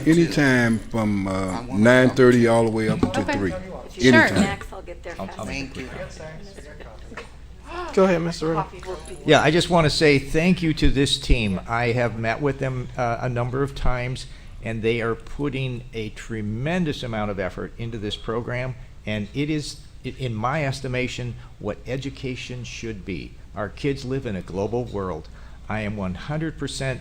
anytime from 9:30 all the way up to 3. Sure. Anytime. Max, I'll get there fast. Thank you. Go ahead, Mr. Riddle. Yeah, I just want to say thank you to this team. I have met with them a number of times, and they are putting a tremendous amount of effort into this program, and it is, in my estimation, what education should be. Our kids live in a global world. I am 100%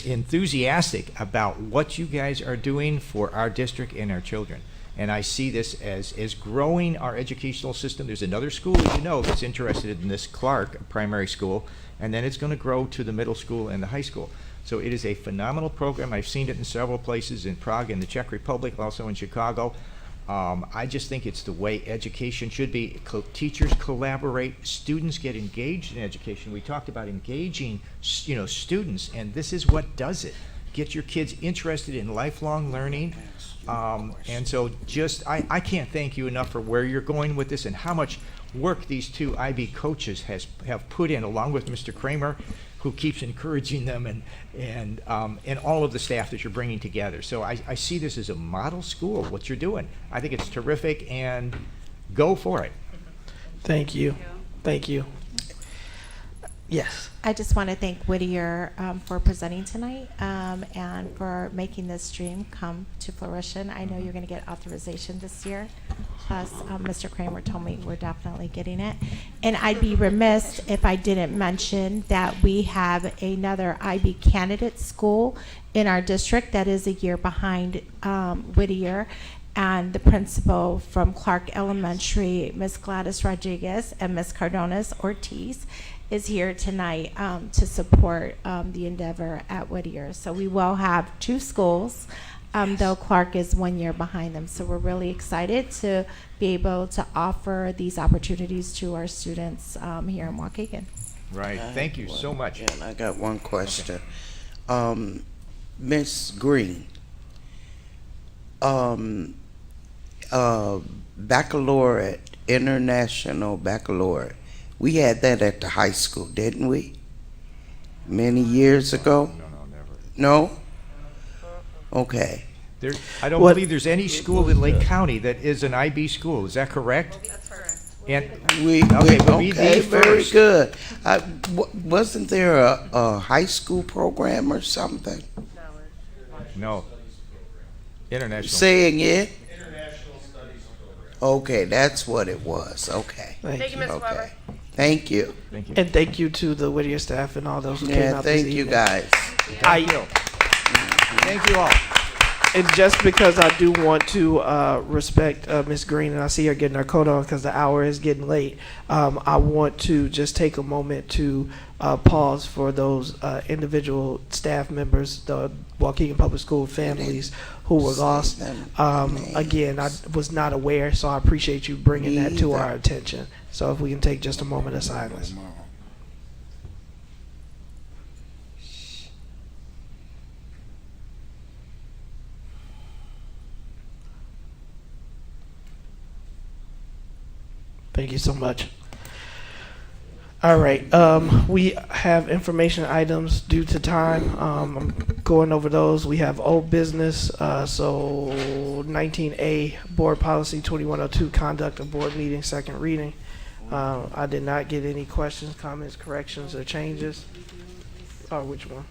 enthusiastic about what you guys are doing for our district and our children. And I see this as growing our educational system. There's another school, as you know, that's interested in this, Clark primary school, and then it's going to grow to the middle school and the high school. So it is a phenomenal program. I've seen it in several places, in Prague, in the Czech Republic, also in Chicago. I just think it's the way education should be. Teachers collaborate, students get engaged in education. We talked about engaging, students, and this is what does it. Get your kids interested in lifelong learning. And so I can't thank you enough for where you're going with this and how much work these two IB coaches have put in, along with Mr. Kramer, who keeps encouraging them, and all of the staff that you're bringing together. So I see this as a model school, what you're doing. I think it's terrific, and go for it. Thank you. Thank you. Yes. I just want to thank Whittier for presenting tonight and for making this dream come to fruition. I know you're going to get authorization this year. Plus, Mr. Kramer told me we're definitely getting it. And I'd be remiss if I didn't mention that we have another IB candidate school in our district that is a year behind Whittier. And the principal from Clark Elementary, Miss Gladys Rodriguez, and Miss Cardonas Ortiz, is here tonight to support the endeavor at Whittier. So we will have two schools, though Clark is 1 year behind them. So we're really excited to be able to offer these opportunities to our students here in Waukegan. Right. Thank you so much. And I got one question. Miss Green, baccalaureate, international baccalaureate, we had that at the high school, didn't we? Many years ago? No, never. No? Okay. I don't believe there's any school in Lake County that is an IB school. Is that correct? That's correct. And Okay, very good. Wasn't there a high school program or something? No. International. Saying it? Okay, that's what it was. Okay. Thank you, Ms. Okay. Thank you. Thank you. And thank you to the Whittier staff and all those who came out this thank you evening. guys. Thank you all. And just because I do want to respect Ms. Green, and I see her getting her coat on because the hour is getting late, I want to just take a moment to pause for those individual staff members, the Waukegan Public School families who were lost. Again, I was not aware, so I appreciate you bringing that to our attention. So if we can take just a moment of silence. Thank you so much. All right, we have information items due to time. I'm going over those. We have old business, so 19A, Board Policy 2102, Conduct of Board Meeting, second reading. I did not get any questions, comments, corrections, or changes. Oh, which one?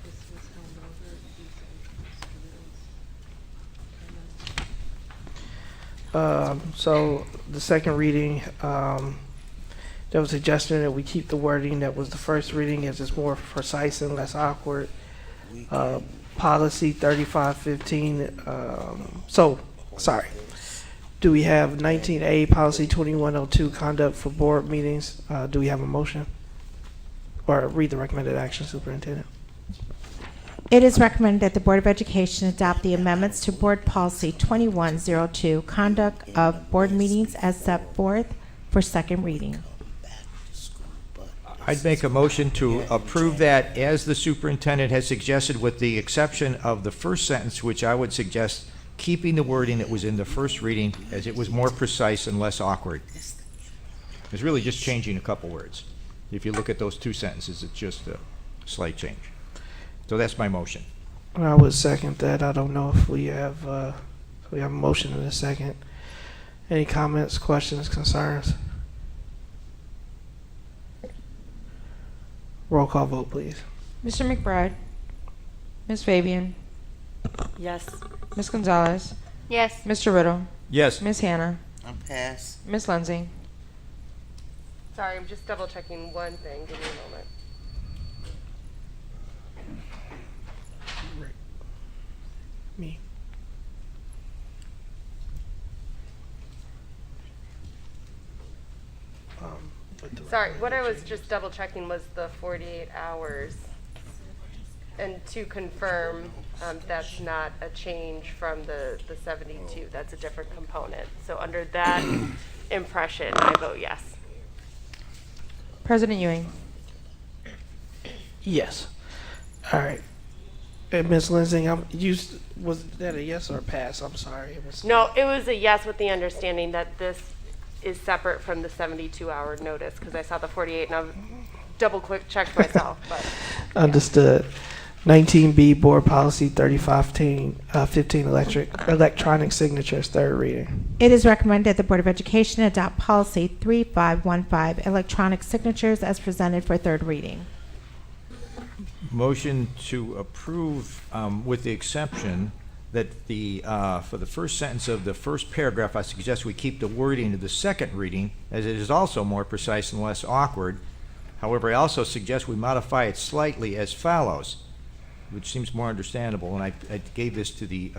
So the second reading, there was a suggestion that we keep the wording that was the first reading as it's more precise and less awkward. Policy 3515, sorry. Do we have 19A, Policy 2102, Conduct for Board Meetings? Do we have a motion? Or read the recommended action, Superintendent. It is recommended that the Board of Education adopt the amendments to Board Policy 2102, Conduct of Board Meetings as set forth for second reading. I'd make a motion to approve that as the superintendent has suggested, with the exception of the first sentence, which I would suggest keeping the wording that was in the first reading, as it was more precise and less awkward. It's really just changing a couple words. If you look at those two sentences, it's just a slight change. So that's my motion. I would second that. I don't know if we have a motion in a second. Any comments, questions, concerns? Roll call vote, please. Mr. McBride? Ms. Fabian? Yes. Ms. Gonzalez? Yes. Mr. Riddle? Yes. Ms. Hannah? I'm pass. Ms. Lindsay? Sorry, I'm just double checking one thing. Give me a moment. Me. Sorry, what I was just double checking was the 48 hours. And to confirm, that's not a change from the 72. That's a different component. So under that impression, I vote yes. President Ewing? Yes. All right. Ms. Lindsay, was that a yes or a pass? I'm sorry. It was. No, it was a yes with the understanding that this is separate from the 72-hour notice because I saw the 48 and I double quick checked myself. But Understood. 19B, Board Policy 3515, electronic signatures, third reading. It is recommended the Board of Education adopt policy 3515, electronic signatures, as presented for third reading. Motion to approve with the exception that the for the first sentence of the first paragraph, I suggest we keep the wording of the second reading, as it is also more precise and less awkward. However, I also suggest we modify it slightly as follows, which seems more understandable, and I gave this to the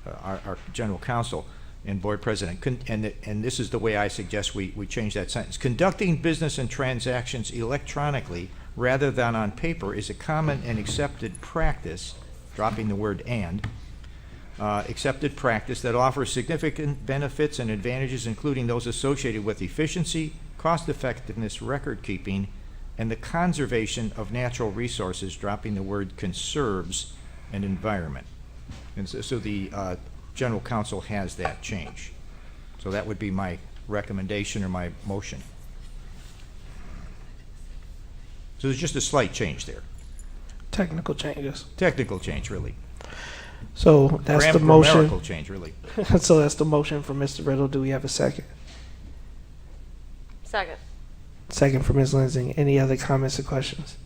our general counsel and board president, and this is the way I suggest we change that sentence. Conducting business and transactions electronically rather than on paper is a common and accepted practice, dropping the word and, accepted practice that offers significant benefits and advantages, including those associated with efficiency, cost effectiveness, record keeping, and the conservation of natural resources, dropping the word conserves, and environment. And so the general counsel has that change. So that would be my recommendation or my motion. So there's just a slight change there. Technical changes. Technical change, really. So that's the motion. Grammatical change, really. So that's the motion for Mr. Riddle. Do we have a second? second. Second for Ms. Lindsay. Any other comments or questions?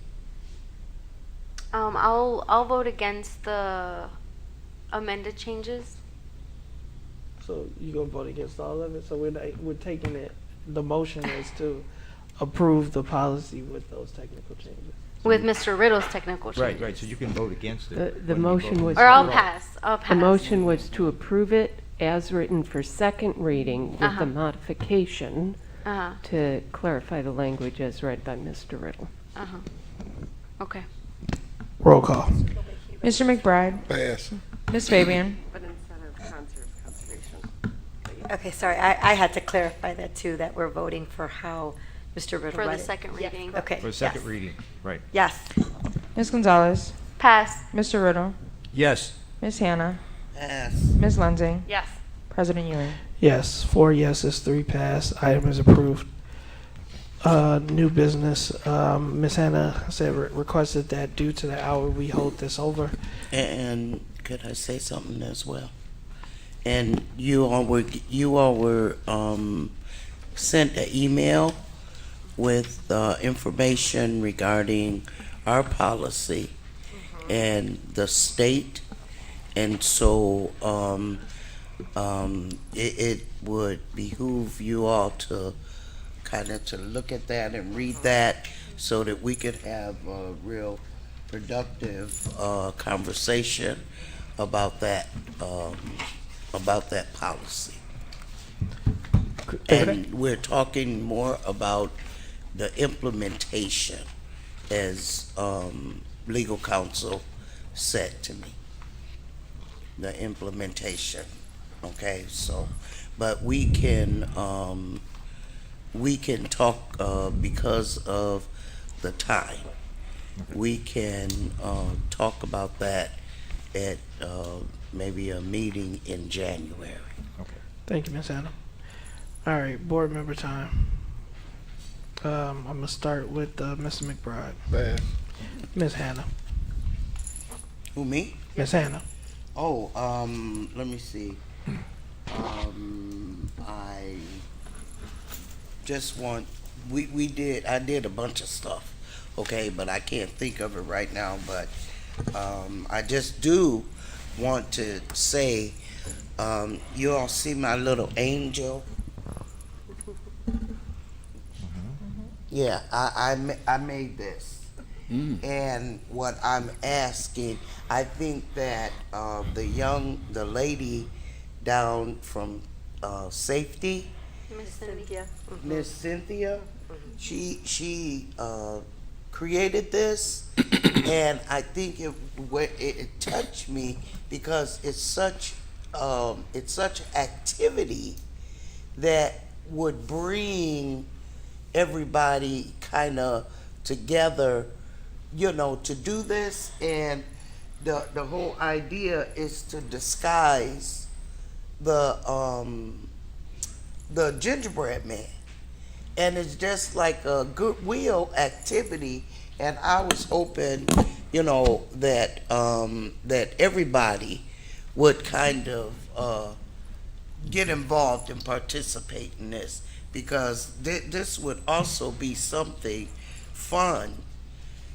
I'll vote against the amended changes. So you're gonna vote against all of it? So we're taking it, the motion is to approve the policy with those technical changes. With Mr. Riddle's technical changes. Right, so you can vote against it. The motion was. Or I'll pass. The motion was to approve it as written for second reading with the modification to clarify the language as read by Mr. Riddle. Okay. Roll call. Mr. McBride? Pass. Ms. Fabian? But instead of conservation. Okay, sorry, I had to clarify that too, that we're voting for how Mr. Riddle For the read it. second reading. Okay. For the second reading, right. Yes. Ms. Gonzalez? Pass. Mr. Riddle? Yes. Ms. Hannah? Pass. Ms. Lindsay? Yes. President Ewing? Yes, 4 yeses, 3 pass. Item is approved. New business. Ms. Hannah said requested that due to the hour we hold this over. And could I say something as well? And you all were sent an email with information regarding our policy and the state, and so it would behoove you all to kind of to look at that and read that so that we could have a real productive conversation about that policy. And we're talking more about the implementation, as legal counsel said to me. The implementation, okay? So, but we can talk because of the time. We can talk about that at maybe a meeting in January. Thank you, Ms. Hannah. All right, board member time. I'm gonna start with Mr. McBride. Ms. Hannah. Who, me? Ms. Hannah. Oh, let me see. I just want, I did a bunch of stuff, okay, but I can't think of it right now, but I just do want to say, you all see my little angel? Yeah, I made this. And what I'm asking, I think that the lady down from safety, Miss Cynthia. Miss Cynthia, she created this, and I think it touched me because it's such activity that would bring everybody kind of together, you know, to do this. And the whole idea is to disguise the gingerbread man, and it's just like a goodwill activity. And I was hoping, you know, that that everybody would kind of get involved and participate in this, because this would also be something fun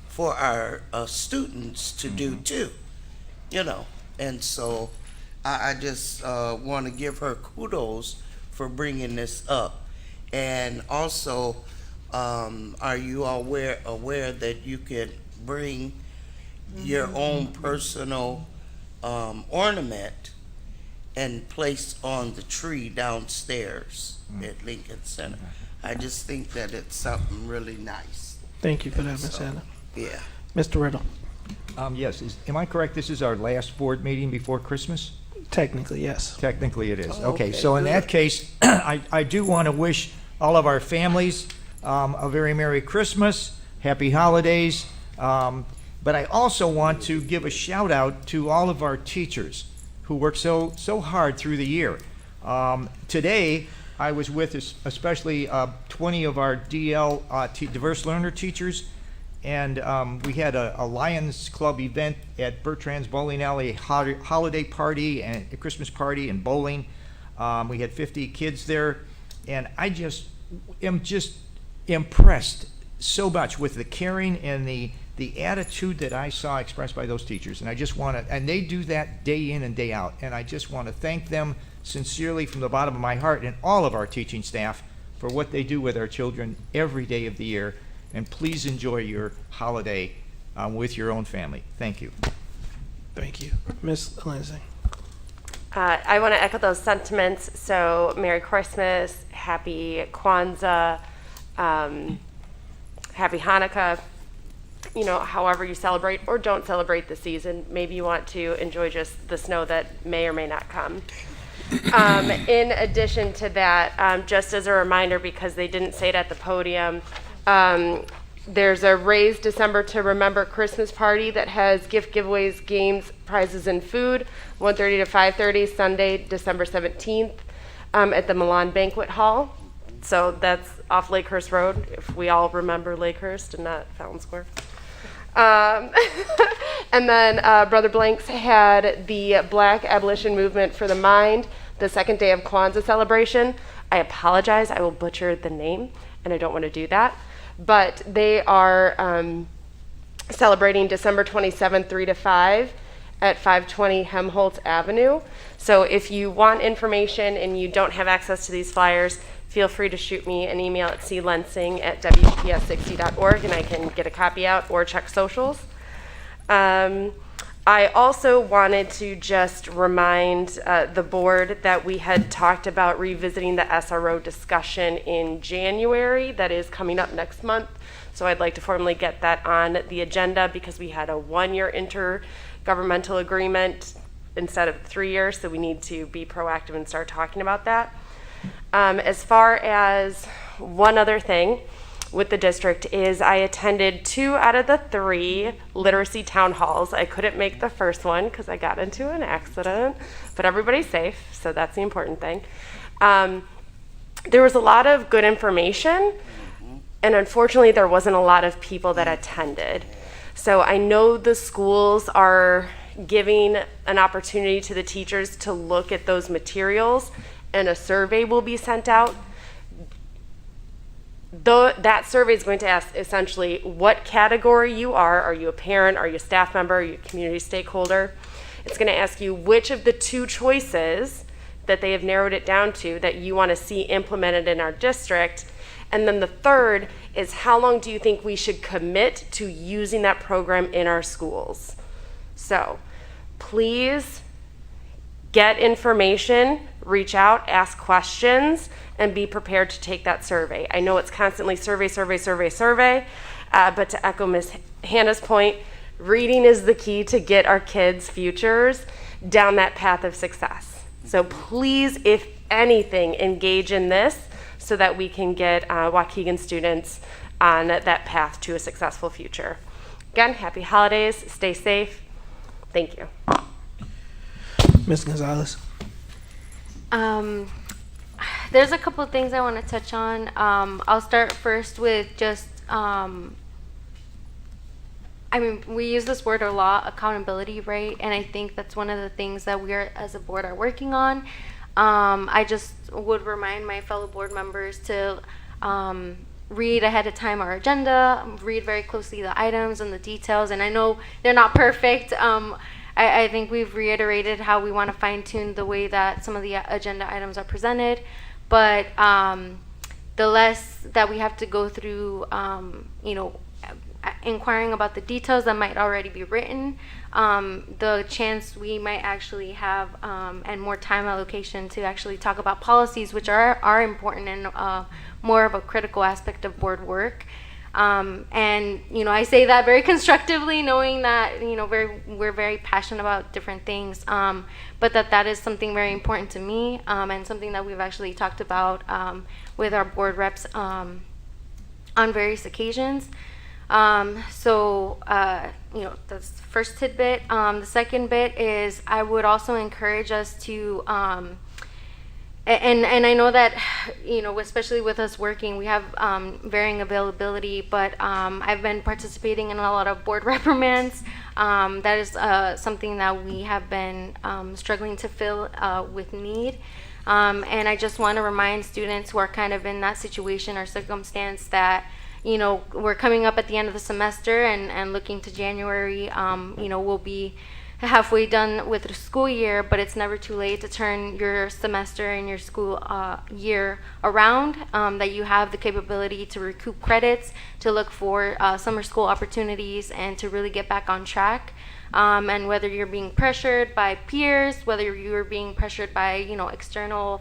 for our students to do too, you know. And so I just want to give her kudos for bringing this up. And also, are you all aware that you can bring your own personal ornament and place on the tree downstairs at Lincoln Center? I just think that it's something really nice. Thank you for that, Ms. Hannah. Yeah. Mr. Riddle. Yes, am I correct, this is our last board meeting before Christmas? Technically, yes. Technically it is. Oh, Okay, okay, so in good. that case, I do want to wish all of our families a very Merry Christmas, Happy Holidays, but I also want to give a shout out to all of our teachers who work so hard through the year. Today, I was with especially 20 of our DL diverse learner teachers, and we had a Lions Club event at Bertrand's Bowling Alley, a holiday party and a Christmas party and bowling. We had 50 kids there, and I am just impressed so much with the caring and the attitude that I saw expressed by those teachers. And I just want to, and they do that day in and day out, and I just want to thank them sincerely from the bottom of my heart, and all of our teaching staff for what they do with our children every day of the year. And please enjoy your holiday with your own family. Thank you. Thank you. Ms. Lindsay. I want to echo those sentiments. So Merry Christmas, Happy Kwanzaa, Happy Hanukkah. You know, however you celebrate or don't celebrate the season. Maybe you want to enjoy just the snow that may or may not come. In addition to that, just as a reminder, because they didn't say it at the podium, there's a Raise December to Remember Christmas party that has gift giveaways, games, prizes, and food, 1:30 to 5:30, Sunday, December 17th, at the Milan Banquet Hall. So that's off Lakehurst Road, if we all remember Lakehurst and not Fountain Square. And then Brother Blanks had the Black Abolition Movement for the Mind, the second day of Kwanzaa celebration. I apologize, I will butcher the name, and I don't want to do that. But they are celebrating December 27th, 3 to 5 at 520 Helmholtz Avenue. So if you want information and you don't have access to these flyers, feel free to shoot me an email at clensing@wps60.org, and I can get a copy out or check socials. I also wanted to just remind the board that we had talked about revisiting the SRO discussion in January. That is coming up next month. So I'd like to formally get that on the agenda, because we had a 1-year intergovernmental agreement instead of 3 years. So we need to be proactive and start talking about that. As far as one other thing, with the district is I attended 2 out of the 3 literacy town halls. I couldn't make the first one because I got into an accident, but everybody's safe, so that's the important thing. There was a lot of good information, and unfortunately there wasn't a lot of people that attended. So I know the schools are giving an opportunity to the teachers to look at those materials, and a survey will be sent out. That survey is going to ask essentially what category you are. Are you a parent? Are you a staff member? Are you a community stakeholder? It's going to ask you which of the 2 choices that they have narrowed it down to that you want to see implemented in our district. And then the third is how long do you think we should commit to using that program in our schools? So please get information, reach out, ask questions, and be prepared to take that survey. I know it's constantly survey, but to echo Ms. Hannah's point, reading is the key to get our kids' futures down that path of success. So please, if anything, engage in this so that we can get Waukegan students on that path to a successful future. Again, happy holidays, stay safe. Thank you. Ms. Gonzalez. There's a couple of things I want to touch on. I'll start first with just, we use this word a lot, accountability, right? And I think that's one of the things that we are, as a board, are working on. I just would remind my fellow board members to read ahead of time our agenda, read very closely the items and the details, and I know they're not perfect. I think we've reiterated how we want to fine-tune the way that some of the agenda items are presented, but the less that we have to go through, inquiring about the details that might already be written, the chance we might actually have and more time allocation to actually talk about policies, which are important and more of a critical aspect of board work. And I say that very constructively, knowing that we're very passionate about different things, but that is something very important to me, and something that we've actually talked about with our board reps on various occasions. That's the first tidbit. The second bit is I would also encourage us to and I know that, especially with us working, we have varying availability, but I've been participating in a lot of board reprimands. That is something that we have been struggling to fill with need. And I just want to remind students who are kind of in that situation or circumstance that, we're coming up at the end of the semester and looking to January, we'll be halfway done with the school year, but it's never too late to turn your semester and your school year around, that you have the capability to recoup credits, to look for summer school opportunities, and to really get back on track. And whether you're being pressured by peers, whether you're being pressured by external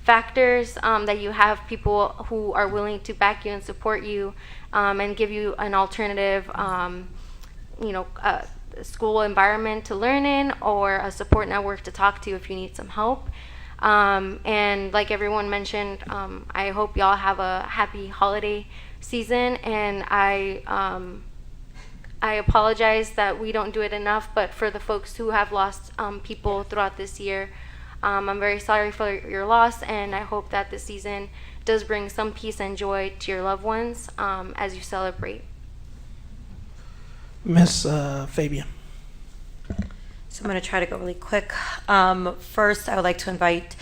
factors, that you have people who are willing to back you and support you, and give you an alternative school environment to learn in, or a support network to talk to if you need some help. And like everyone mentioned, I hope y'all have a happy holiday season, and I apologize that we don't do it enough, but for the folks who have lost people throughout this year, I'm very sorry for your loss, and I hope that this season does bring some peace and joy to your loved ones as you celebrate. Ms. Fabian. So I'm going to try to go really quick. First, I would like to invite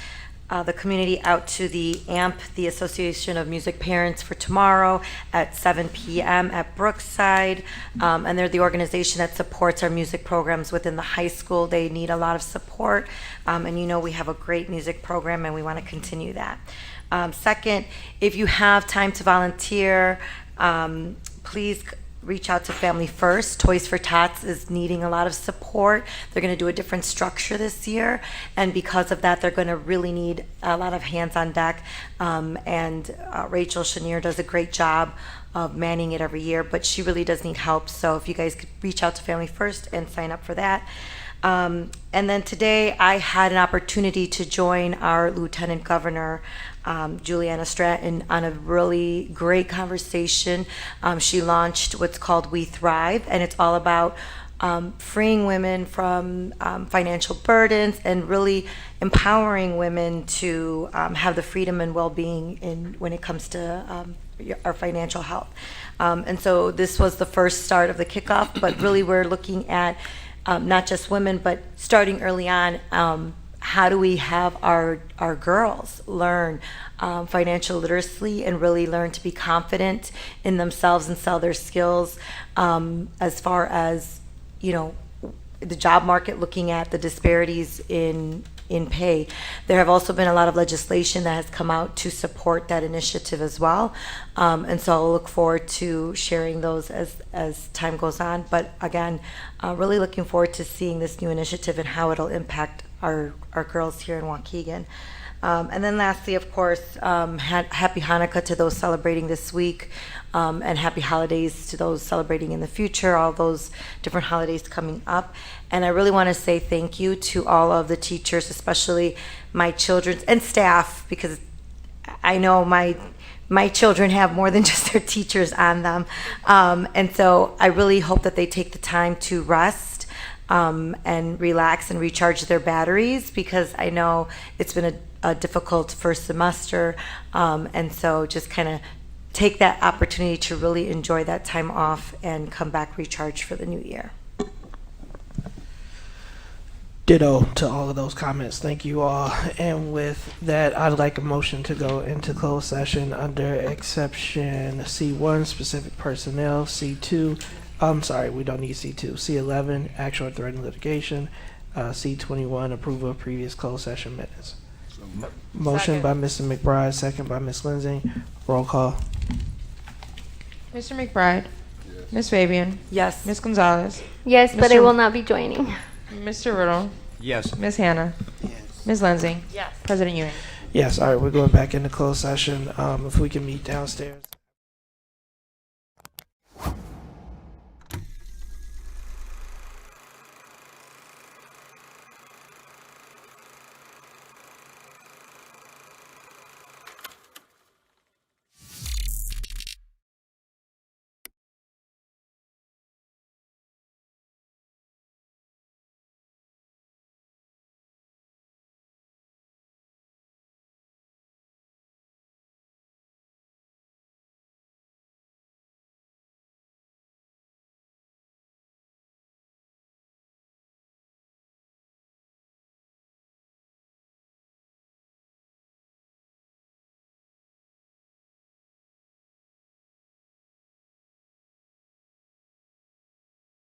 the community out to the AMP, the Association of Music Parents, for tomorrow at 7 p.m. at Brookside. And they're the organization that supports our music programs within the high school. They need a lot of support. And we have a great music program, and we want to continue that. Second, if you have time to volunteer, please reach out to Family First. Toys for Tots is needing a lot of support. They're going to do a different structure this year, and because of that, they're going to really need a lot of hands on deck. And Rachel Chenier does a great job of manning it every year, but she really does need help. So if you guys could reach out to Family First and sign up for that. And then today I had an opportunity to join our Lieutenant Governor, Juliana Stratton, on a really great conversation. She launched what's called We Thrive, and it's all about freeing women from financial burdens and really empowering women to have the freedom and well-being when it comes to our financial health. And so this was the first start of the kickoff, but really we're looking at not just women, but starting early on, how do we have our girls learn financial literacy and really learn to be confident in themselves and sell their skills, as far as, you know, the job market, looking at the disparities in pay. There have also been a lot of legislation that has come out to support that initiative as well. And so I'll look forward to sharing those as time goes on. But again, really looking forward to seeing this new initiative and how it'll impact our girls here in Waukegan. And then lastly, of course, happy Hanukkah to those celebrating this week, and happy holidays to those celebrating in the future, all those different holidays coming up. And I really want to say thank you to all of the teachers, especially my children and staff, because I know my children have more than just their teachers on them. And so I really hope that they take the time to rest and relax and recharge their batteries, because I know it's been a difficult first semester. And so just kind of take that opportunity to really enjoy that time off and come back recharged for the new year. Ditto to all of those comments. Thank you all. And with that, I'd like a motion to go into closed session under exception C1, specific personnel, C2. I'm sorry, we don't need C2. C11, actual or threatened litigation. C21, approval of previous closed session minutes. Motion by Mr. McBride, second by Ms. Lindsay. Roll call. Mr. McBride. Yes. Ms. Fabian. Yes. Ms. Gonzalez. Yes, but I will not be joining. Mr. Riddle. Yes. Ms. Hannah. Yes. Ms. Lindsay. Yes. President Ewing. Yes, all right, we're going back into closed session. If we can meet downstairs.